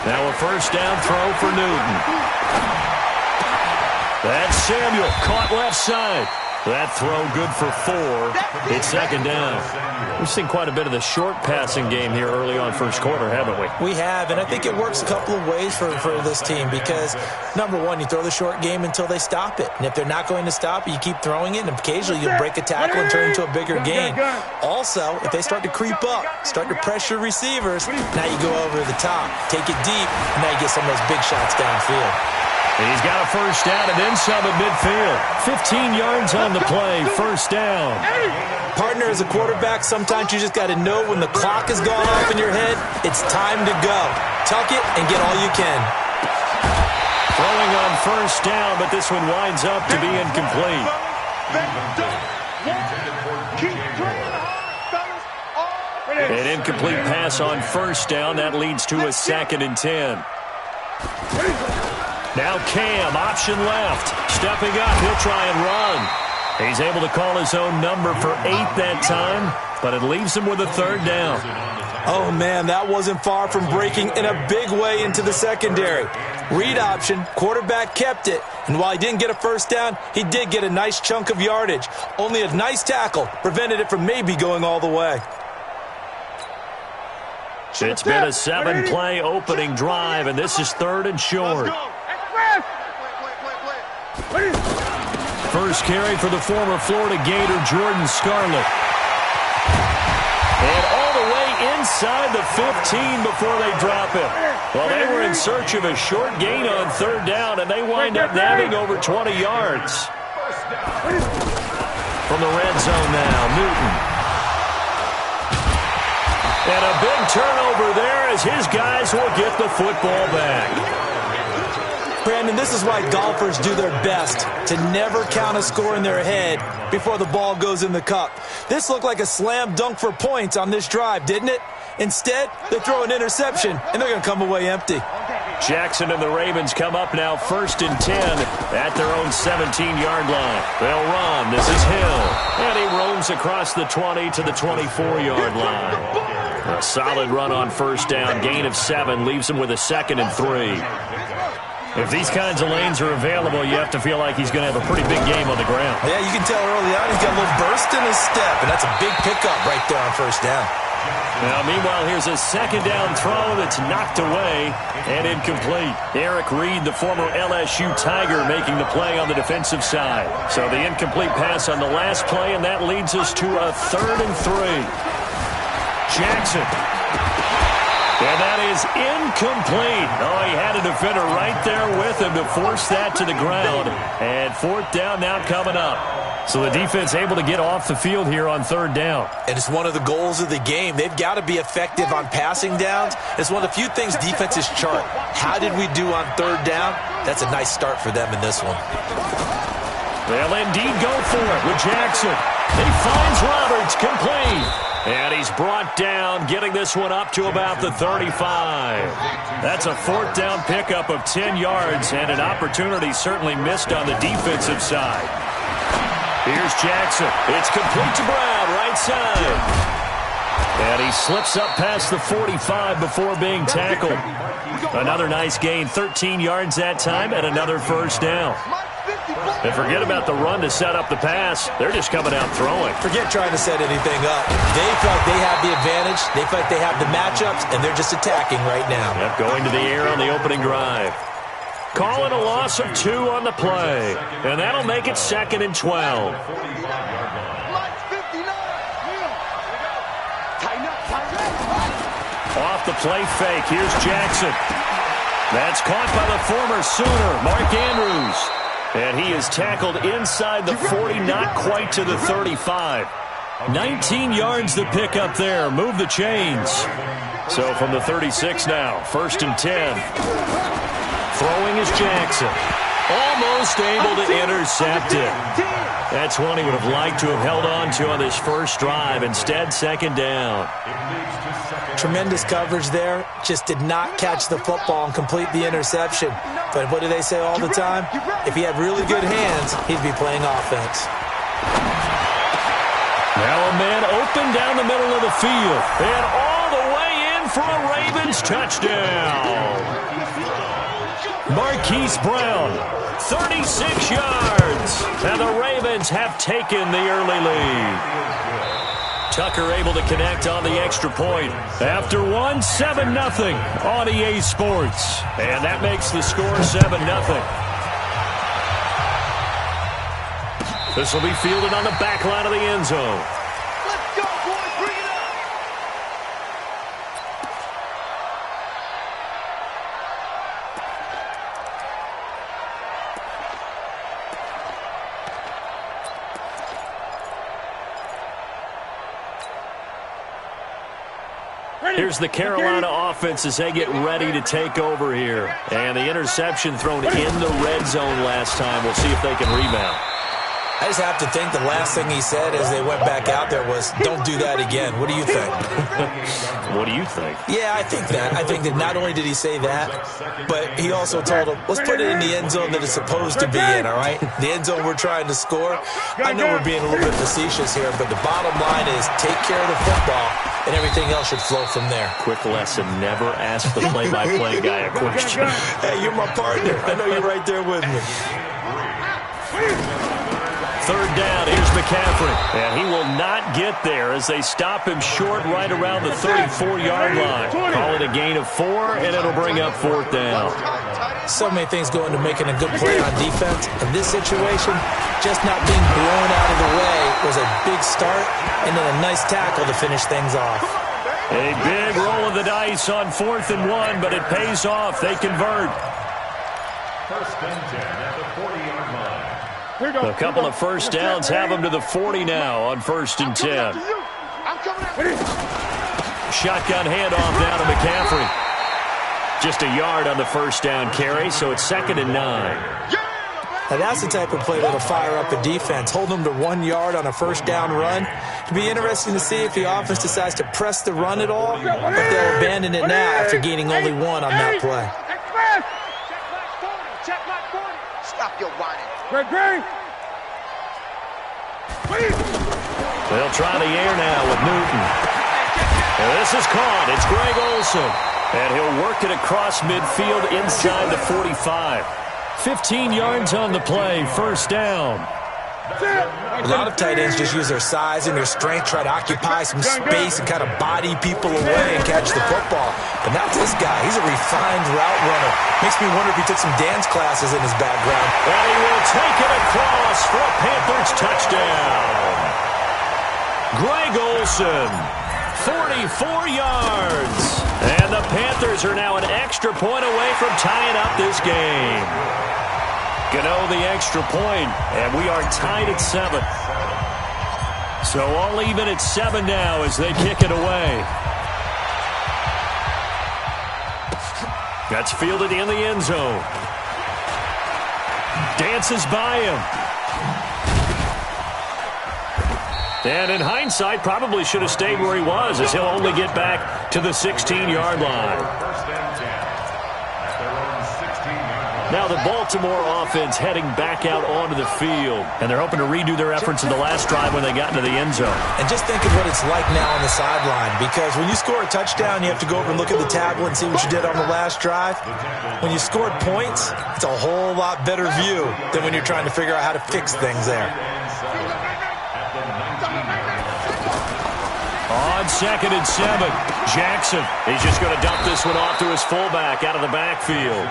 Now a first down throw for Newton. That's Samuel, caught left side. That throw good for 4. It's 2nd down. We've seen quite a bit of the short passing game here early on first quarter, haven't we? We have, and I think it works a couple of ways for this team because, number one, you throw the short game until they stop it. And if they're not going to stop it, you keep throwing it, and occasionally you'll break a tackle and turn into a bigger gain. Also, if they start to creep up, start to pressure receivers, now you go over the top, take it deep, and now you get some of those big shots downfield. He's got a first down and then some at midfield. 15 yards on the play, first down. Partner, as a quarterback, sometimes you just got to know when the clock has gone off in your head, it's time to go. Tuck it and get all you can. Throwing on first down, but this one winds up to be incomplete. An incomplete pass on first down. That leads to a 2nd and 10. Now Cam, option left. Stepping up, he'll try and run. He's able to call his own number for 8 that time, but it leaves him with a 3rd down. Oh, man, that wasn't far from breaking in a big way into the secondary. Read option, quarterback kept it, and while he didn't get a first down, he did get a nice chunk of yardage. Only a nice tackle prevented it from maybe going all the way. It's been a 7-play opening drive, and this is 3rd and short. First carry for the former Florida Gator, Jordan Scarlett. And all the way inside the 15 before they drop him. Well, they were in search of a short gain on 3rd down, and they wind up nabbing over 20 yards. from the red zone now. Newton. And a big turnover there as his guys will get the football back. Brandon, this is why golfers do their best to never count a score in their head before the ball goes in the cup. This looked like a slam dunk for points on this drive, didn't it? Instead, they throw an interception, and they're going to come away empty. Jackson and the Ravens come up now 1st and 10 at their own 17-yard line. They'll run. This is Hill. And he roams across the 20 to the 24-yard line. A solid run on 1st down. Gain of 7 leaves him with a 2nd and 3. If these kinds of lanes are available, you have to feel like he's going to have a pretty big game on the ground. Yeah, you can tell early on he's got a little burst in his step, and that's a big pickup right there on 1st down. Now, meanwhile, here's a 2nd down throw that's knocked away and incomplete. Eric Reed, the former LSU Tiger, making the play on the defensive side. So the incomplete pass on the last play, and that leads us to a 3rd and 3. Jackson. And that is incomplete. Oh, he had a defender right there with him to force that to the ground. And 4th down now coming up. So the defense able to get off the field here on 3rd down. And it's one of the goals of the game. They've got to be effective on passing downs. It's one of the few things defenses chart. How did we do on 3rd down? That's a nice start for them in this one. They'll indeed go for it with Jackson. He finds Roberts, complete. And he's brought down, getting this one up to about the 35. That's a 4th down pickup of 10 yards and an opportunity certainly missed on the defensive side. Here's Jackson. It's complete to Brown, right side. And he slips up past the 45 before being tackled. Another nice gain, 13 yards that time, and another 1st down. And forget about the run to set up the pass. They're just coming out throwing. Forget trying to set anything up. They feel like they have the advantage. They feel like they have the matchups, and they're just attacking right now. Yep, going to the air on the opening drive. Calling a loss of 2 on the play. And that'll make it 2nd and 12. Off the play fake. Here's Jackson. That's caught by the former Sooner, Mark Andrews. And he is tackled inside the 40, not quite to the 35. 19 yards to pick up there. Move the chains. So from the 36 now, 1st and 10. Throwing is Jackson. Almost able to intercept it. That's one he would have liked to have held on to on this first drive. Instead, 2nd down. Tremendous coverage there. Just did not catch the football and complete the interception. But what do they say all the time? If he had really good hands, he'd be playing offense. Now a man open down the middle of the field. And all the way in for a Ravens touchdown. Marquise Brown, 36 yards. And the Ravens have taken the early lead. Tucker able to connect on the extra point. After 1, 7-0 on EA Sports. And that makes the score 7-0. This will be fielded on the back line of the end zone. Let's go, boys. Bring it up. Here's the Carolina offense as they get ready to take over here. And the interception thrown in the red zone last time. We'll see if they can rebound. I just have to think the last thing he said as they went back out there was, don't do that again. What do you think? What do you think? Yeah, I think that. I think that not only did he say that, but he also told him, let's put it in the end zone that it's supposed to be in, all right? The end zone we're trying to score. I know we're being a little bit facetious here, but the bottom line is take care of the football, and everything else should flow from there. Quick lesson, never ask the play-by-play guy a question. Hey, you're my partner. I know you're right there with me. 3rd down, here's McCaffrey. And he will not get there as they stop him short right around the 34-yard line. Call it a gain of 4, and it'll bring up 4th down. So many things go into making a good play on defense. In this situation, just not being blown out of the way was a big start, and then a nice tackle to finish things off. A big roll of the dice on 4th and 1, but it pays off. They convert. 1st and 10 at the 40-yard line. A couple of first downs have him to the 40 now on 1st and 10. Shotgun handoff down to McCaffrey. Just a yard on the first down carry, so it's 2nd and 9. Now that's the type of play that'll fire up a defense. Hold them to 1 yard on a first down run. It'll be interesting to see if the offense decides to press the run at all, or if they'll abandon it now after gaining only 1 on that play. Stop your whining. They'll try the air now with Newton. And this is caught. It's Greg Olsen. And he'll work it across midfield inside the 45. 15 yards on the play, first down. A lot of tight ends just use their size and their strength, try to occupy some space and kind of body people away and catch the football. But not this guy. He's a refined route runner. Makes me wonder if he took some dance classes in his background. And he will take it across for a Panthers touchdown. Greg Olsen, 44 yards. And the Panthers are now an extra point away from tying up this game. Gano the extra point, and we are tied at 7. So all even at 7 now as they kick it away. That's fielded in the end zone. Dances by him. And in hindsight, probably should have stayed where he was, as he'll only get back to the 16-yard line. Now the Baltimore offense heading back out onto the field. And they're hoping to redo their efforts in the last drive when they got into the end zone. And just think of what it's like now on the sideline. Because when you score a touchdown, you have to go over and look at the tablet and see what you did on the last drive. When you scored points, it's a whole lot better view than when you're trying to figure out how to fix things there. On 2nd and 7, Jackson. He's just going to dump this one off to his fullback out of the backfield.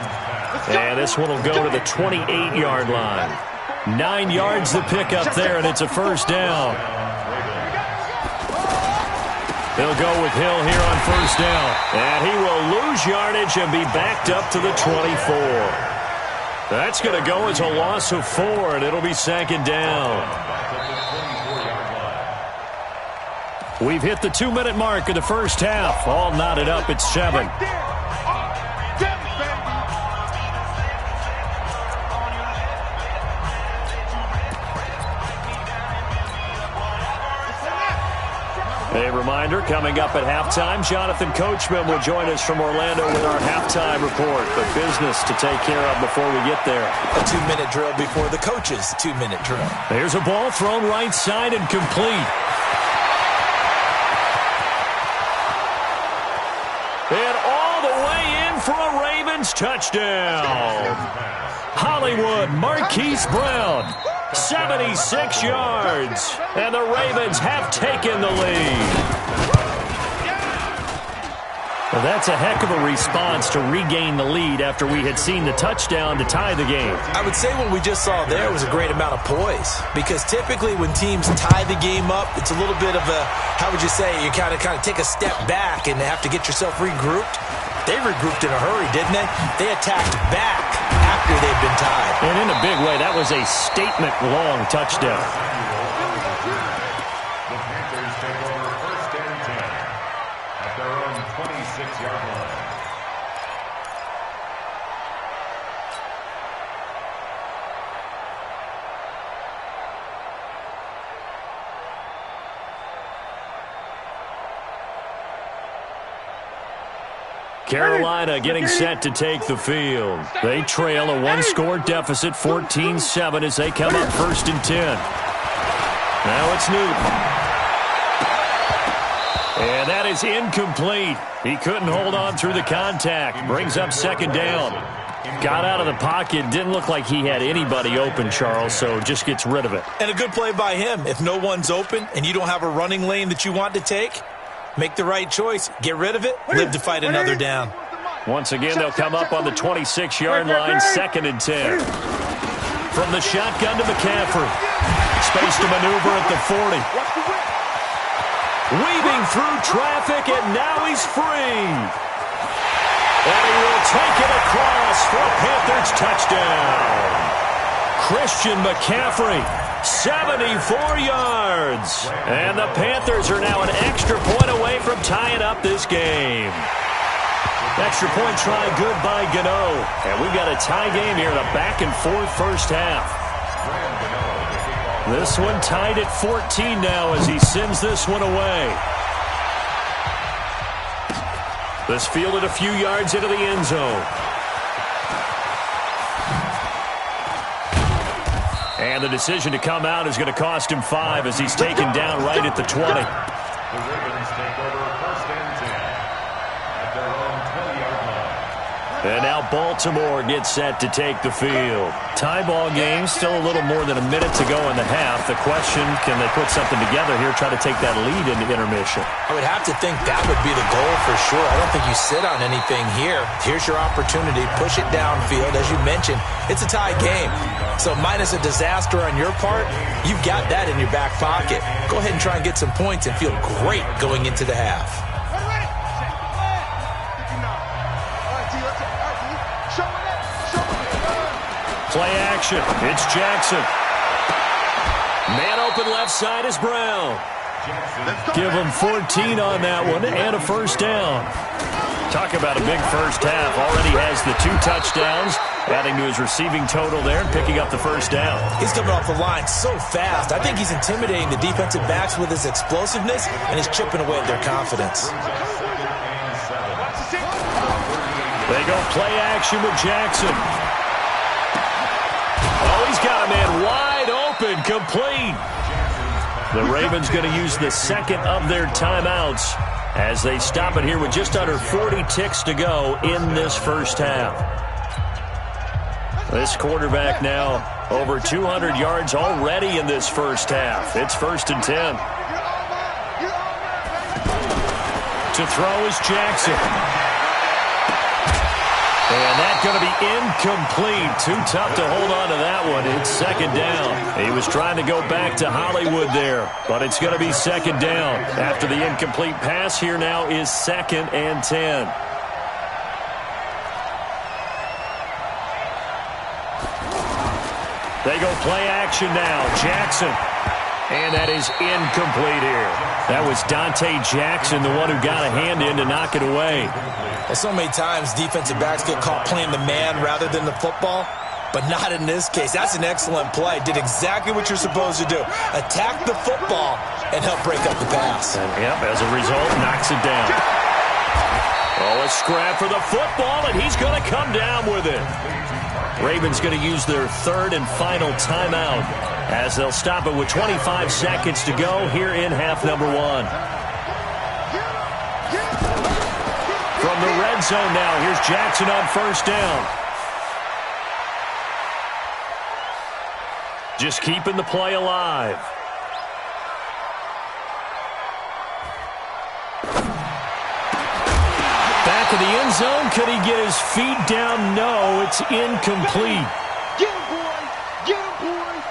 And this one will go to the 28-yard line. 9 yards the pickup there, and it's a first down. They'll go with Hill here on first down. And he will lose yardage and be backed up to the 24. That's going to go as a loss of 4, and it'll be 2nd down. We've hit the 2-minute mark of the first half. All knotted up at 7. A reminder, coming up at halftime, Jonathan Coachman will join us from Orlando with our halftime report. But business to take care of before we get there. A 2-minute drill before the coach's 2-minute drill. There's a ball thrown right side and complete. And all the way in for a Ravens touchdown. Hollywood Marquise Brown, 76 yards. And the Ravens have taken the lead. Well, that's a heck of a response to regain the lead after we had seen the touchdown to tie the game. I would say what we just saw there was a great amount of poise, because typically when teams tie the game up, it's a little bit of a, how would you say, you kind of take a step back and have to get yourself regrouped. They regrouped in a hurry, didn't they? They attacked back after they'd been tied. And in a big way, that was a statement-long touchdown. The Panthers take over 1st and 10 at their own 26-yard line. Carolina getting set to take the field. They trail a 1-score deficit, 14-7, as they come up 1st and 10. Now it's Newton. And that is incomplete. He couldn't hold on through the contact. Brings up 2nd down. Got out of the pocket. Didn't look like he had anybody open, Charles, so just gets rid of it. And a good play by him. If no one's open and you don't have a running lane that you want to take, make the right choice. Get rid of it. Live to fight another down. Once again, they'll come up on the 26-yard line, 2nd and 10. From the shotgun to McCaffrey. Space to maneuver at the 40. Weaving through traffic, and now he's free. And he will take it across for a Panthers touchdown. Christian McCaffrey, 74 yards. And the Panthers are now an extra point away from tying up this game. Extra point try good by Gano. And we've got a tie game here in a back-and-forth first half. This one tied at 14 now as he sends this one away. This fielded a few yards into the end zone. And the decision to come out is going to cost him 5 as he's taken down right at the 20. The Ravens take over first and 10 at their own 20-yard line. And now Baltimore gets set to take the field. Tie ball game, still a little more than a minute to go in the half. The question, can they put something together here, try to take that lead into intermission? I would have to think that would be the goal for sure. I don't think you sit on anything here. Here's your opportunity. Push it downfield. As you mentioned, it's a tie game. So minus a disaster on your part, you've got that in your back pocket. Go ahead and try and get some points and feel great going into the half. Play action. It's Jackson. Man open left side is Brown. Give him 14 on that one and a first down. Talk about a big first half. Already has the 2 touchdowns, adding to his receiving total there and picking up the first down. He's coming off the line so fast. I think he's intimidating the defensive backs with his explosiveness, and he's chipping away at their confidence. They go play action with Jackson. Oh, he's got a man wide open, complete. The Ravens going to use the second of their timeouts as they stop it here with just under 40 ticks to go in this first half. This quarterback now over 200 yards already in this first half. It's first and 10. To throw is Jackson. And that's going to be incomplete. Too tough to hold on to that one. It's second down. He was trying to go back to Hollywood there, but it's going to be second down. After the incomplete pass, here now is second and 10. They go play action now. Jackson. And that is incomplete here. That was Dante Jackson, the one who got a hand in to knock it away. Well, so many times defensive backs get caught playing the man rather than the football, but not in this case. That's an excellent play. Did exactly what you're supposed to do. Attack the football and help break up the pass. And, yep, as a result, knocks it down. Oh, a scrap for the football, and he's going to come down with it. Ravens going to use their third and final timeout as they'll stop it with 25 seconds to go here in half number 1. From the red zone now, here's Jackson on first down. Just keeping the play alive. Back in the end zone, could he get his feet down? No, it's incomplete. Get him, boy! Get him, boy!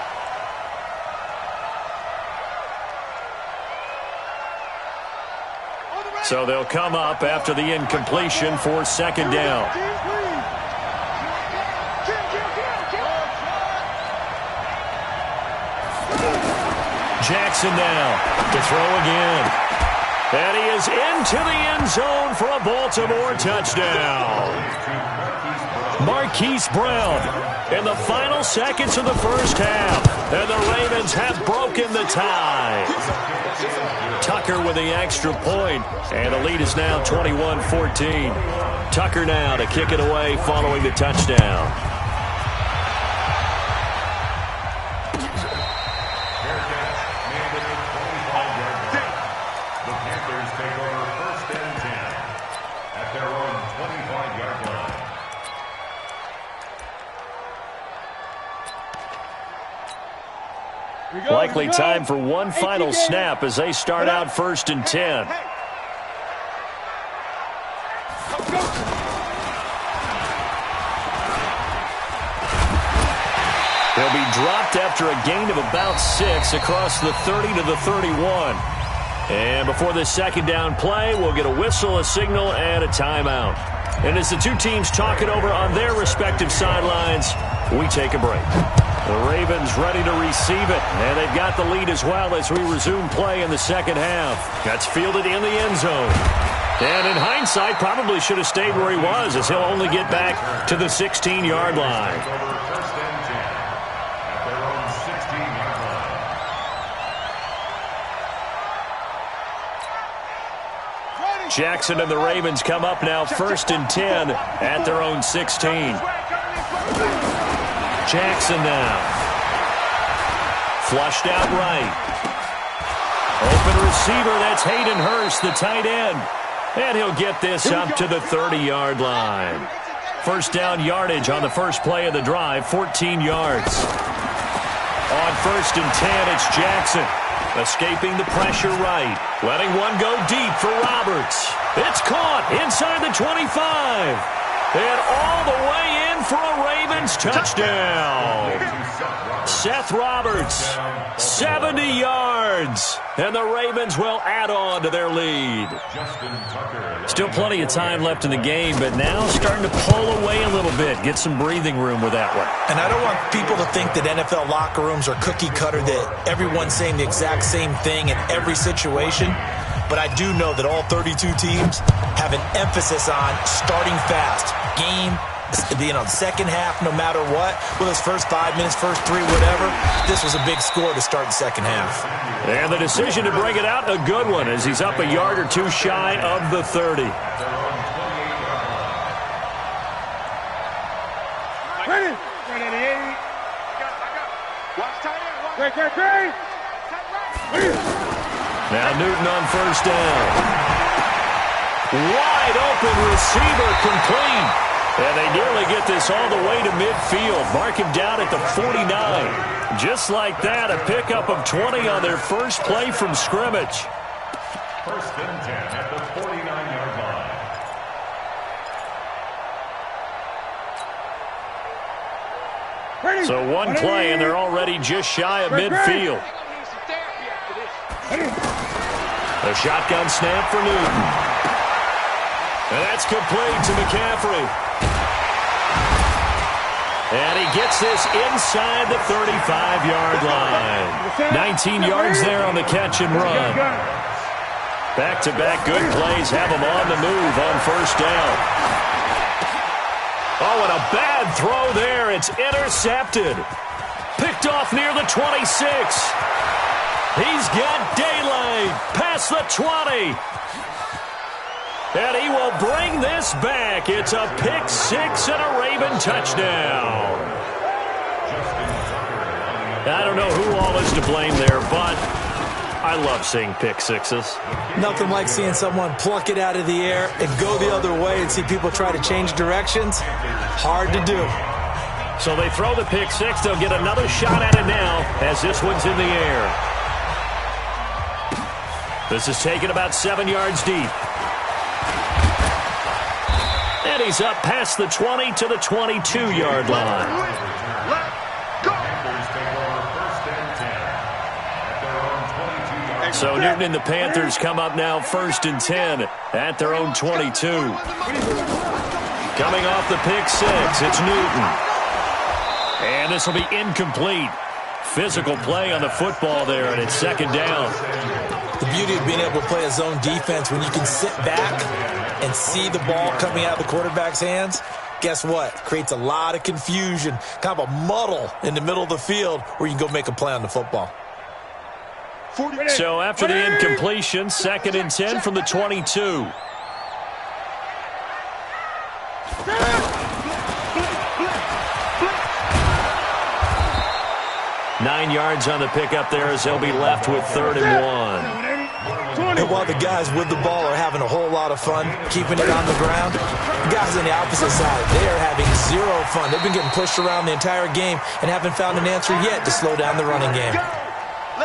So they'll come up after the incompletion for second down. Jackson now to throw again. And he is into the end zone for a Baltimore touchdown. Marquise Brown in the final seconds of the first half. And the Ravens have broken the tie. Tucker with the extra point. And the lead is now 21-14. Tucker now to kick it away following the touchdown. Likely time for one final snap as they start out first and 10. They'll be dropped after a gain of about 6 across the 30 to the 31. And before this second down play, we'll get a whistle, a signal, and a timeout. And as the two teams talk it over on their respective sidelines, we take a break. The Ravens ready to receive it, and they've got the lead as well as we resume play in the second half. That's fielded in the end zone. And in hindsight, probably should have stayed where he was, as he'll only get back to the 16-yard line. First and 10 at their own 16-yard line. Jackson and the Ravens come up now first and 10 at their own 16. Jackson now. Flushed out right. Open receiver, that's Hayden Hurst, the tight end. And he'll get this up to the 30-yard line. First down yardage on the first play of the drive, 14 yards. On first and 10, it's Jackson. Escaping the pressure right. Letting one go deep for Roberts. It's caught inside the 25. And all the way in for a Ravens touchdown. Seth Roberts, 70 yards. And the Ravens will add on to their lead. Still plenty of time left in the game, but now starting to pull away a little bit. Get some breathing room with that one. And I don't want people to think that NFL locker rooms are cookie cutter, that everyone's saying the exact same thing in every situation. But I do know that all 32 teams have an emphasis on starting fast. Game, the second half, no matter what, whether it's first 5 minutes, first 3, whatever, this was a big score to start the second half. And the decision to bring it out, a good one, as he's up a yard or two shy of the 30. Ready? Ready. Watch tight end. Great. Now Newton on first down. Wide open receiver complete. And they nearly get this all the way to midfield. Mark him down at the 49. Just like that, a pickup of 20 on their first play from scrimmage. First and 10 at the 49-yard line. So one play, and they're already just shy of midfield. A shotgun snap for Newton. And that's complete to McCaffrey. And he gets this inside the 35-yard line. 19 yards there on the catch and run. Back-to-back good plays have him on the move on first down. Oh, and a bad throw there. It's intercepted. Picked off near the 26. He's got daylight past the 20. And he will bring this back. It's a pick six and a Raven touchdown. I don't know who all is to blame there, but I love seeing pick sixes. Nothing like seeing someone pluck it out of the air and go the other way and see people try to change directions. Hard to do. So they throw the pick six. They'll get another shot at it now as this one's in the air. This is taken about 7 yards deep. And he's up past the 20 to the 22-yard line. So Newton and the Panthers come up now first and 10 at their own 22. Coming off the pick six, it's Newton. And this will be incomplete. Physical play on the football there, and it's second down. The beauty of being able to play a zone defense when you can sit back and see the ball coming out of the quarterback's hands, guess what? Creates a lot of confusion, kind of a muddle in the middle of the field where you can go make a play on the football. So after the incompletion, second and 10 from the 22. Nine yards on the pickup there as they'll be left with 3rd and 1. And while the guys with the ball are having a whole lot of fun keeping it on the ground, the guys on the opposite side, they are having zero fun. They've been getting pushed around the entire game and haven't found an answer yet to slow down the running game.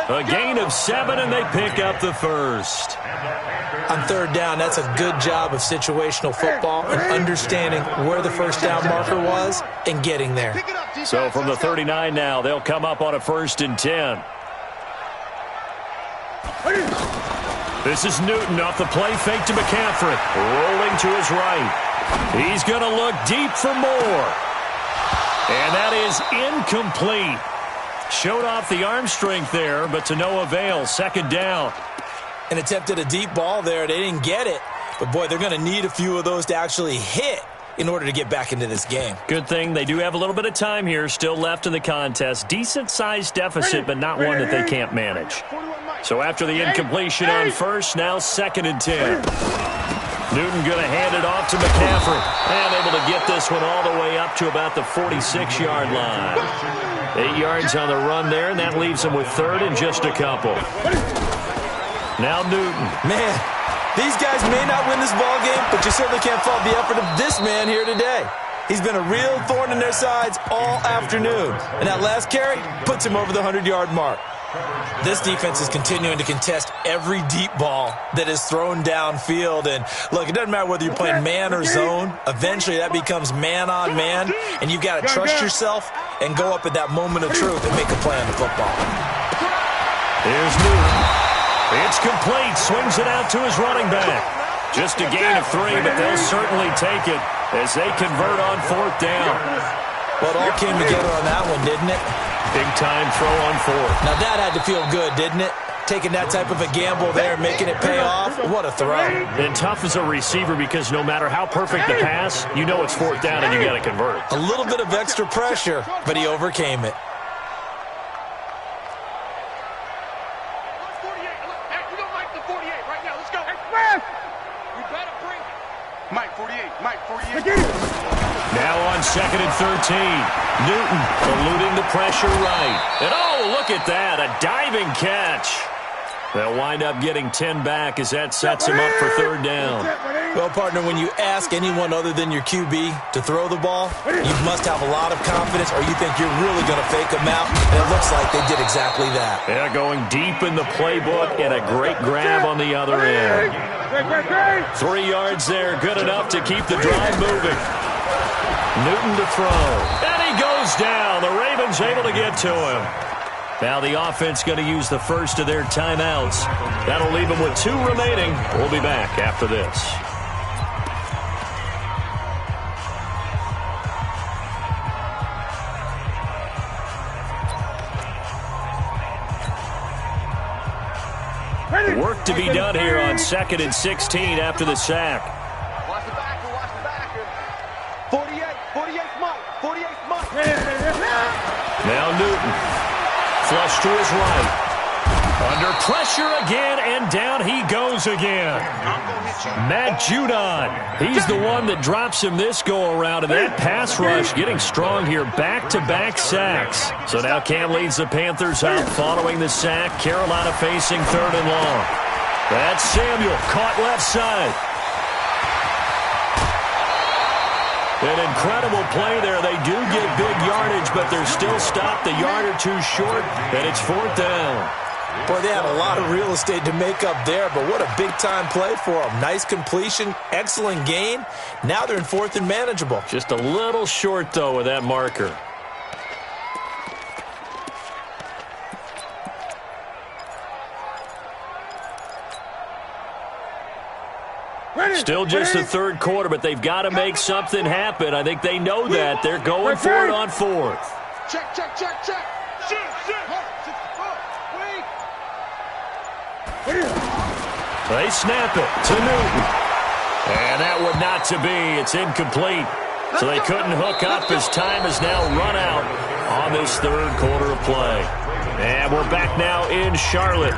A gain of 7, and they pick up the first. On 3rd down, that's a good job of situational football and understanding where the first down marker was and getting there. So from the 39 now, they'll come up on a 1st and 10. This is Newton off the play fake to McCaffrey. Rolling to his right. He's going to look deep for more. And that is incomplete. Showed off the arm strength there, but to no avail. Second down. And attempted a deep ball there. They didn't get it. But, boy, they're going to need a few of those to actually hit in order to get back into this game. Good thing they do have a little bit of time here still left in the contest. Decent-sized deficit, but not one that they can't manage. So after the incompletion on first, now 2nd and 10. Newton going to hand it off to McCaffrey. And able to get this one all the way up to about the 46-yard line. 8 yards on the run there, and that leaves them with 3rd and just a couple. Now Newton. Man, these guys may not win this ball game, but you certainly can't fault the effort of this man here today. He's been a real thorn in their sides all afternoon. And that last carry puts him over the 100-yard mark. This defense is continuing to contest every deep ball that is thrown downfield. And, look, it doesn't matter whether you're playing man or zone. Eventually that becomes man-on-man, and you've got to trust yourself and go up at that moment of truth and make a play on the football. Here's Newton. It's complete. Swings it out to his running back. Just a gain of 3, but they'll certainly take it as they convert on 4th down. Well, it all came together on that one, didn't it? Big-time throw on 4th. Now, that had to feel good, didn't it? Taking that type of a gamble there, making it pay off. What a throw. And tough as a receiver because no matter how perfect the pass, you know it's 4th down and you got to convert. A little bit of extra pressure, but he overcame it. Now on 2nd and 13. Newton eluding the pressure right. And oh, look at that. A diving catch. They'll wind up getting 10 back as that sets him up for 3rd down. Well, partner, when you ask anyone other than your QB to throw the ball, you must have a lot of confidence or you think you're really going to fake them out. And it looks like they did exactly that. Yeah, going deep in the playbook and a great grab on the other end. 3 yards there, good enough to keep the drive moving. Newton to throw. And he goes down. The Ravens able to get to him. Now the offense going to use the first of their timeouts. That'll leave them with 2 remaining. We'll be back after this. Work to be done here on 2nd and 16 after the sack. Watch the backer, watch the backer. 48 Mike, 48 Mike. Now Newton. Flush to his right. Under pressure again, and down he goes again. Matt Judon. He's the one that drops him this go-around, and that pass rush getting strong here. Back-to-back sacks. So now Cam leads the Panthers out following the sack. Carolina facing 3rd and long. That's Samuel, caught left side. An incredible play there. They do get big yardage, but they're still stopped a yard or 2 short, and it's 4th down. Boy, they had a lot of real estate to make up there, but what a big-time play for them. Nice completion, excellent gain. Now they're in 4th and manageable. Just a little short, though, with that marker. Still just the 3rd quarter, but they've got to make something happen. I think they know that. They're going for it on 4th. Check. They snap it to Newton. And that would not to be. It's incomplete. So they couldn't hook up as time has now run out on this 3rd quarter of play. And we're back now in Charlotte.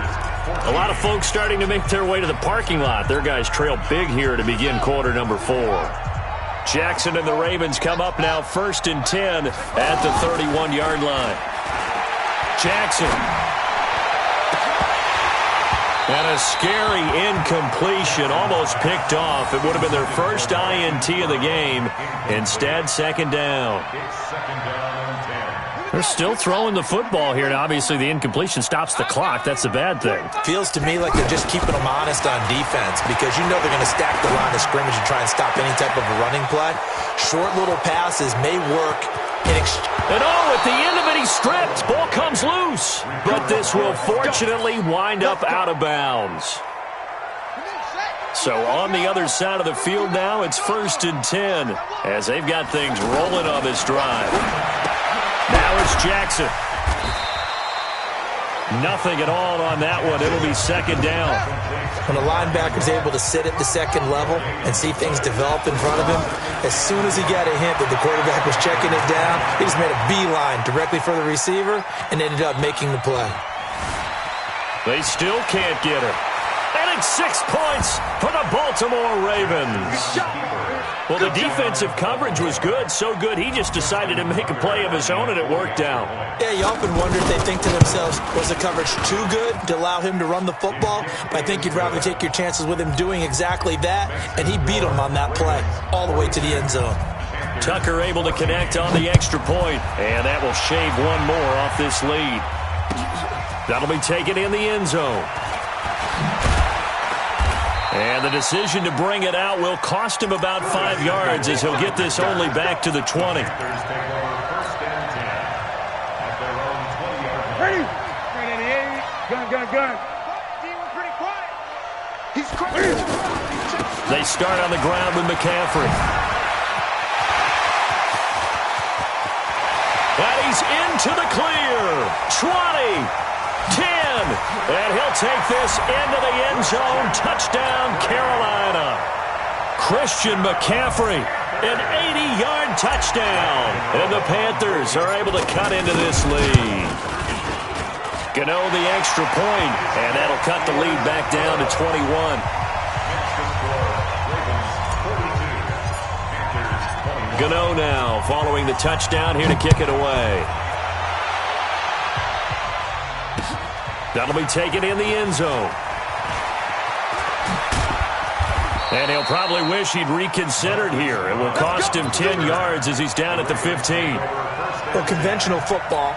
A lot of folks starting to make their way to the parking lot. Their guys trail big here to begin quarter number 4. Jackson and the Ravens come up now 1st and 10 at the 31-yard line. Jackson. And a scary incompletion, almost picked off. It would have been their first INT of the game. Instead, 2nd down. They're still throwing the football here, and obviously the incompletion stops the clock. That's a bad thing. Feels to me like they're just keeping them honest on defense because you know they're going to stack the line of scrimmage and try and stop any type of a running play. Short little passes may work. And at the end of it, he's stripped. Ball comes loose. But this will fortunately wind up out of bounds. So on the other side of the field now, it's 1st and 10 as they've got things rolling on this drive. Now it's Jackson. Nothing at all on that one. It'll be 2nd down. When a linebacker's able to sit at the second level and see things develop in front of him, as soon as he got a hint that the quarterback was checking it down, he just made a beeline directly for the receiver and ended up making the play. They still can't get her. And it's 6 points for the Baltimore Ravens. Well, the defensive coverage was good, so good he just decided to make a play of his own, and it worked out. Yeah, you often wonder if they think to themselves, was the coverage too good to allow him to run the football? But I think you'd rather take your chances with him doing exactly that, and he beat him on that play all the way to the end zone. Tucker able to connect on the extra point, and that will shave one more off this lead. That'll be taken in the end zone. And the decision to bring it out will cost him about 5 yards as he'll get this only back to the 20. Ready? Gun. Pretty quiet. He's crazy. They start on the ground with McCaffrey. And he's into the clear. 20. 10, and he'll take this into the end zone. Touchdown, Carolina. Christian McCaffrey, an 80-yard touchdown. And the Panthers are able to cut into this lead. Gano the extra point, and that'll cut the lead back down to 21. Gano now following the touchdown here to kick it away. That'll be taken in the end zone. And he'll probably wish he'd reconsidered here. It will cost him 10 yards as he's down at the 15. Well, conventional football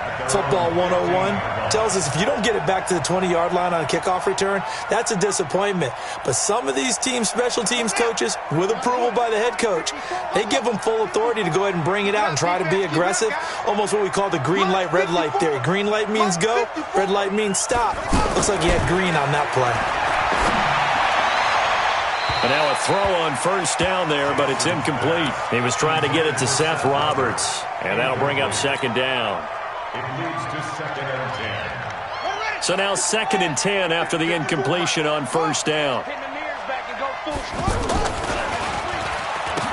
101, tells us if you don't get it back to the 20-yard line on a kickoff return, that's a disappointment. But some of these teams, special teams coaches, with approval by the head coach, they give them full authority to go ahead and bring it out and try to be aggressive. Almost what we call the green light, red light theory. Green light means go, red light means stop. Looks like he had green on that play. And now a throw on first down there, but it's incomplete. He was trying to get it to Seth Roberts, and that'll bring up 2nd down. It leads to 2nd and 10. So now 2nd and 10 after the incompletion on first down.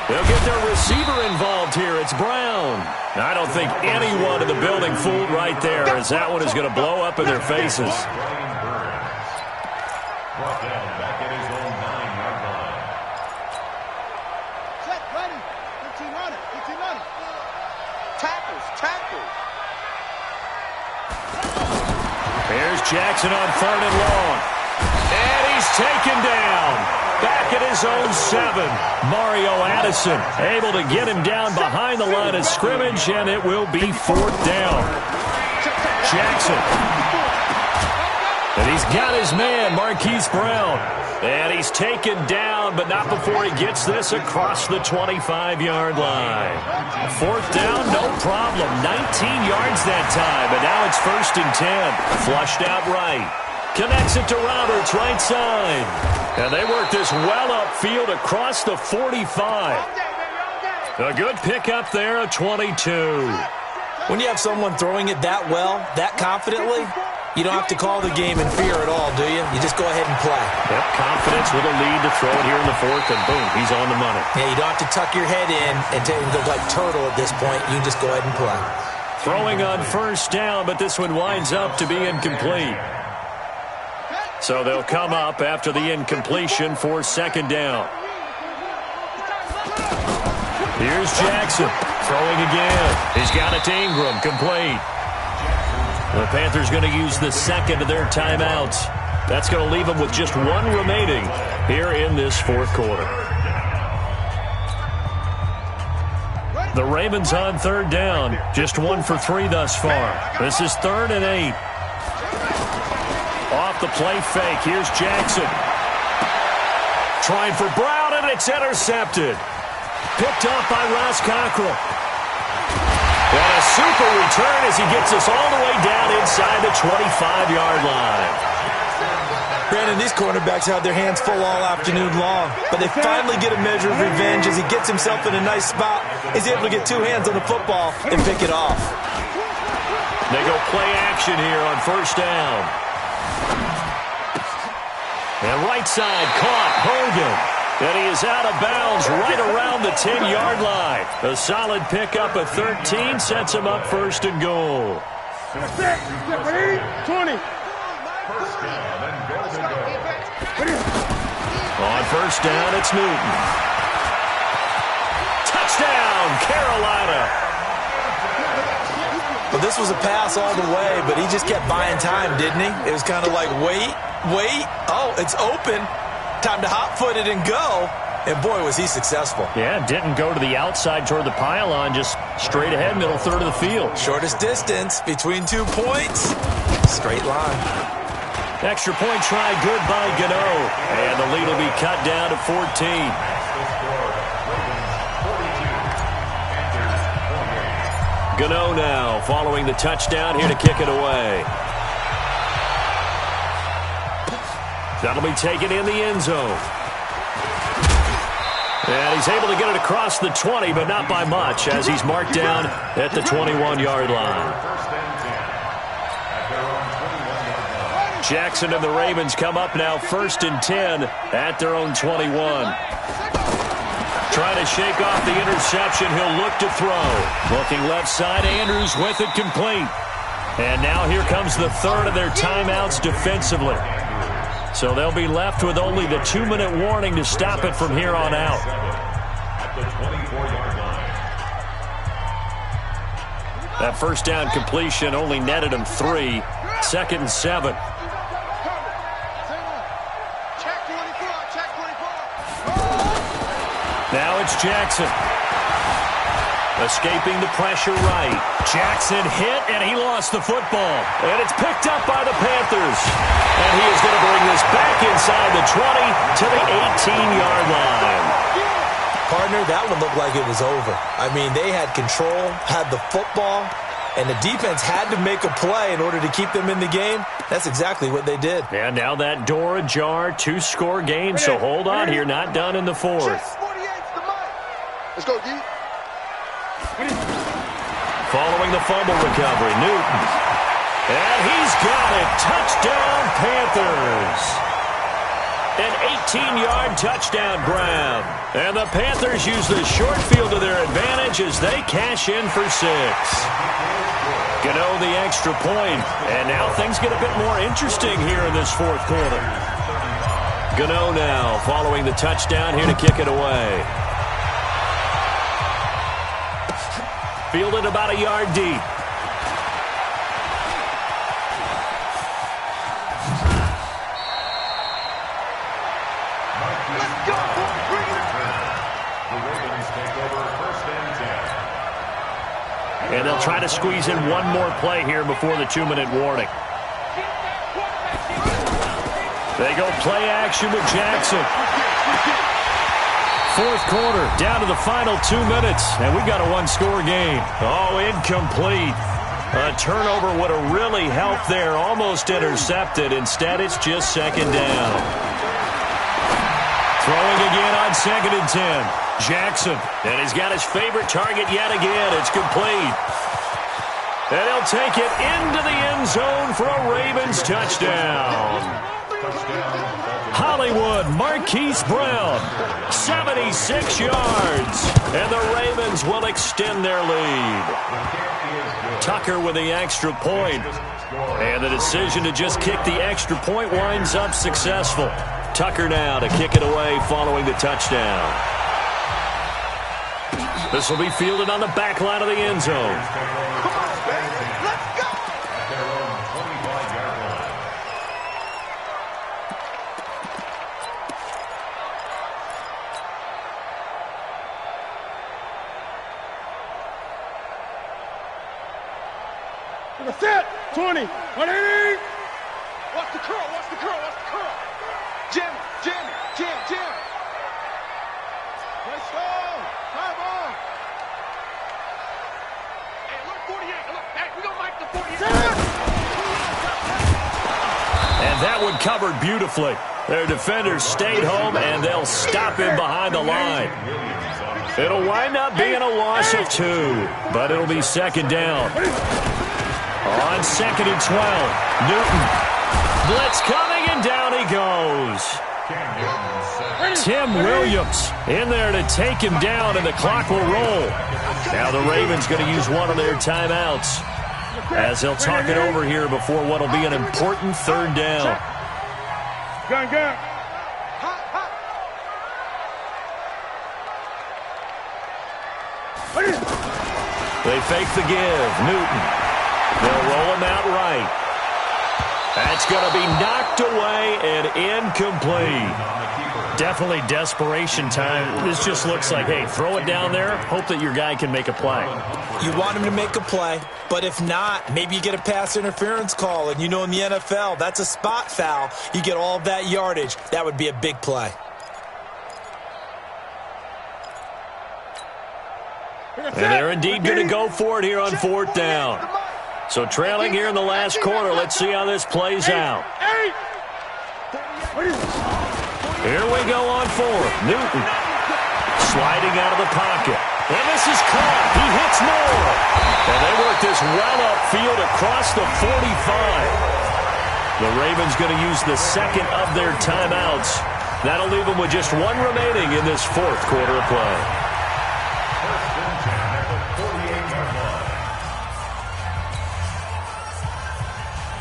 They'll get their receiver involved here. It's Brown. I don't think anyone in the building fooled right there, as that one is going to blow up in their faces. Brought down back at his own 9-yard line. Check, ready. 15 on it. Tackles. Here's Jackson on 3rd and long. And he's taken down. Back at his own 7. Mario Addison able to get him down behind the line of scrimmage, and it will be 4th down. Jackson. And he's got his man, Marquise Brown. And he's taken down, but not before he gets this across the 25-yard line. 4th down, no problem. 19 yards that time, but now it's 1st and 10. Flushed out right. Connects it to Roberts, right side. And they work this well upfield across the 45. A good pickup there, a 22. When you have someone throwing it that well, that confidently, you don't have to call the game in fear at all, do you? You just go ahead and play. Yep, confidence with a lead to throw it here in the 4th, and boom, he's on the money. Yeah, you don't have to tuck your head in and go like turtle at this point. You can just go ahead and play. Throwing on first down, but this one winds up to be incomplete. So they'll come up after the incompletion for 2nd down. Here's Jackson throwing again. He's got it to Ingram, complete. The Panthers going to use the 2nd of their timeouts. That's going to leave them with just 1 remaining here in this 4th quarter. The Ravens on 3rd down, just 1 for 3 thus far. This is 3rd and 8. Off the play fake, here's Jackson. Trying for Brown, and it's intercepted. Picked up by Ross Cockrell. And a super return as he gets us all the way down inside the 25-yard line. Brandon, these cornerbacks had their hands full all afternoon long, but they finally get a measure of revenge as he gets himself in a nice spot. He's able to get two hands on the football and pick it off. They go play action here on first down. And right side caught Hogan. And he is out of bounds right around the 10-yard line. A solid pickup of 13 sets him up first and goal. 20. First down and goal to go. On first down, it's Newton. Touchdown, Carolina. Well, this was a pass all the way, but he just kept buying time, didn't he? It was kind of like, wait. Oh, it's open. Time to hot-foot it and go. And, boy, was he successful. Yeah, didn't go to the outside toward the pylon, just straight ahead, middle third of the field. Shortest distance between 2 points. Straight line. Extra point try, good by Gano. And the lead will be cut down to 14. Gano now following the touchdown here to kick it away. That'll be taken in the end zone. And he's able to get it across the 20, but not by much, as he's marked down at the 21-yard line. Jackson and the Ravens come up now first and 10 at their own 21. Trying to shake off the interception. He'll look to throw. Looking left side, Andrews with it complete. And now here comes the third of their timeouts defensively. So they'll be left with only the 2-minute warning to stop it from here on out. At the 24-yard line. That first down completion only netted him 3. Second and 7. Now it's Jackson. Escaping the pressure right. Jackson hit, and he lost the football. And it's picked up by the Panthers. And he is going to bring this back inside the 20 to the 18-yard line. Partner, that one looked like it was over. I mean, they had control, had the football, and the defense had to make a play in order to keep them in the game. That's exactly what they did. And now that door ajar, 2-score game, so hold on here, not done in the fourth. Let's go, D. Following the fumble recovery, Newton. And he's got it. Touchdown, Panthers. An 18-yard touchdown grab. And the Panthers use the short field to their advantage as they cash in for 6. Gano the extra point. And now things get a bit more interesting here in this fourth quarter. Gano now following the touchdown here to kick it away. Fielded about a yard deep. And they'll try to squeeze in one more play here before the 2-minute warning. They go play action with Jackson. Fourth quarter, down to the final 2 minutes, and we've got a 1-score game. Oh, incomplete. A turnover would have really helped there, almost intercepted. Instead, it's just second down. Throwing again on second and 10. Jackson, and he's got his favorite target yet again. It's complete. And he'll take it into the end zone for a Ravens touchdown. Hollywood, Marquise Brown, 76 yards. And the Ravens will extend their lead. Tucker with the extra point. And the decision to just kick the extra point winds up successful. Tucker now to kick it away following the touchdown. This will be fielded on the back line of the end zone. Come on, baby. Let's go. At their own 25-yard line. That's it. 20. 180. Watch the curl. Watch the curl. Watch the curl. Jim. Let's go. Come on. Hey, look, 48. Look, hey, we gonna make the 48. And That one covered beautifully. Their defenders stayed home, and they'll stop him behind the line. It'll wind up being a loss of 2, but it'll be second down. On 2nd and 12, Newton. Blitz coming, and down he goes. Tim Williams in there to take him down, and the clock will roll. Now the Ravens going to use one of their timeouts as they'll talk it over here before what will be an important 3rd down. Gun. They fake the give. Newton. They'll roll him out right. That's going to be knocked away and incomplete. Definitely desperation time. This just looks like, hey, throw it down there, hope that your guy can make a play. You want him to make a play, but if not, maybe you get a pass interference call, and you know in the NFL, that's a spot foul. You get all of that yardage. That would be a big play. And they're indeed going to go for it here on 4th down. So trailing here in the last quarter, let's see how this plays out. Here we go on 4th. Newton sliding out of the pocket. And this is caught. He hits more. And they work this well upfield across the 45. The Ravens going to use the 2nd of their timeouts. That'll leave them with just 1 remaining in this 4th quarter of play.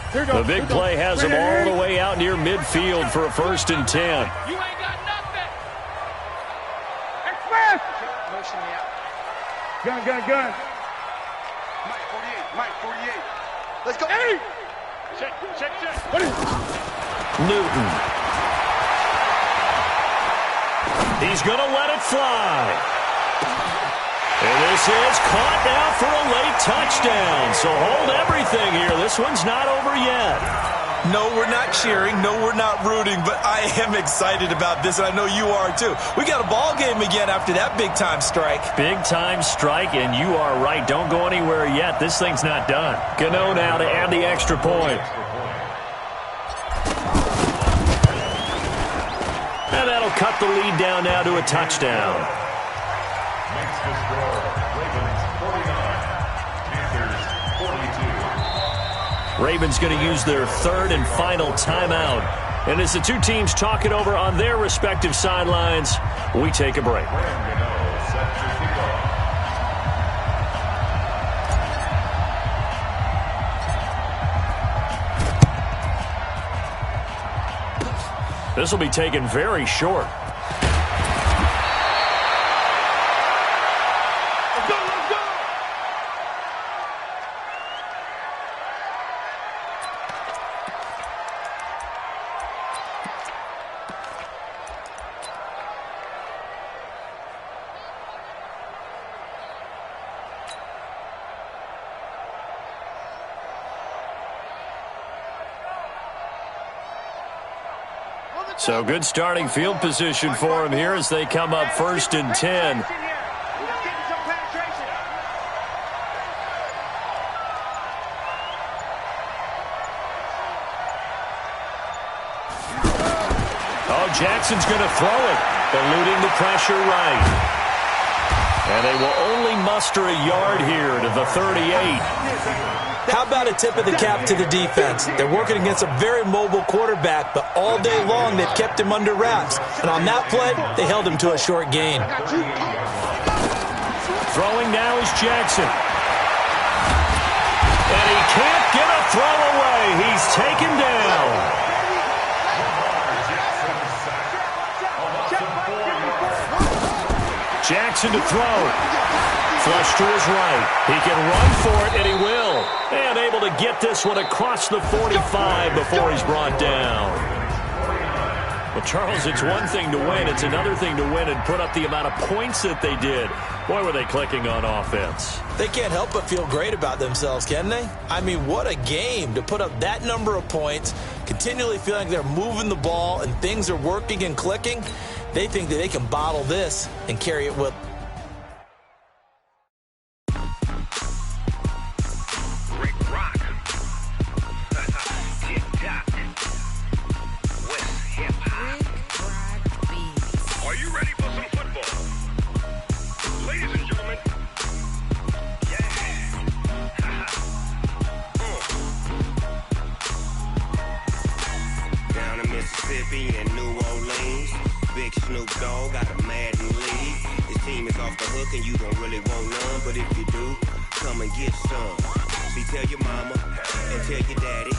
The big play has them all the way out near midfield for a 1st and 10. You ain't got nothing. Express. Motion me out. Gun. Mike 48. Let's go. Hey. Check. What is Newton. He's going to let it fly. And this is caught now for a late touchdown. So hold everything here. This one's not over yet. No, we're not cheering. No, we're not rooting. But I am excited about this, and I know you are too. We got a ball game again after that big-time strike. Big-time strike, and you are right. Don't go anywhere yet. This thing's not done. Gano now to add the extra point. And that'll cut the lead down now to a touchdown. Makes the score Ravens 49, Panthers 42. Ravens going to use their 3rd and final timeout. And as the two teams talk it over on their respective sidelines, we take a break. This will be taken very short. So good starting field position for him here as they come up 1st and 10. Oh, Jackson's going to throw it, eluding the pressure right. And they will only muster a yard here to the 38. How about a tip of the cap to the defense? They're working against a very mobile quarterback, but all day long they've kept him under wraps. And on that play, they held him to a short gain. Throwing now is Jackson. And he can't get a throw away. He's taken down. Jackson to throw. Flush to his right. He can run for it, and he will. And able to get this one across the 45 before he's brought down. Well, Charles, it's one thing to win. It's another thing to win and put up the amount of points that they did. Boy, were they clicking on offense. They can't help but feel great about themselves, can they? I mean, what a game to put up that number of points, continually feeling like they're moving the ball and things are working and clicking. They think that they can bottle this and carry it with. Mississippi and New Orleans. Big Snoop Dogg got a Madden league. His team is off the hook and you don't really want none, but if you do, come and get some. See, tell your mama and tell your daddy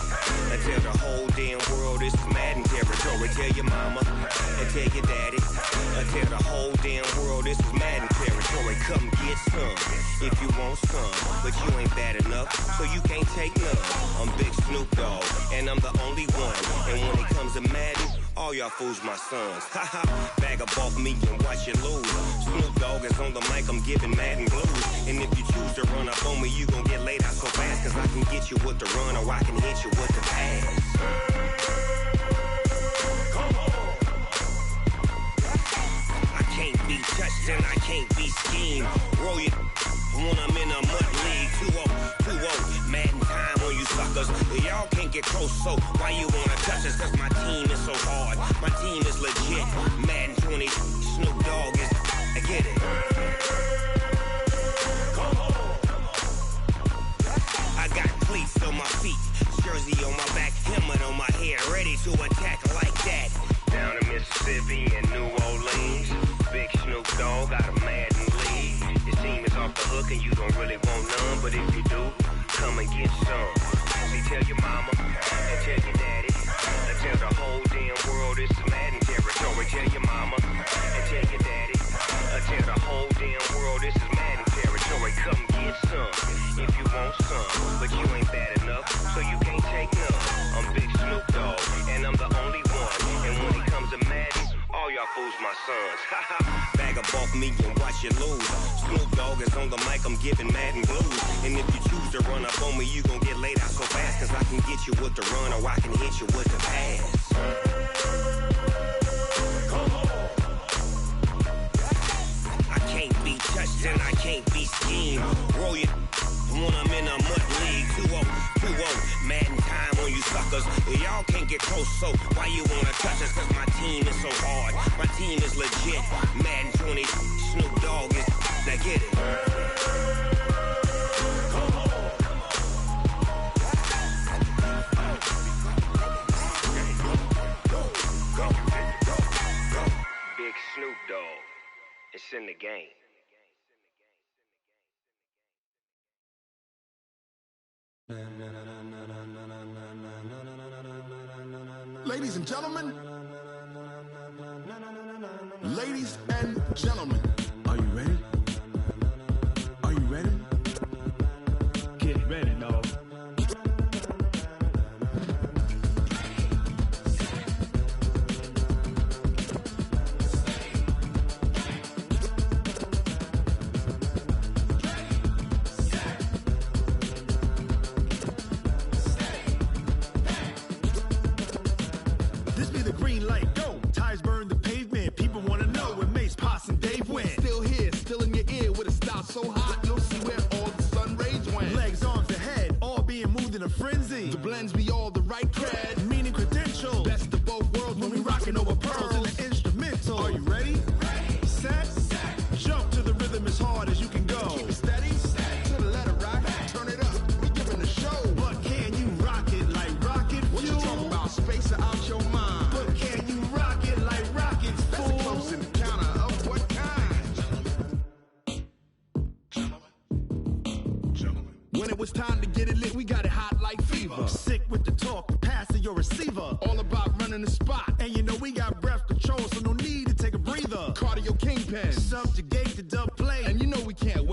and tell the whole damn world this is Madden territory. Tell your mama and tell your daddy and tell the whole damn world this is Madden territory. Come get some if you want some, but you ain't bad enough, so you can't take none. I'm Big Snoop Dogg and I'm the only one. And when it comes to Madden, all y'all fools my sons. Haha, bag up off me and watch you lose. Snoop Dogg is on the mic, I'm giving Madden blues. And if you choose to run up on me, you gon' get laid out so fast, cause I can get you with the run or I can hit you with the pass. Come on. I can't be touched and I can't be schemed. Roll you when I'm in a mud league. 2-0, Madden time on you suckers. Y'all can't get close, so why you wanna touch us? Cause my team is so hard, my team is legit. Madden 20, Snoop Dogg is, I get it. Come on. I got cleats on my feet, jersey on my back, helmet on my head, ready to attack like that. Down in Mississippi and New Orleans, Big Snoop Dogg got a Madden league. His team is off the hook and you don't really want none, but if you do, come and get some. See, tell your mama and tell your daddy and tell the whole damn world this is Madden territory. Tell your mama and tell your daddy and tell the whole damn world this is Madden territory. Come get some if you want some, but you ain't bad enough, so you can't take none. I'm Big Snoop Dogg and I'm the only one. And when it comes to Madden, all y'all fools my sons. Bag up off me and watch you lose. Snoop Dogg is on the mic, I'm giving Madden blues. And if you choose to run up on me, you gon' get laid out so fast, cause I can get you with the run or I can hit you with the pass. Come on. I can't be touched and I can't be schemed. Roll you when I'm in a mud league. 2-0, Madden time on you suckers. Y'all can't get close, so why you wanna touch us? Cause my team is so hard, my team is legit. Madden 20, Snoop Dogg is, now get it. Come on. Big Snoop Dogg, it's in the game. Ladies and gentlemen, ladies and gentlemen, are you ready? Are you ready? Get ready, dog. So hot, you'll see where all the sun rays went. Legs, arms, the head, all being moved in a frenzy. The blends be all the right cred, meaning credentials. Best of both worlds when we rockin' over pearls in the instrumental. Are you ready? Ready. Set. Jump to the rhythm as hard as you can go. Keep it steady. To the letter rock. Turn it up. We giving the show. But can you rock it like rocket fuel? What you talking about? Space out your mind. But can you rock it like rockets, fool? That's a close encounter of what kind? When it was time to get it lit, we got it hot like fever. Sick with the talk, passing your receiver. All about running the spot. And you know we got breath control, so no need to take a breather. Cardio kingpin, subjugate the dub play. And you know we can't